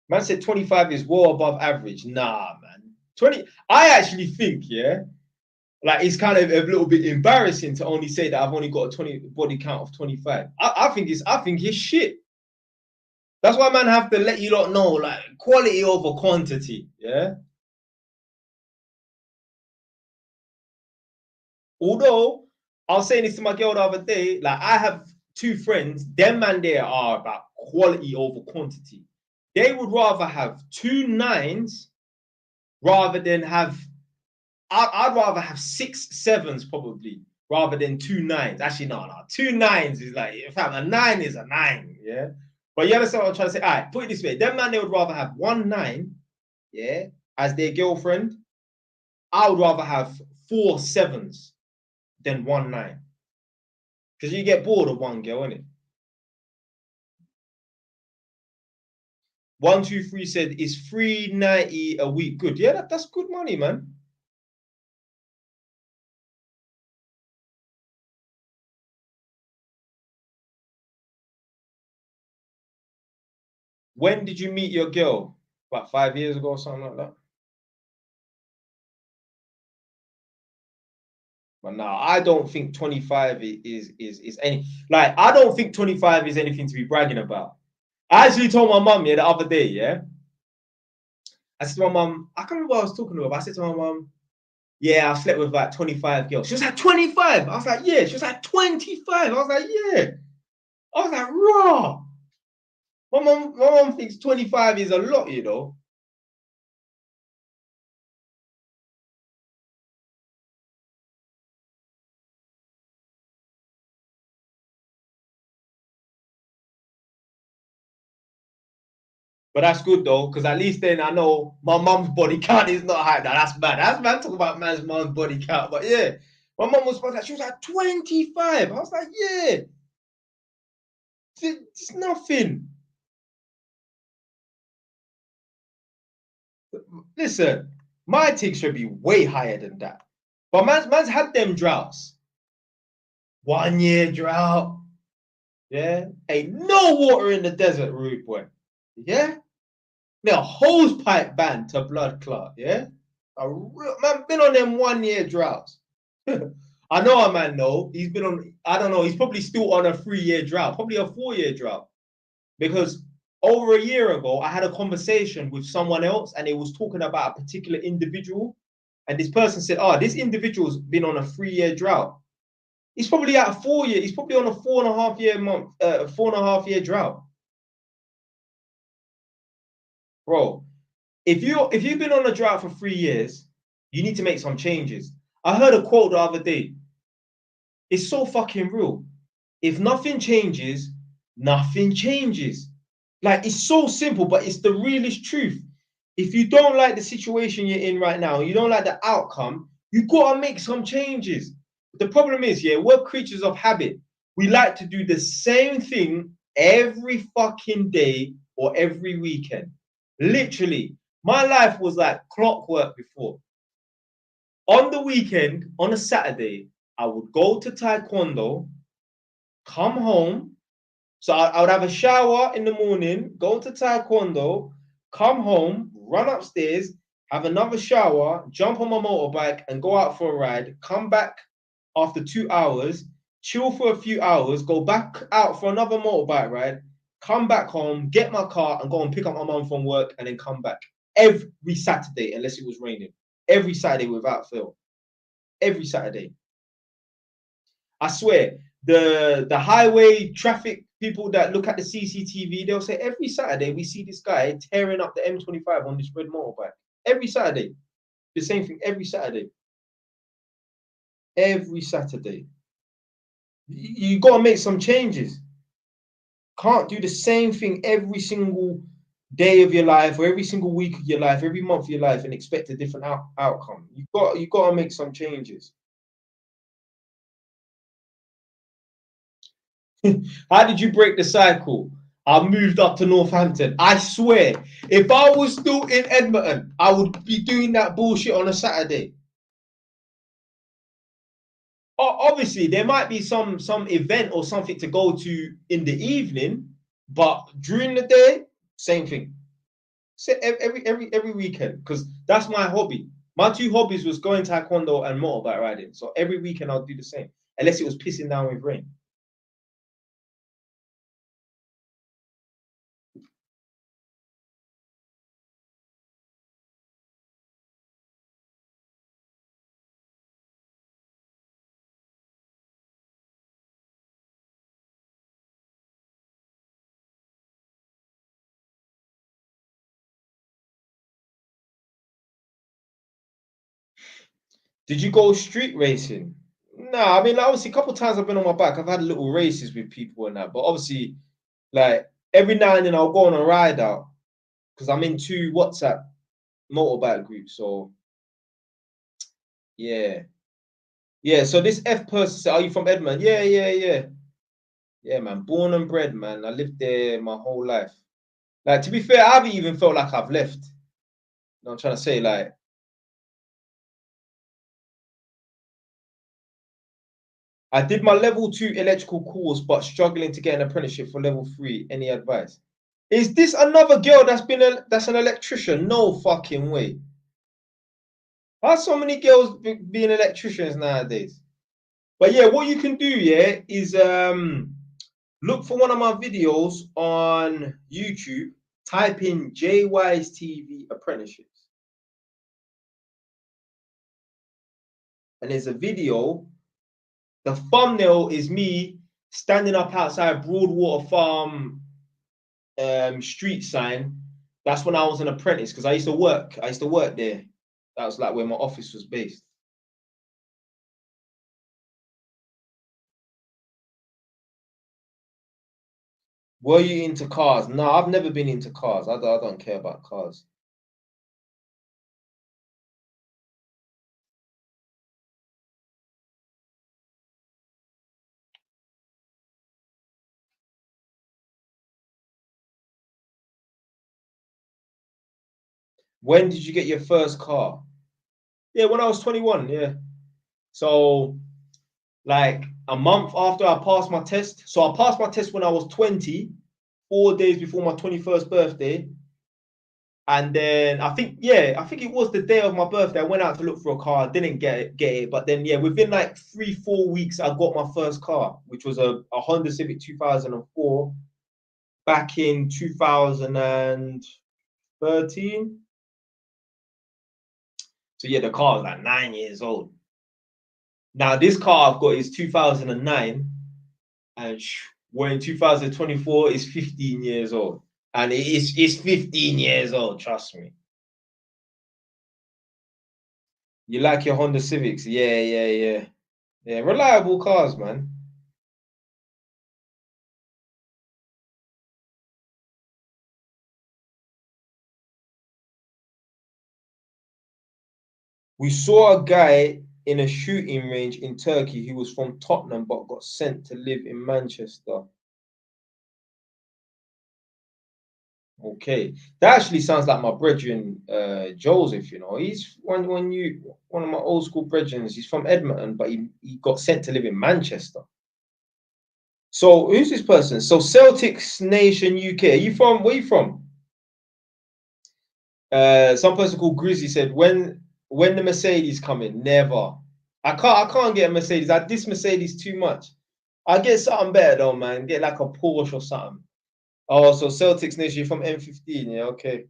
man said 25 is well above average. Nah, man. 20, I actually think, yeah, like it's kind of a little bit embarrassing to only say that I've only got a 20 body count of 25. I think it's shit. That's why man have to let you lot know, like, quality over quantity. Yeah. Although I was saying this to my girl the other day, like I have two friends, them man there are about quality over quantity. They would rather have 2 9s rather than have I'd rather have 6 7s probably rather than 2 9s. Actually, no. 2 9s is like, if a 9 is a 9, yeah. But you understand what I'm trying to say? All right, put it this way: them man, they would rather have 1 9, yeah, as their girlfriend. I would rather have 4 7s than 1 9 because you get bored of one girl, innit? 123 said is 390 a week. Good, yeah, that's good money, man. When did you meet your girl? About 5 years ago or something like that? But no, I don't think 25 is any, like, I don't think 25 is anything to be bragging about. I actually told my mum, yeah, the other day, yeah. I said to my mum, I can't remember what I was talking to her, but I said to my mum, yeah, I slept with like 25 girls. She was like, 25. I was like, yeah. She was like, 25. I was like, yeah. I was like, raw. My mum thinks 25 is a lot, you know. But that's good though, because at least then I know my mum's body count is not high. Now that's bad. That's bad talking about man's mum's body count. But yeah, my mum was like, she was like 25. I was like, yeah, it's nothing. Listen, my tick should be way higher than that. But man's had them droughts. 1 year drought. Yeah. Ain't no water in the desert, rude boy. Yeah. Now hose pipe ban to blood clot. Yeah. Man been on them 1 year droughts. I know a man though. He's been on, I don't know, he's probably still on a 3 year drought, probably a 4 year drought. Because over a year ago, I had a conversation with someone else and it was talking about a particular individual. And this person said, oh, this individual's been on a 3 year drought. He's probably at a 4 year, he's probably on a 4.5 year drought. Bro, if you've been on a drought for 3 years, you need to make some changes. I heard a quote the other day. It's so fucking real. If nothing changes, nothing changes. Like, it's so simple, but it's the realest truth. If you don't like the situation you're in right now, you don't like the outcome, you gotta make some changes. The problem is, yeah, we're creatures of habit. We like to do the same thing every fucking day or every weekend. Literally, my life was like clockwork before. On the weekend, on a Saturday, I would go to Taekwondo, come home. So I would have a shower in the morning, go to Taekwondo, come home, run upstairs, have another shower, jump on my motorbike and go out for a ride, come back after 2 hours, chill for a few hours, go back out for another motorbike ride, come back home, get my car and go and pick up my mum from work and then come back. Every Saturday, unless it was raining. Every Saturday without fail. Every Saturday. I swear, the highway traffic people that look at the CCTV, they'll say every Saturday we see this guy tearing up the M25 on this red motorbike. Every Saturday. The same thing every Saturday. Every Saturday. You got to make some changes. Can't do the same thing every single day of your life or every single week of your life, every month of your life and expect a different outcome. You got to make some changes. How did you break the cycle? I moved up to Northampton. I swear, if I was still in Edmonton, I would be doing that bullshit on a Saturday. Obviously, there might be some event or something to go to in the evening, but during the day, same thing. So every weekend, because that's my hobby. My two hobbies was going taekwondo and motorbike riding. So every weekend I'll do the same, unless it was pissing down with rain. Did you go street racing? No, I mean, like, obviously, a couple of times I've been on my bike. I've had little races with people and that, but obviously, like every now and then I'll go on a ride out because I'm in two WhatsApp motorbike groups. So yeah, yeah. So this F person said, "Are you from Edmonton?" Yeah, yeah, yeah, yeah, man. Born and bred, man. I lived there my whole life. Like, to be fair, I haven't even felt like I've left. You know what I'm trying to say? Like, I did my level 2 electrical course, but struggling to get an apprenticeship for level 3. Any advice? Is this another girl that's an electrician? No fucking way. How so many girls being electricians nowadays? But yeah, what you can do, yeah, is look for one of my videos on YouTube, type in JY's TV apprenticeships. And there's a video. The thumbnail is me standing up outside Broadwater Farm street sign. That's when I was an apprentice because I used to work there. That was like where my office was based. Were you into cars? No, I've never been into cars. I don't care about cars. When did you get your first car? Yeah, when I was 21. Yeah. So, like a month after I passed my test. So I passed my test when I was 20, 4 days before my 21st birthday. And then I think it was the day of my birthday. I went out to look for a car. I didn't get it. But then, yeah, within like 3-4 weeks, I got my first car, which was a Honda Civic 2004 back in 2013. So yeah, the car was like 9 years old. Now this car I've got is 2009, and we're in 2024. It's 15 years old, and it's 15 years old. Trust me. You like your Honda Civics? Yeah. Reliable cars, man. We saw a guy in a shooting range in Turkey who was from Tottenham but got sent to live in Manchester. Okay, that actually sounds like my brethren, Joseph. He's one of my old school brethren. He's from Edmonton, but he got sent to live in Manchester. So who's this person? So Celtics Nation UK. Are you from? Where you from? Some person called Grizzly said when the Mercedes coming. Never. I can't get a Mercedes. I diss Mercedes too much. I get something better though, man. Get like a Porsche or something. Oh, so Celtics Nation, you're from M15. Yeah, okay.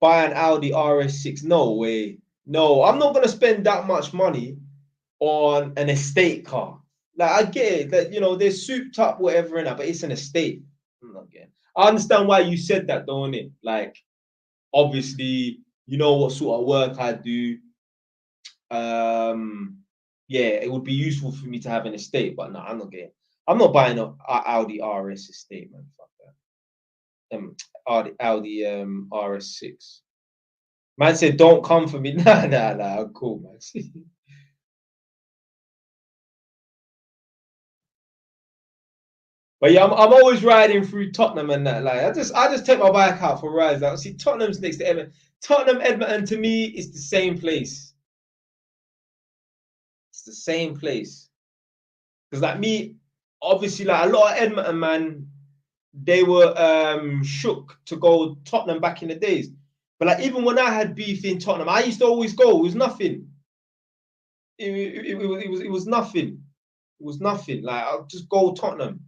Buy an Audi RS6. No way. No, I'm not gonna spend that much money on an estate car. Like I get it that they're souped up, whatever in that, but it's an estate. I'm not getting. I understand why you said that, don't it? Like obviously, you know what sort of work I do. Um, yeah, it would be useful for me to have an estate, but no, I'm not getting. I'm not buying a Audi RS estate, man. Fuck that. Audi RS6. Man said, "Don't come for me." Nah. I'm cool, man. But yeah, I'm always riding through Tottenham and that. Like, I just take my bike out for rides. Like, see, Tottenham's next to Edmonton. Tottenham, Edmonton, to me, is the same place. It's the same place. Because like me, obviously, like a lot of Edmonton man, they were shook to go Tottenham back in the days. But like even when I had beef in Tottenham, I used to always go. It was nothing. It was nothing. It was nothing. Like I'll just go Tottenham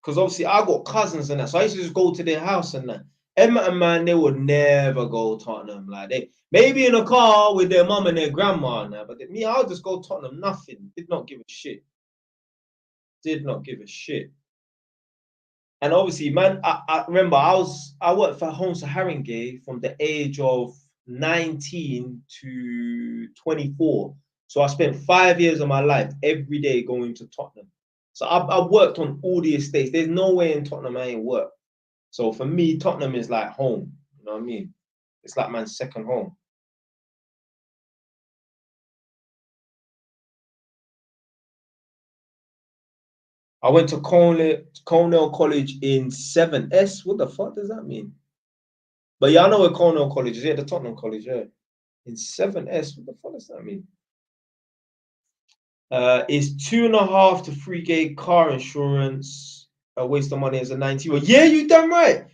because obviously I got cousins and that, so I used to just go to their house and that. Edmonton man, they would never go Tottenham. Like they maybe in a car with their mum and their grandma and that, but me, I'll just go Tottenham. Nothing. Did not give a shit. Did not give a shit. And obviously, man, I remember I worked for Holmes Haringey from the age of 19 to 24. So I spent 5 years of my life every day going to Tottenham. So I've worked on all the estates. There's no way in Tottenham I ain't worked. So for me, Tottenham is like home. You know what I mean? It's like man's second home. I went to Cornell College in 7S. What the fuck does that mean? But yeah, I know where Cornell College is. Yeah, the Tottenham College, yeah. In 7S, what the fuck does that mean? Is 2.5 to 3K car insurance a waste of money as a 90-year-old? Yeah, you done right.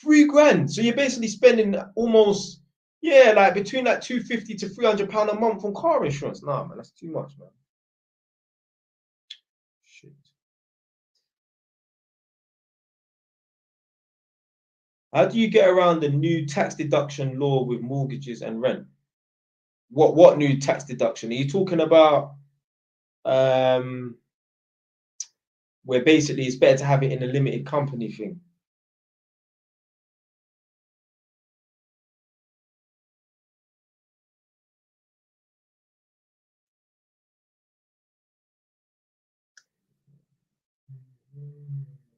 3 grand. So you're basically spending almost, yeah, like between like 250 to £300 a month on car insurance. Nah, man, that's too much, man. Shit. How do you get around the new tax deduction law with mortgages and rent? What new tax deduction? Are you talking about um where basically it's better to have it in a limited company thing?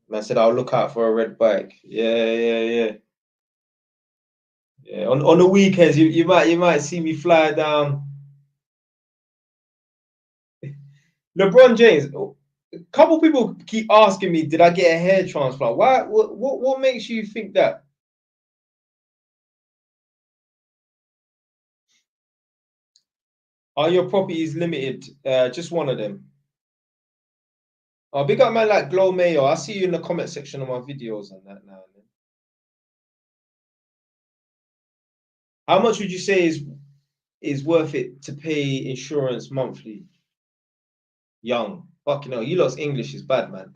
Man said I'll look out for a red bike. Yeah. On the weekends, you might see me fly down. LeBron James. A couple people keep asking me, did I get a hair transplant? Why? What makes you think that? Are your properties limited? Just one of them. Oh, big up man like Glow Mayo. I see you in the comment section of my videos and that now and then. How much would you say is worth it to pay insurance monthly? Young. Fucking hell, you lot's English is bad, man.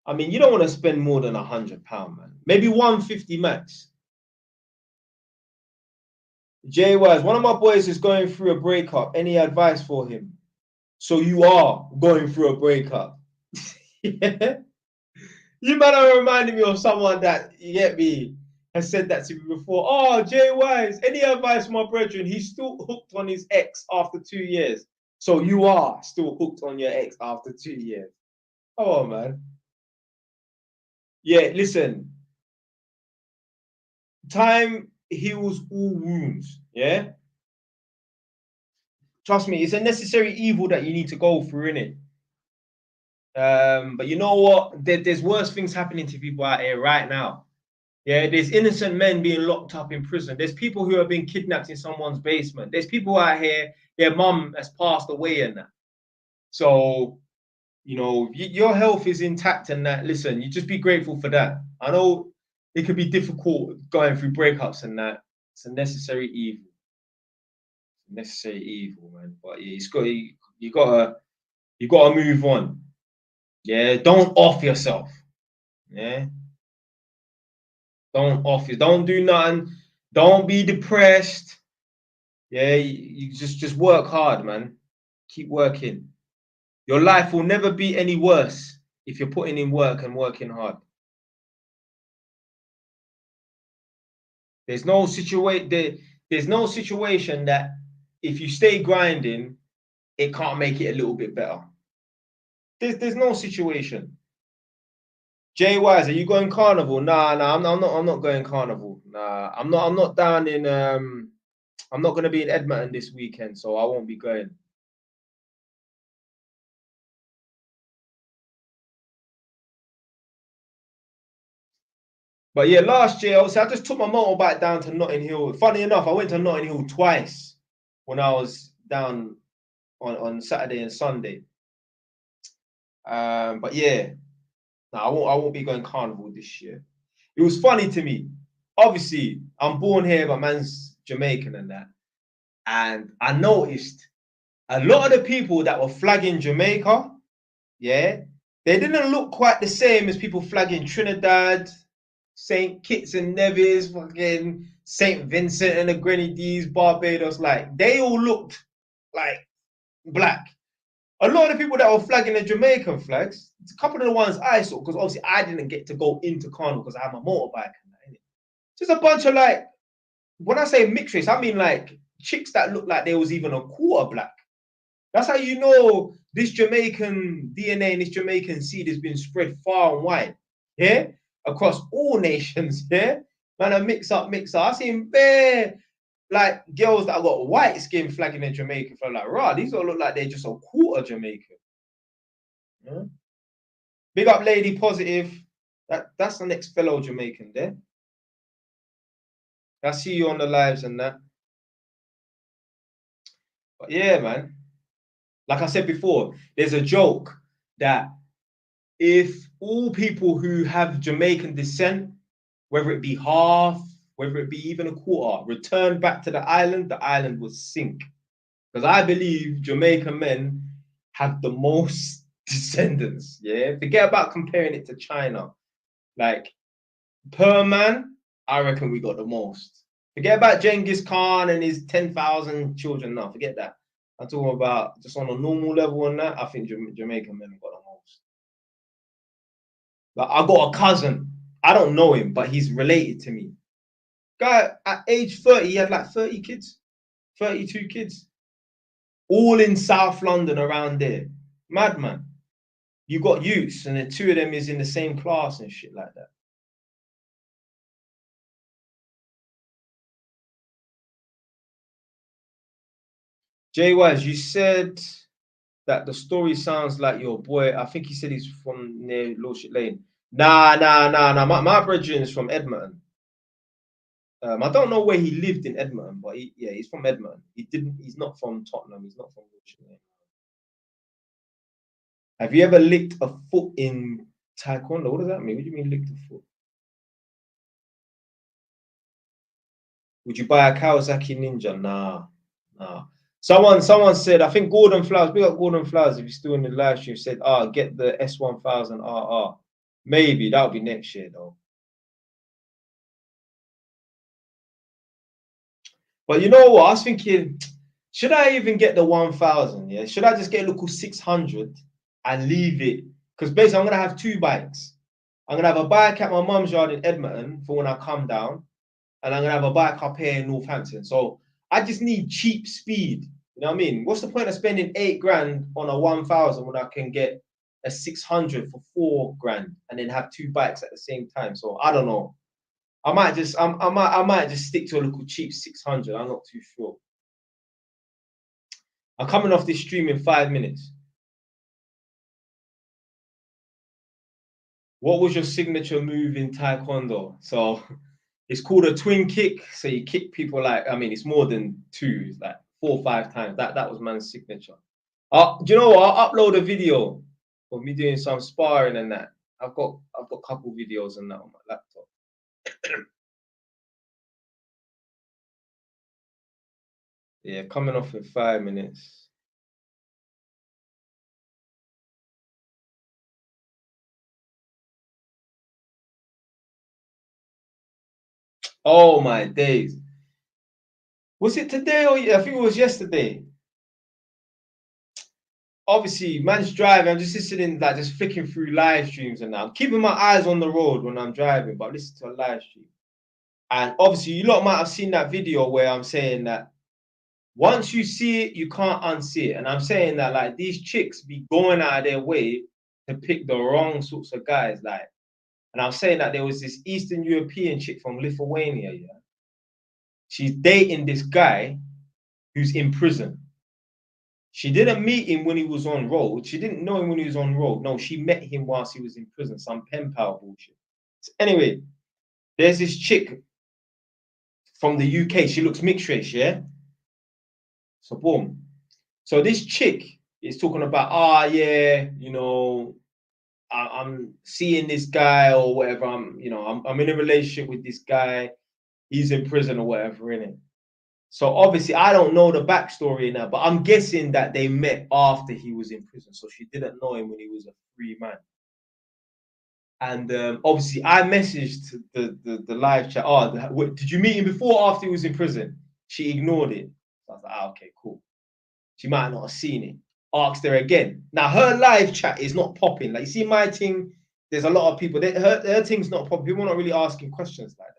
I mean, you don't want to spend more than £100, man. Maybe 150 max. Jay Wise, one of my boys is going through a breakup. Any advice for him? So you are going through a breakup. Yeah. You might have reminded me of someone that, you get me, has said that to me before. Oh, Jay Wise, any advice for my brethren? He's still hooked on his ex after 2 years. So you are still hooked on your ex after 2 years. Come on, man. Yeah, listen. Time heals all wounds. Yeah. Trust me, it's a necessary evil that you need to go through, innit? But you know what? There's worse things happening to people out here right now. Yeah, there's innocent men being locked up in prison. There's people who are being kidnapped in someone's basement. There's people out here, their mum has passed away and that. So, you know, your health is intact and that. Listen, you just be grateful for that. I know it could be difficult going through breakups and that. It's a necessary evil. Necessary evil, man. But yeah, you gotta move on. Yeah, don't off yourself. Yeah, don't do nothing. Don't be depressed. Yeah, you just work hard, man. Keep working. Your life will never be any worse if you're putting in work and working hard. There's no there's no situation that if you stay grinding, it can't make it a little bit better. There's no situation. Jay Wise, are you going carnival? Nah, I'm not going carnival. Nah, I'm not down in I'm not gonna be in Edmonton this weekend, so I won't be going. But yeah, last year, obviously, I just took my motorbike down to Notting Hill. Funny enough, I went to Notting Hill twice when I was down on Saturday and Sunday. But yeah, no, I won't be going carnival this year. It was funny to me. Obviously, I'm born here, but man's Jamaican and that. And I noticed a lot of the people that were flagging Jamaica, yeah, they didn't look quite the same as people flagging Trinidad, St. Kitts and Nevis, fucking St. Vincent and the Grenadines, Barbados. Like, they all looked like black. A lot of the people that were flagging the Jamaican flags, a couple of the ones I saw, because obviously I didn't get to go into Carnival because I had my motorbike. Just a bunch of like, when I say mixed race, I mean like chicks that look like they was even a quarter black. That's how you know this Jamaican DNA and this Jamaican seed has been spread far and wide. Yeah, across all nations. Yeah, man, a mix up. I seen bare like girls that got white skin flagging in Jamaica. For like, rah, these all look like they're just a quarter Jamaican. Yeah? Big up, Lady Positive. That's the next fellow Jamaican there. I see you on the lives and that. But yeah, man. Like I said before, there's a joke that if all people who have Jamaican descent, whether it be half, whether it be even a quarter, return back to the island will sink. Because I believe Jamaican men have the most descendants. Yeah, forget about comparing it to China. Like per man, I reckon we got the most. Forget about Genghis Khan and his 10,000 children. No, forget that. I'm talking about just on a normal level and that. I think Jamaican men have got the most. Like I got a cousin. I don't know him, but he's related to me. Guy at age 30, he had like 30 kids, 32 kids, all in South London around there. Madman. you got youths, and the two of them is in the same class and shit like that. Jay Wise, you said that the story sounds like your boy. I think he said he's from near Lordship Lane. Nah. My brethren is from Edmonton. I don't know where he lived in Edmonton, but he's from Edmonton. He's not from Tottenham. He's not from Lordship Lane. Have you ever licked a foot in Taekwondo? What does that mean? What do you mean licked a foot? Would you buy a Kawasaki Ninja? Nah. Someone said, I think Gordon Flowers, big up Gordon Flowers, if you're still in the live stream, said, get the S1000 RR. Maybe that'll be next year though. But you know what? I was thinking, should I even get the 1000? Yeah, should I just get a local 600 and leave it? Because basically, I'm gonna have two bikes. I'm gonna have a bike at my mum's yard in Edmonton for when I come down, and I'm gonna have a bike up here in Northampton. So I just need cheap speed. You know what I mean? What's the point of spending 8 grand on a 1000 when I can get a 600 for 4 grand and then have two bikes at the same time? So I don't know. I might just stick to a little cheap 600. I'm not too sure. I'm coming off this stream in 5 minutes. What was your signature move in Taekwondo? So it's called a twin kick. So you kick people like, I mean, it's more than 2, it's like 4 or 5 times. That was man's signature. Do you know what? I'll upload a video of me doing some sparring and that. I've got a couple videos on that on my laptop. Yeah, coming off in 5 minutes. Oh my days. Was it today or I think it was yesterday? Obviously, man's driving. I'm just listening, like just flicking through live streams and that. I'm keeping my eyes on the road when I'm driving, but listen to a live stream. And obviously, you lot might have seen that video where I'm saying that once you see it, you can't unsee it. And I'm saying that like these chicks be going out of their way to pick the wrong sorts of guys. Like, and I was saying that there was this Eastern European chick from Lithuania, yeah. She's dating this guy who's in prison. She didn't meet him when he was on road. She didn't know him when he was on road. No, she met him whilst he was in prison. Some pen pal bullshit. So anyway, there's this chick from the UK. She looks mixed race, yeah? So boom. So this chick is talking about, yeah, you know, I'm seeing this guy or whatever. I'm in a relationship with this guy. He's in prison or whatever, innit? So obviously, I don't know the backstory in that, but I'm guessing that they met after he was in prison. So she didn't know him when he was a free man. And obviously, I messaged the live chat. Did you meet him before or after he was in prison? She ignored it. So I was like, okay, cool. She might not have seen it. Asked her again. Now her live chat is not popping. Like you see my thing, there's a lot of people. Her thing's not popping. People are not really asking questions like that.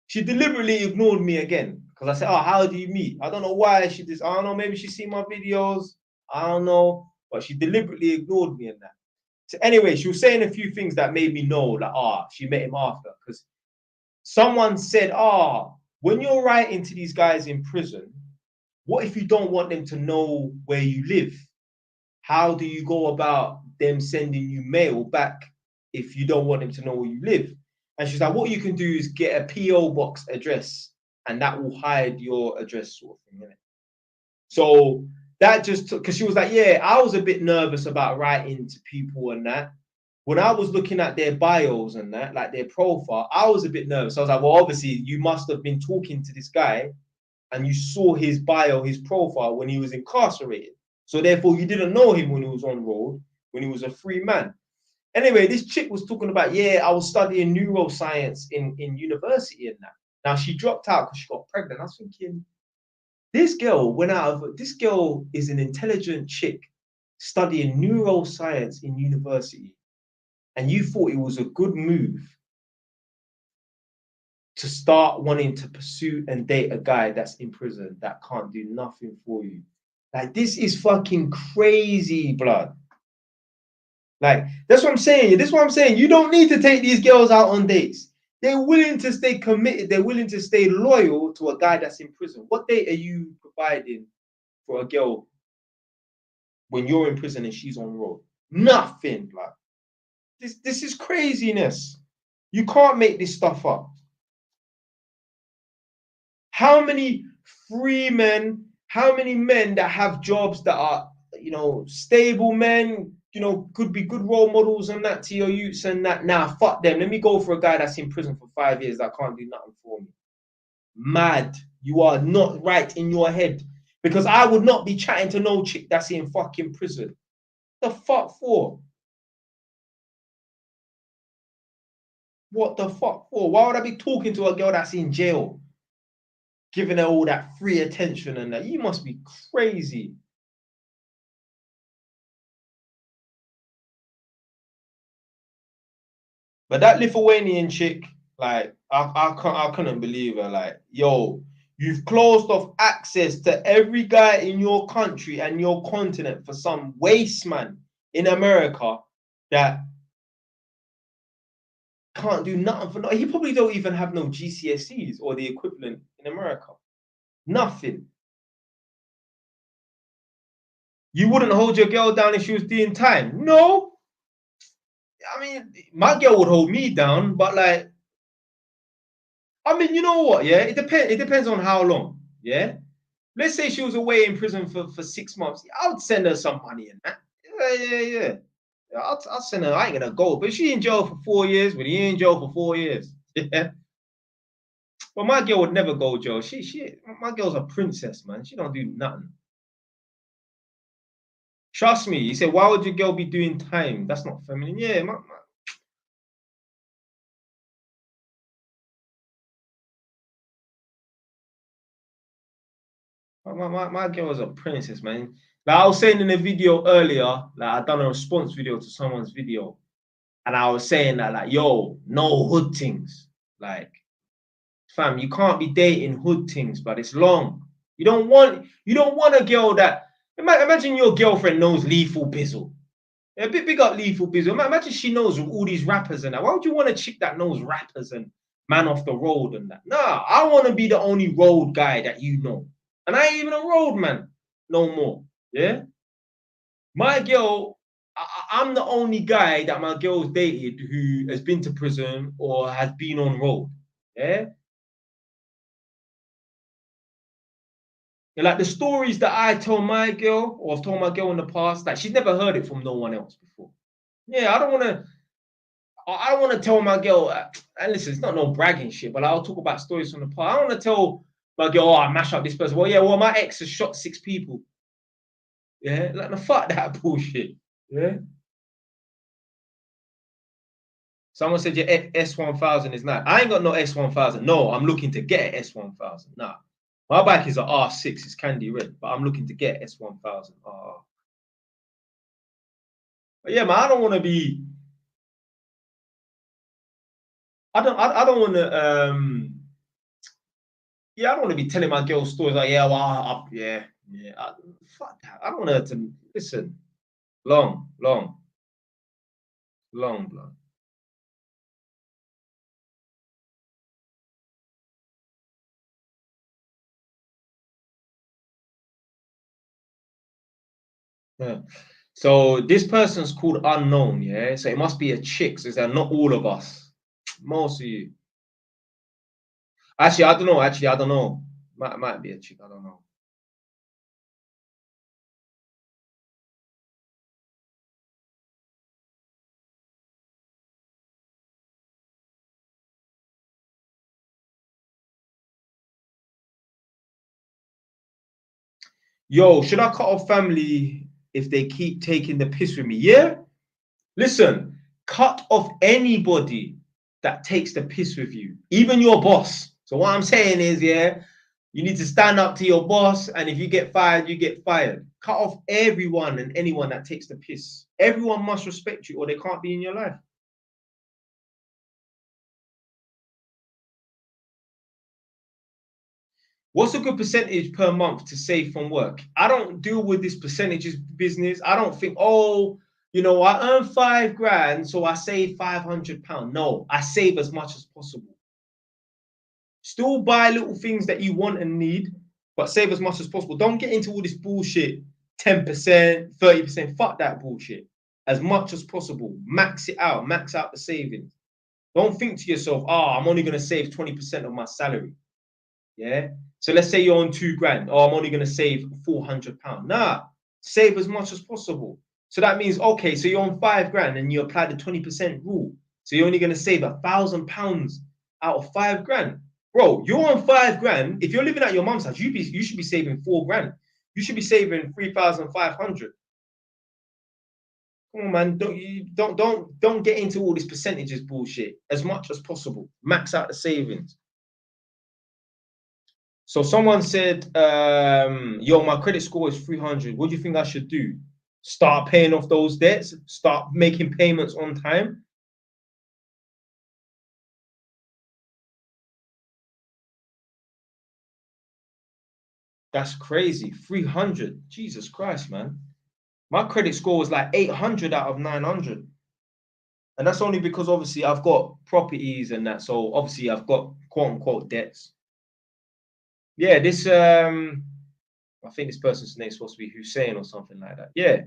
She deliberately ignored me again because I said, how do you meet? I don't know why she did. I don't know. Maybe she's seen my videos. I don't know. But she deliberately ignored me in that. So anyway, she was saying a few things that made me know that, she met him after. Because someone said, when you're writing to these guys in prison, what if you don't want them to know where you live? How do you go about them sending you mail back if you don't want them to know where you live? And she's like, what you can do is get a PO box address and that will hide your address sort of thing, innit? So that just took, because she was like, yeah, I was a bit nervous about writing to people and that. When I was looking at their bios and that, like their profile, I was a bit nervous. I was like, well, obviously you must have been talking to this guy and you saw his bio, his profile when he was incarcerated. So therefore you didn't know him when he was on road, when he was a free man. Anyway, this chick was talking about, yeah, I was studying neuroscience in university and that. Now she dropped out because she got pregnant. I was thinking, this girl is an intelligent chick studying neuroscience in university. And you thought it was a good move to start wanting to pursue and date a guy that's in prison that can't do nothing for you. Like, this is fucking crazy, blood. Like, that's what I'm saying. This is what I'm saying. You don't need to take these girls out on dates. They're willing to stay committed. They're willing to stay loyal to a guy that's in prison. What date are you providing for a girl when you're in prison and she's on road? Nothing. Like, this is craziness. You can't make this stuff up. How many free men, how many men that have jobs that are, you know, stable men, you know, could be good role models and that to your youths and that. Nah, fuck them. Let me go for a guy that's in prison for 5 years that can't do nothing for me. Mad. You are not right in your head. Because I would not be chatting to no chick that's in fucking prison. The fuck for? What the fuck for? Why would I be talking to a girl that's in jail? Giving her all that free attention and that. You must be crazy. But that Lithuanian chick, like, I couldn't believe her. Like, yo, you've closed off access to every guy in your country and your continent for some waste man in America that can't do nothing for no. He probably don't even have no GCSEs or the equivalent in America. Nothing. You wouldn't hold your girl down if she was doing time. No. I mean, my girl would hold me down, but like, I mean, you know what? Yeah, it depends. It depends on how long. Yeah, let's say she was away in prison for 6 months. I would send her some money and that. Yeah. I'll send her. I ain't gonna go, but she in jail for 4 years. But he in jail for 4 years. Yeah, but my girl would never go jail. My girl's a princess, man. She don't do nothing. Trust me. He said, why would your girl be doing time? That's not feminine. Yeah, my girl is a princess, man. Like I was saying in a video earlier, like I done a response video to someone's video, and I was saying that, like, yo, no hood things. Like, fam, you can't be dating hood things, but it's long. You don't want a girl that imagine your girlfriend knows Lethal Bizzle. Yeah, big up Lethal Bizzle. Imagine she knows all these rappers and that. Why would you want a chick that knows rappers and man off the road and that? Nah, I want to be the only road guy that you know. And I ain't even a road man no more. Yeah. My girl, I'm the only guy that my girl's dated who has been to prison or has been on road. Yeah. And like the stories that I tell my girl or I've told my girl in the past, like she's never heard it from no one else before. Yeah, I don't want to tell my girl, and listen, it's not no bragging shit, but I'll talk about stories from the past. I don't want to tell my girl, oh, I mash up this person. Well, yeah, well, my ex has shot 6 people. Yeah, like the fuck that bullshit. Yeah. Someone said your S1000 is nice. I ain't got no S1000. No, I'm looking to get an S1000. Nah. My bike is an R6, it's candy red, but I'm looking to get S1000. But yeah, man, I don't want to be. I don't want to. Yeah, I don't want to be telling my girl stories like, yeah, well, yeah. Fuck that. I don't want her to listen. Long, blood. Yeah. So this person's called unknown, yeah. So it must be a chick. So it's like not all of us. Most of you. Actually, I don't know. Actually, I don't know. Might be a chick. I don't know. Yo, should I cut off family if they keep taking the piss with me? Yeah. Listen, cut off anybody that takes the piss with you, even your boss. So what I'm saying is, yeah, you need to stand up to your boss, and if you get fired, you get fired. Cut off everyone and anyone that takes the piss. Everyone must respect you, or they can't be in your life. What's a good percentage per month to save from work? I don't deal with this percentages business. I don't think, oh, you know, I earn 5 grand, so I save £500. No, I save as much as possible. Still buy little things that you want and need, but save as much as possible. Don't get into all this bullshit, 10%, 30%. Fuck that bullshit. As much as possible. Max it out. Max out the savings. Don't think to yourself, oh, I'm only going to save 20% of my salary. Yeah. So let's say you're on 2 grand. Oh, I'm only going to save £400. Nah, save as much as possible. So that means, okay, so you're on 5 grand and you apply the 20% rule. So you're only going to save £1,000 out of 5 grand. Bro, you're on 5 grand. If you're living at your mum's house, you should be saving 4 grand. You should be saving 3,500. Come on, man. Don't get into all this percentages bullshit. As much as possible. Max out the savings. So someone said, yo, my credit score is 300. What do you think I should do? Start paying off those debts? Start making payments on time? That's crazy. 300. Jesus Christ, man. My credit score was like 800 out of 900. And that's only because obviously I've got properties and that. So obviously I've got quote unquote debts. Yeah, this I think this person's name is supposed to be Hussein or something like that. Yeah.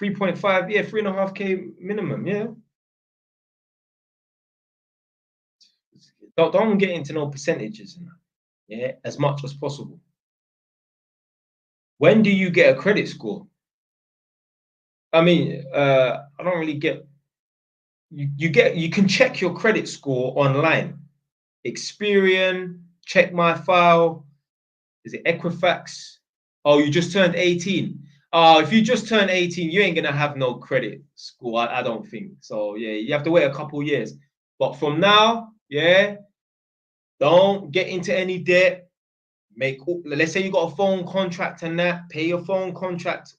3.5, yeah, 3.5K minimum, yeah. Don't get into no percentages in that. Yeah, as much as possible. When do you get a credit score? I mean, I don't really get you can check your credit score online. Experian, check my file. Is it Equifax? Oh, you just turned 18. Oh, if you just turned 18, you ain't gonna have no credit score. I don't think. So yeah, you have to wait a couple years. But from now, yeah, don't get into any debt. Let's say you got a phone contract and that, pay your phone contract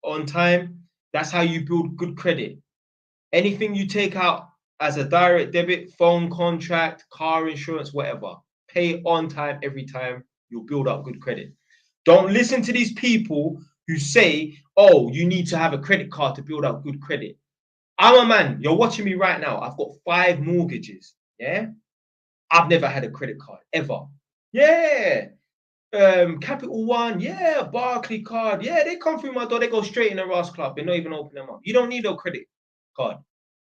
on time. That's how you build good credit. Anything you take out as a direct debit, phone contract, car insurance, whatever, pay on time every time. You'll build up good credit. Don't listen to these people who say, oh, you need to have a credit card to build up good credit. I'm a man. You're watching me right now. I've got 5 mortgages. Yeah. I've never had a credit card ever. Yeah. Capital One, yeah, Barclay card, yeah, they come through my door, they go straight in the Ross Club, they don't even open them up. You don't need no credit card.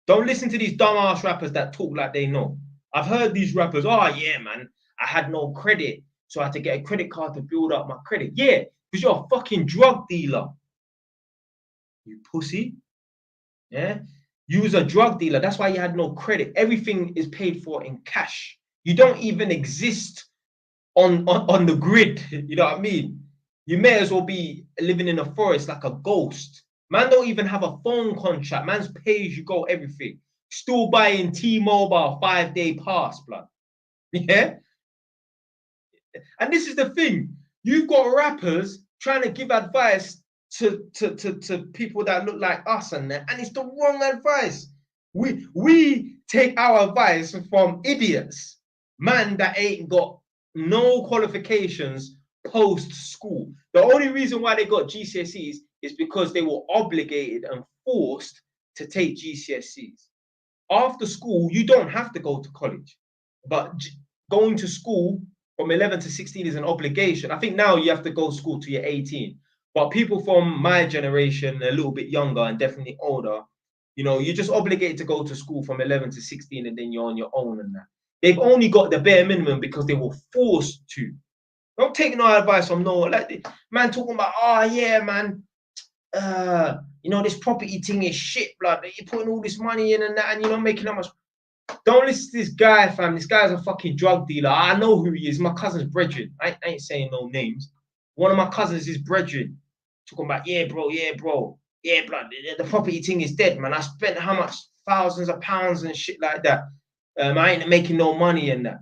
Don't listen to these dumbass rappers that talk like they know. I've heard these rappers, oh yeah, man, I had no credit, so I had to get a credit card to build up my credit. Yeah, because you're a fucking drug dealer. You pussy. Yeah. You was a drug dealer. That's why you had no credit. Everything is paid for in cash. You don't even exist on the grid. You know what I mean? You may as well be living in a forest like a ghost. Man don't even have a phone contract. Man's pay as you go everything. Still buying T-Mobile 5-day pass, blood. Yeah? And this is the thing. You've got rappers trying to give advice to people that look like us and that, and it's the wrong advice. We take our advice from idiots, man that ain't got no qualifications post school. The only reason why they got GCSEs is because they were obligated and forced to take GCSEs. After school, you don't have to go to college, but going to school from 11 to 16 is an obligation. I think now you have to go to school till you're 18. But people from my generation, a little bit younger and definitely older, you know, you're just obligated to go to school from 11 to 16 and then you're on your own and that. They've only got the bare minimum because they were forced to. Don't take no advice from no, like, man talking about, oh yeah, man, you know, this property thing is shit, blood. You're putting all this money in and that and you're not making that much. Don't listen to this guy, fam. This guy's a fucking drug dealer. I know who he is. My cousin's brethren. I ain't saying no names. One of my cousins is brethren. Talking about, yeah, bro, yeah, blood. The property thing is dead, man. I spent how much? Thousands of pounds and shit like that. I ain't making no money in that.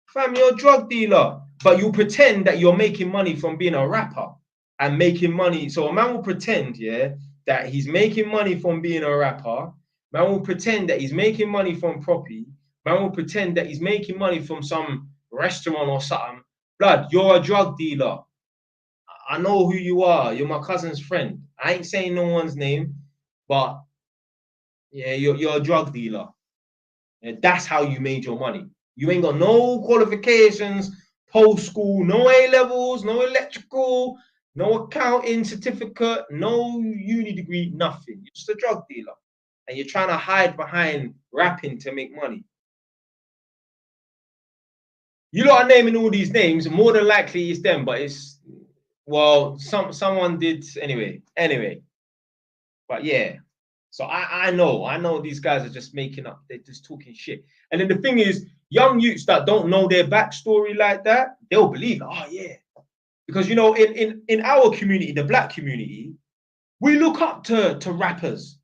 Fam, you're a drug dealer. But you pretend that you're making money from being a rapper and making money. So a man will pretend, yeah, that he's making money from being a rapper. Man will pretend that he's making money from property. Man will pretend that he's making money from some restaurant or something. Blood, you're a drug dealer. I know who you are. You're my cousin's friend. I ain't saying no one's name. but yeah, you're a drug dealer. And that's how you made your money. You ain't got no qualifications, post school, no A levels, no electrical, no accounting certificate, no uni degree, nothing. You're just a drug dealer. And you're trying to hide behind rapping to make money. You lot are naming all these names, more than likely it's them, but it's, well, someone did anyway. Anyway, but yeah. So I know these guys are just making up, they're just talking shit. And then the thing is, young youths that don't know their backstory like that, they'll believe, oh yeah. Because you know, in our community, the black community, we look up to rappers.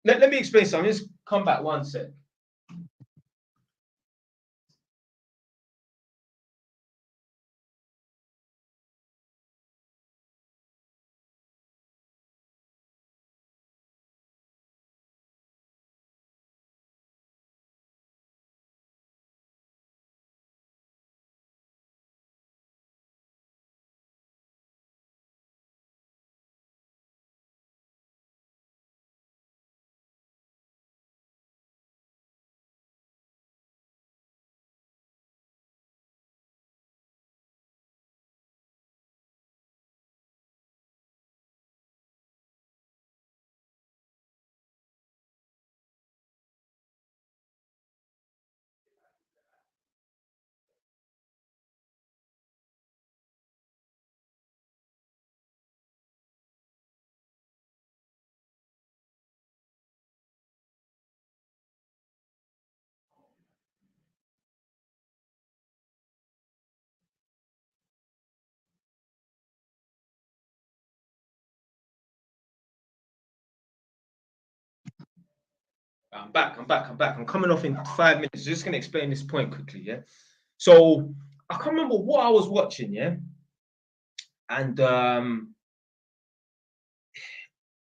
Let me explain something. Just come back one sec. I'm coming off in 5 minutes. Just gonna explain this point quickly, yeah. So I can't remember what I was watching, yeah. And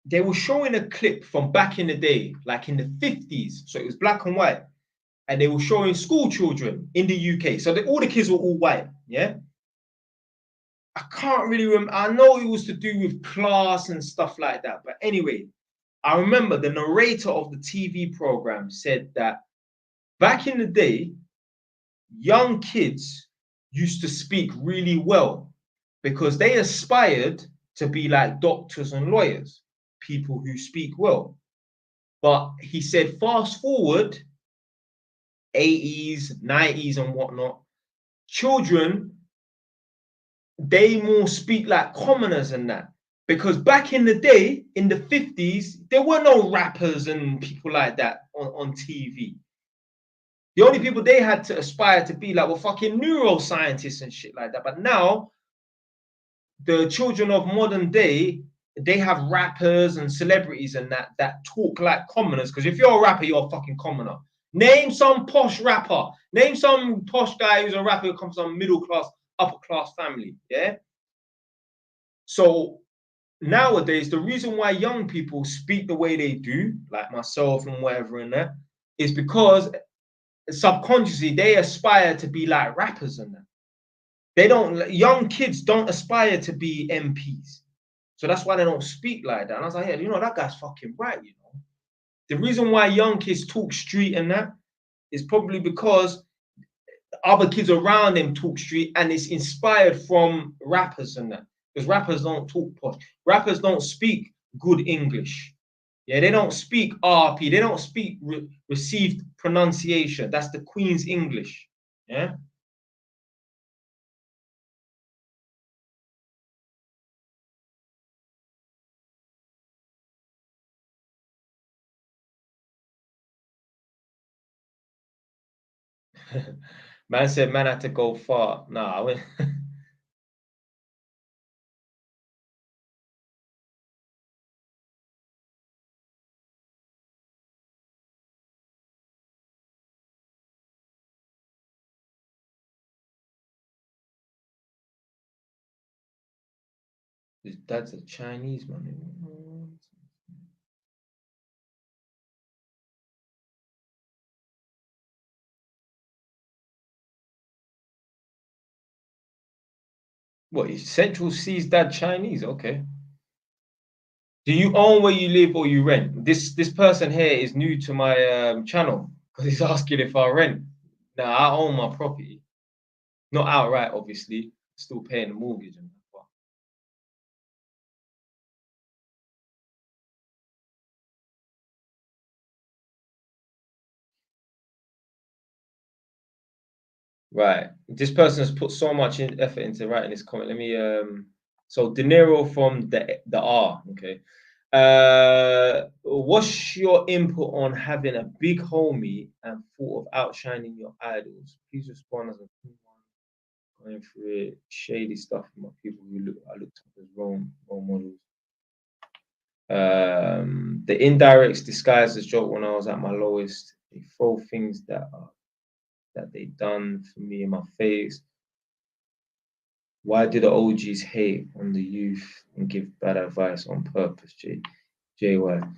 they were showing a clip from back in the day, like in the 50s. So it was black and white. And they were showing school children in the UK. So all the kids were all white, yeah? I can't really remember. I know it was to do with class and stuff like that. But anyway, I remember the narrator of the TV program said that back in the day, young kids used to speak really well because they aspired to be like doctors and lawyers, people who speak well. But he said, fast forward 80s, 90s, and whatnot, children, they more speak like commoners and that. Because back in the day, in the 50s, there were no rappers and people like that on TV. The only people they had to aspire to be like were fucking neuroscientists and shit like that. But now, the children of modern day, they have rappers and celebrities and that talk like commoners. Because if you're a rapper, you're a fucking commoner. Name some posh rapper. Name some posh guy who's a rapper who comes from middle class, upper class family. Yeah. So nowadays, the reason why young people speak the way they do, like myself and whatever, and that, is because subconsciously they aspire to be like rappers and that. They don't. Young kids don't aspire to be MPs, so that's why they don't speak like that. And I was like, yeah, you know, that guy's fucking right. You know, the reason why young kids talk street and that is probably because other kids around them talk street, and it's inspired from rappers and that. Because rappers don't talk posh. Rappers don't speak good English. Yeah, they don't speak RP. They don't speak received pronunciation. That's the Queen's English. Yeah. Man said man had to go far. Nah, I went. His dad's a Chinese man. What is Central C's dad Chinese? Okay. Do you own where you live or you rent? This person here is new to my channel because he's asking if I rent. Now I own my property, not outright, obviously. Still paying the mortgage and that. Right. This person has put so much effort into writing this comment. Let me so De Niro from the R, okay. What's your input on having a big homie and thought of outshining your idols? Please respond as a going through it, shady stuff from my people who I looked up as role models. The indirects disguised as joke when I was at my lowest. They throw things that they done for me in my face. Why do the OGs hate on the youth and give bad advice on purpose, JY?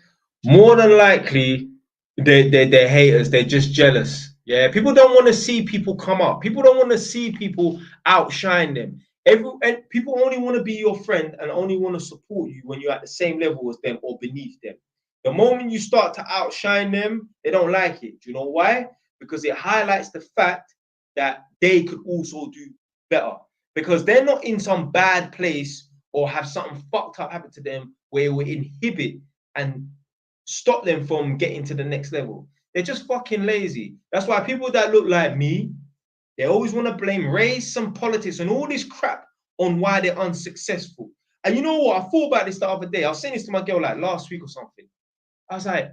More than likely, they're haters. They're just jealous. Yeah, people don't want to see people come up. People don't want to see people outshine them. And people only want to be your friend and only want to support you when you're at the same level as them or beneath them. The moment you start to outshine them, they don't like it. Do you know why? Because it highlights the fact that they could also do better. Because they're not in some bad place or have something fucked up happen to them where it will inhibit and stop them from getting to the next level. They're just fucking lazy. That's why people that look like me, they always want to blame race and politics and all this crap on why they're unsuccessful. And you know what? I thought about this the other day. I was saying this to my girl like last week or something. I was like,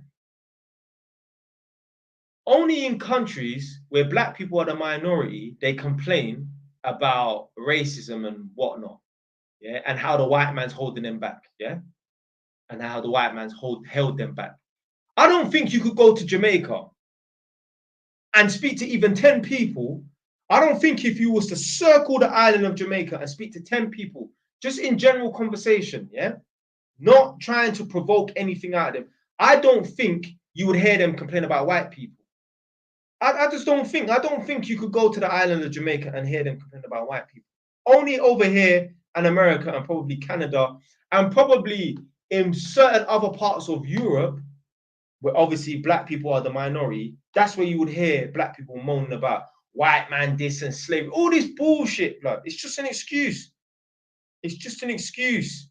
only in countries where black people are the minority, they complain about racism and whatnot. Yeah. And how the white man's holding them back. Yeah. And how the white man's held them back. I don't think you could go to Jamaica and speak to even 10 people. I don't think if you was to circle the island of Jamaica and speak to 10 people, just in general conversation, yeah, not trying to provoke anything out of them, I don't think you would hear them complain about white people. I just don't think. I don't think you could go to the island of Jamaica and hear them complain about white people. Only over here in America and probably Canada and probably in certain other parts of Europe, where obviously black people are the minority, that's where you would hear black people moaning about white man this and slavery. All this bullshit, blood. It's just an excuse. It's just an excuse.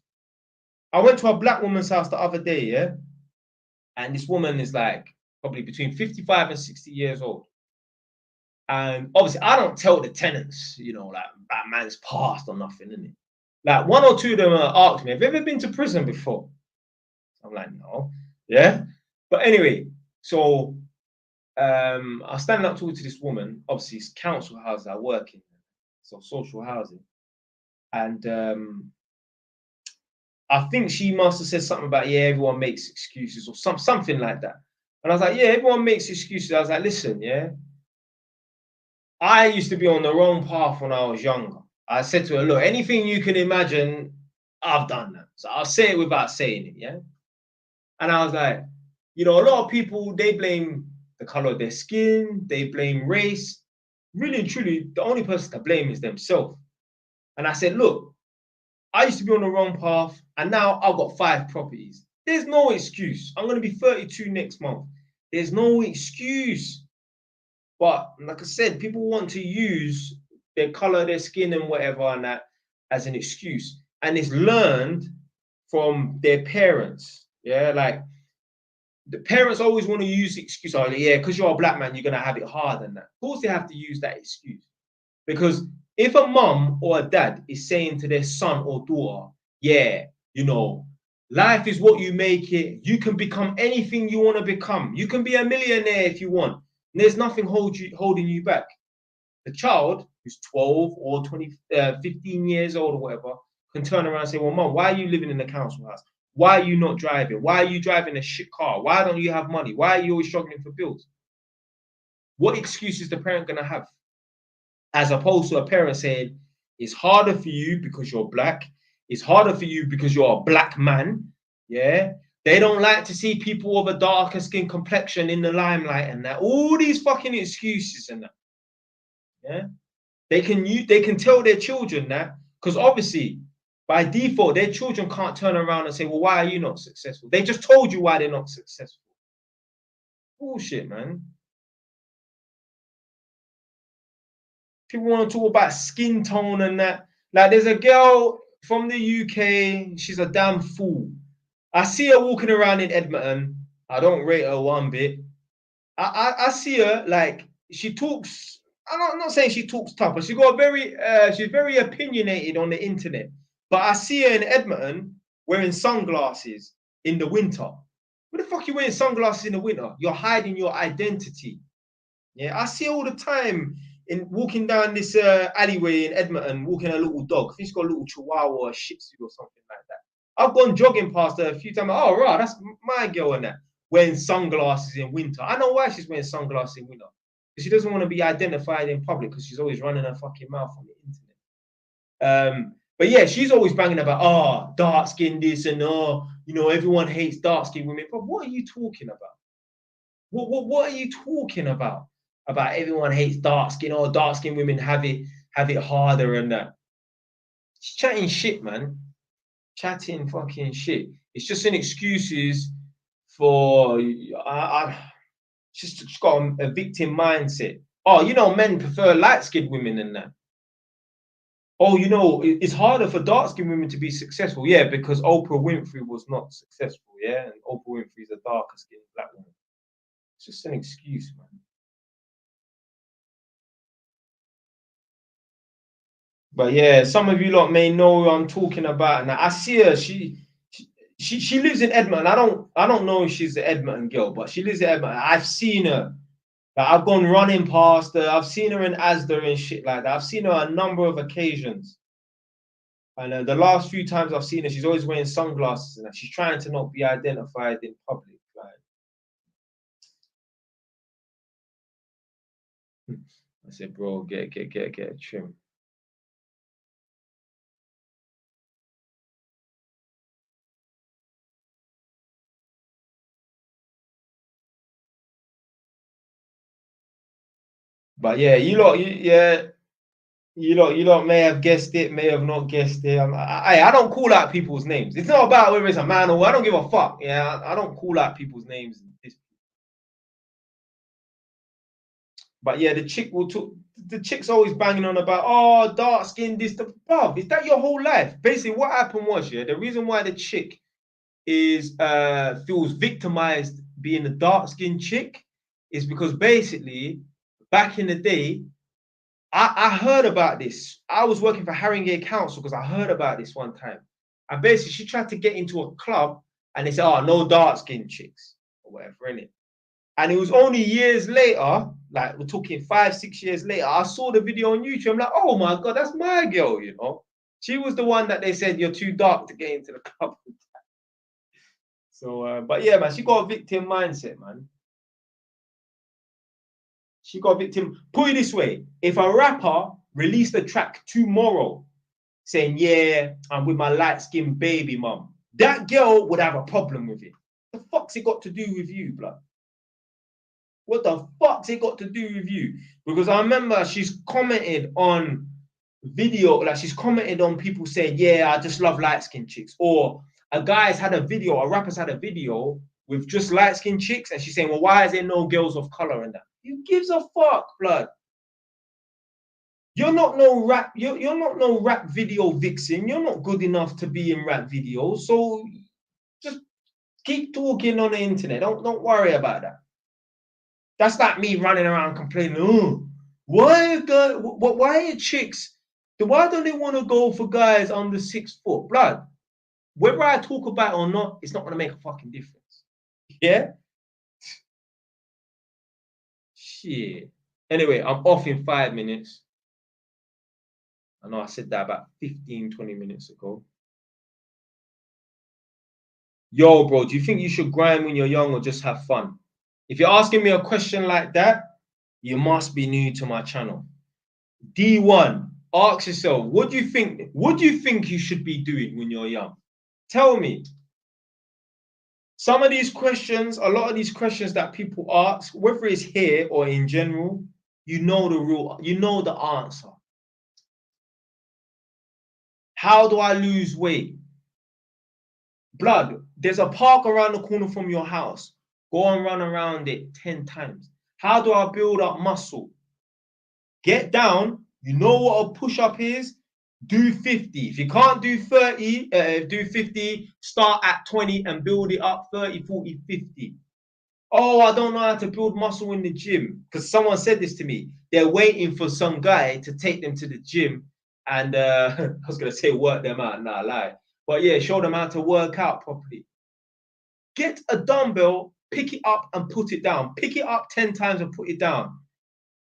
I went to a black woman's house the other day, yeah? And this woman is like probably between 55 and 60 years old. And obviously, I don't tell the tenants, you know, like that man's past or nothing, innit? Like one or two of them asked me, have you ever been to prison before? I'm like, no. Yeah. But anyway, so I was standing up talking to this woman. Obviously, it's council houses I work in, so social housing. And I think she must have said something about, yeah, everyone makes excuses or something like that. And I was like, yeah, everyone makes excuses. I was like, listen, yeah, I used to be on the wrong path when I was younger. I said to her, look, anything you can imagine, I've done that. So I'll say it without saying it, yeah? And I was like, you know, a lot of people, they blame the color of their skin, they blame race. Really and truly, the only person to blame is themselves. And I said, look, I used to be on the wrong path, and now I've got 5 properties. There's no excuse. I'm going to be 32 next month. There's no excuse. But like I said, people want to use their color, their skin, and whatever, and that as an excuse. And it's learned from their parents. Yeah, like the parents always want to use the excuse, oh, yeah, because you're a black man, you're going to have it hard and that. Of course, they have to use that excuse. Because if a mum or a dad is saying to their son or daughter, yeah, you know, life is what you make it. You can become anything you want to become. You can be a millionaire if you want. And there's nothing holding you back. The child who's 12 or 15 years old or whatever can turn around and say, well, mum, why are you living in the council house? Why are you not driving? Why are you driving a shit car? Why don't you have money? Why are you always struggling for bills? What excuse is the parent going to have? As opposed to a parent saying, it's harder for you because you're black. It's harder for you because you're a black man. Yeah. They don't like to see people of a darker skin complexion in the limelight and that. All these fucking excuses and that. Yeah. They can tell their children that Because obviously, by default, their children can't turn around and say, well, why are you not successful? They just told you why they're not successful. Bullshit, man. People want to talk about skin tone and that. Like, there's a girl from the UK, she's a damn fool. I see her walking around in Edmonton. I don't rate her one bit. I see her, like, she talks. I'm not saying she talks tough, but she's very opinionated on the internet. But I see her in Edmonton wearing sunglasses in the winter. What the fuck are you wearing sunglasses in the winter? You're hiding your identity. Yeah, I see her all the time in walking down this alleyway in Edmonton, walking a little dog. I think she's got a little chihuahua or a shih tzu or something like that. I've gone jogging past her a few times. Oh, right, that's my girl in that. Wearing sunglasses in winter. I know why she's wearing sunglasses in winter. Because she doesn't want to be identified in public because she's always running her fucking mouth on the internet. But yeah, she's always banging about, oh, dark skin this and everyone hates dark skin women. But what are you talking about? What are you talking about? About everyone hates dark skin or dark skin women have it harder and that. She's chatting shit, man. Chatting fucking shit. It's just an excuses for she's got a victim mindset. Oh, men prefer light-skinned women than that. Oh, it's harder for dark-skinned women to be successful. Yeah, because Oprah Winfrey was not successful. Yeah, and Oprah Winfrey is a darker-skinned black woman. It's just an excuse, man. But yeah, some of you lot may know who I'm talking about. And I see her. She lives in Edmonton. I don't know if she's the Edmonton girl, but she lives in Edmonton. I've seen her. Like, I've gone running past her. I've seen her in Asda and shit like that. I've seen her on a number of occasions. And the last few times I've seen her, she's always wearing sunglasses and that. She's trying to not be identified in public. Like, I said, bro, get a trim. But yeah, you lot may have guessed it, may have not guessed it. I don't call out people's names. It's not about whether it's a man or I don't give a fuck. Yeah, I don't call out people's names. But yeah, the chick's always banging on about, oh, dark skin, this, the bruv. Is that your whole life? Basically, what happened was, yeah, the reason why the chick feels victimized being a dark skinned chick is because basically back in the day, I heard about this. I was working for Haringey Council because I heard about this one time. And basically, she tried to get into a club and they said, oh, no dark skinned chicks or whatever, innit? And it was only years later, like we're talking 5-6 years later, I saw the video on YouTube. I'm like, oh my God, that's my girl. She was the one that they said, you're too dark to get into the club. So, but yeah, man, she got a victim mindset, man. She got a victim. Put it this way: if a rapper released a track tomorrow saying, "Yeah, I'm with my light-skinned baby mum," that girl would have a problem with it. What the fuck's it got to do with you, blood? What the fuck's it got to do with you? Because I remember she's commented on video, like she's commented on people saying, "Yeah, I just love light-skinned chicks," or a rapper's had a video with just light-skinned chicks, and she's saying, "Well, why is there no girls of color in that?" Who gives a fuck, blood? You're not no rap. You're not no rap video vixen. You're not good enough to be in rap videos. So just keep talking on the internet. Don't worry about that. That's like me running around complaining. Oh, why are chicks? Why don't they want to go for guys under 6 foot? Blood. Whether I talk about it or not, it's not going to make a fucking difference. Yeah. Shit. Anyway, I'm off in 5 minutes. I know I said that about 15-20 minutes ago. Yo, bro, do you think you should grind when you're young or just have fun? If you're asking me a question like that, you must be new to my channel. D1, ask yourself, what do you think? What do you think you should be doing when you're young? Tell me. Some of these questions, a lot of these questions that people ask, whether it's here or in general, you know the answer. How do I lose weight? Blood, there's a park around the corner from your house. Go and run around it 10 times. How do I build up muscle? Get down. You know what a push-up is? Do 50. If you can't do 30, do 50, start at 20 and build it up 30, 40, 50. Oh, I don't know how to build muscle in the gym. Because someone said this to me. They're waiting for some guy to take them to the gym and I was going to say work them out. Nah, lie. But yeah, show them how to work out properly. Get a dumbbell, pick it up and put it down. Pick it up 10 times and put it down.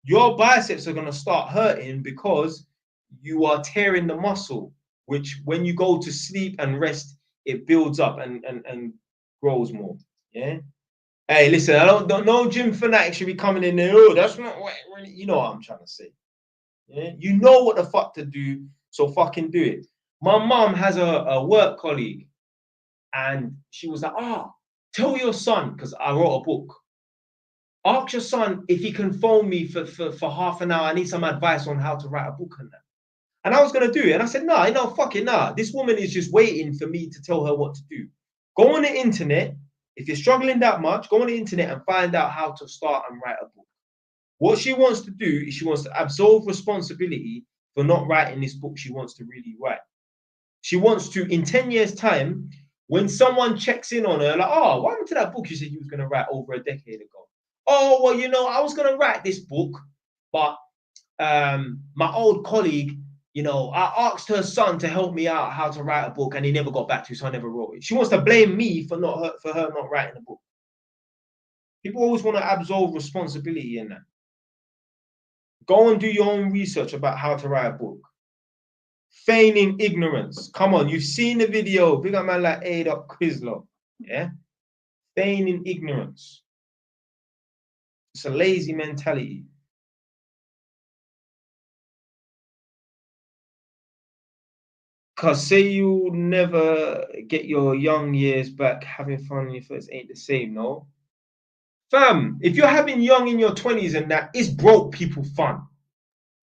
Your biceps are going to start hurting because you are tearing the muscle, which when you go to sleep and rest, it builds up and grows more. Yeah. Hey, listen, I don't no gym fanatic should be coming in there. Oh, that's not what really, you know what I'm trying to say. Yeah, you know what the fuck to do, so fucking do it. My mum has a work colleague, and she was like, tell your son, because I wrote a book. Ask your son if he can phone me for half an hour. I need some advice on how to write a book on that. And I was going to do it. And I said, no, fuck it, nah. This woman is just waiting for me to tell her what to do. Go on the internet. If you're struggling that much, go on the internet and find out how to start and write a book. What she wants to do is she wants to absolve responsibility for not writing this book she wants to really write. She wants to, in 10 years' time, when someone checks in on her, like, what happened to that book you said you was going to write over a decade ago? Oh, well, you know, I was going to write this book, but my old colleague, you know, I asked her son to help me out how to write a book and he never got back to me, so I never wrote it. She wants to blame me for her not writing a book. People always want to absolve responsibility in that. Go and do your own research about how to write a book. Feigning ignorance. Come on, you've seen the video. Big up man like A.Quizlo. Yeah? Feigning ignorance. It's a lazy mentality. Because say you never get your young years back, having fun in your first ain't the same, no? Fam, if you're having young in your 20s and that, it's broke people fun.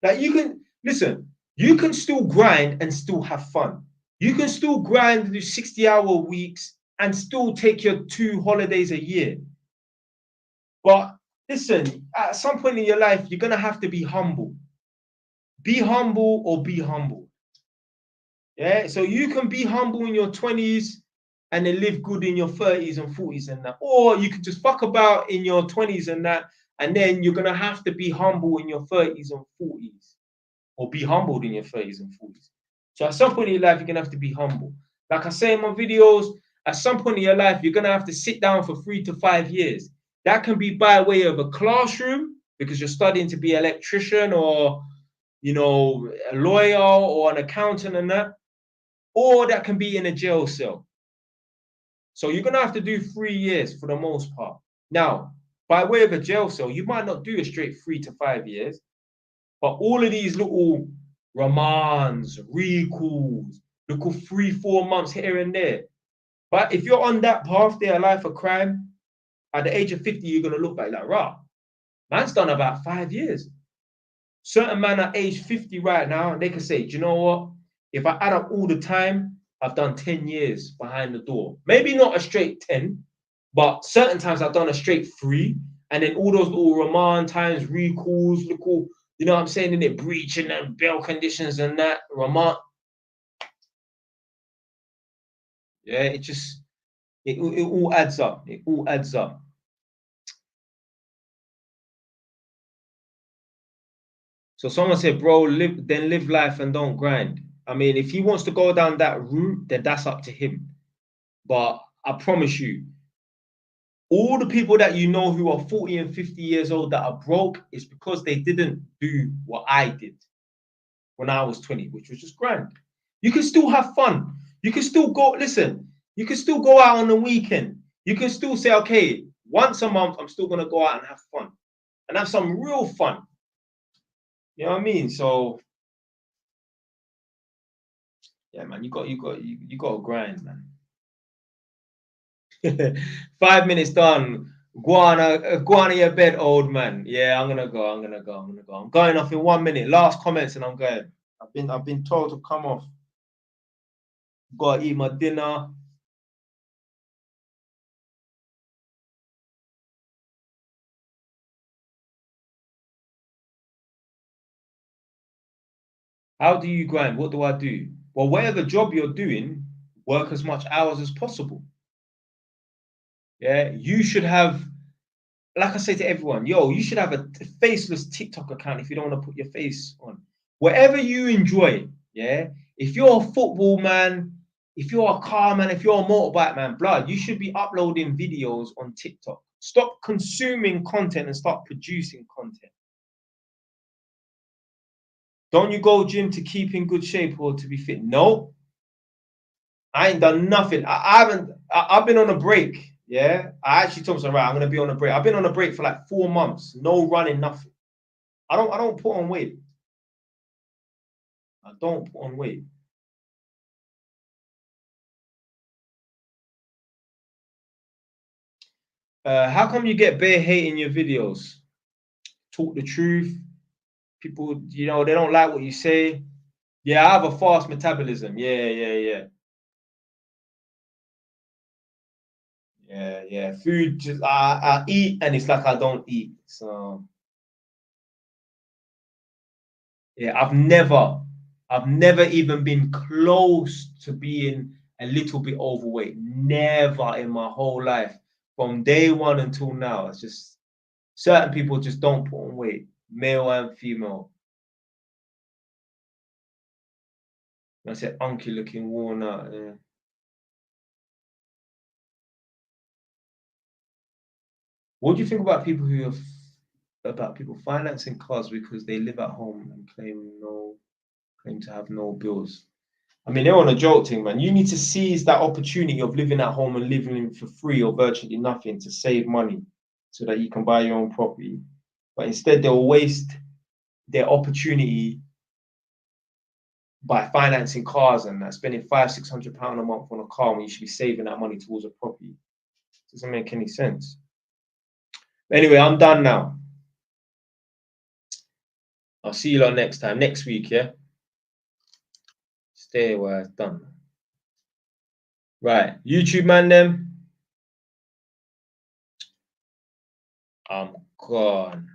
Like you can, listen, you can still grind and still have fun. You can still grind and do 60-hour weeks and still take your 2 holidays a year. But listen, at some point in your life, you're going to have to be humble. Be humble or be humble. Yeah, so you can be humble in your 20s and then live good in your 30s and 40s and that. Or you could just fuck about in your 20s and that, and then you're going to have to be humble in your 30s and 40s. Or be humbled in your 30s and 40s. So at some point in your life, you're going to have to be humble. Like I say in my videos, at some point in your life, you're going to have to sit down for 3 to 5 years. That can be by way of a classroom, because you're studying to be an electrician or, you know, a lawyer or an accountant and that. Or that can be in a jail cell. So you're going to have to do 3 years for the most part. Now, by way of a jail cell, you might not do a straight 3 to 5 years. But all of these little remands, recalls, little 3-4 months here and there. But if you're on that path there, life of crime, at the age of 50, you're going to look back like, rah, man's done about 5 years. Certain man at age 50 right now, and they can say, do you know what? If I add up all the time, I've done 10 years behind the door. Maybe not a straight 10, but certain times I've done a straight 3. And then all those little remand times, recalls, little, you know what I'm saying, in it, breaching and bail conditions and that, remand. Yeah, it all adds up. It all adds up. So someone said, bro, live life and don't grind. I mean, if he wants to go down that route, then that's up to him. But I promise you, all the people that you know who are 40 and 50 years old that are broke is because they didn't do what I did when I was 20, which was just grind. You can still have fun. You can still go, listen, you can still go out on the weekend. You can still say, okay, once a month, I'm still going to go out and have fun and have some real fun. You know what I mean? So, yeah, man, you got to grind, man. 5 minutes done. Go on your bed, old man. Yeah, I'm gonna go. I'm going off in 1 minute. Last comments and I'm going. I've been told to come off. Gotta eat my dinner. How do you grind? What do I do? Well, whatever job you're doing, work as much hours as possible. Yeah, you should have, like I say to everyone, yo, you should have a faceless TikTok account if you don't want to put your face on. Whatever you enjoy, yeah. If you're a football man, if you're a car man, if you're a motorbike man, blood, you should be uploading videos on TikTok. Stop consuming content and start producing content. Don't you go gym to keep in good shape or to be fit? No, I ain't done nothing. I haven't. I've been on a break. Yeah, I actually told myself, right, I'm gonna be on a break. I've been on a break for like 4 months. No running, nothing. I don't put on weight. I don't put on weight. How come you get bare hate in your videos? Talk the truth. People, they don't like what you say. Yeah, I have a fast metabolism. Yeah. Food, just I eat, and it's like I don't eat. So yeah, I've never even been close to being a little bit overweight. Never in my whole life, from day one until now. It's just certain people just don't put on weight, male and female. I said, unky looking worn out. Yeah. What do you think about people about people financing cars because they live at home and claim to have no bills? I mean, they're on a joke thing, man. You need to seize that opportunity of living at home and living for free or virtually nothing to save money so that you can buy your own property. But instead, they'll waste their opportunity by financing cars and that, spending £500-600 a month on a car when you should be saving that money towards a property. Doesn't make any sense. Anyway, I'm done now. I'll see you lot next time, next week, yeah? Stay where it's done. Right, YouTube man, them. I'm gone.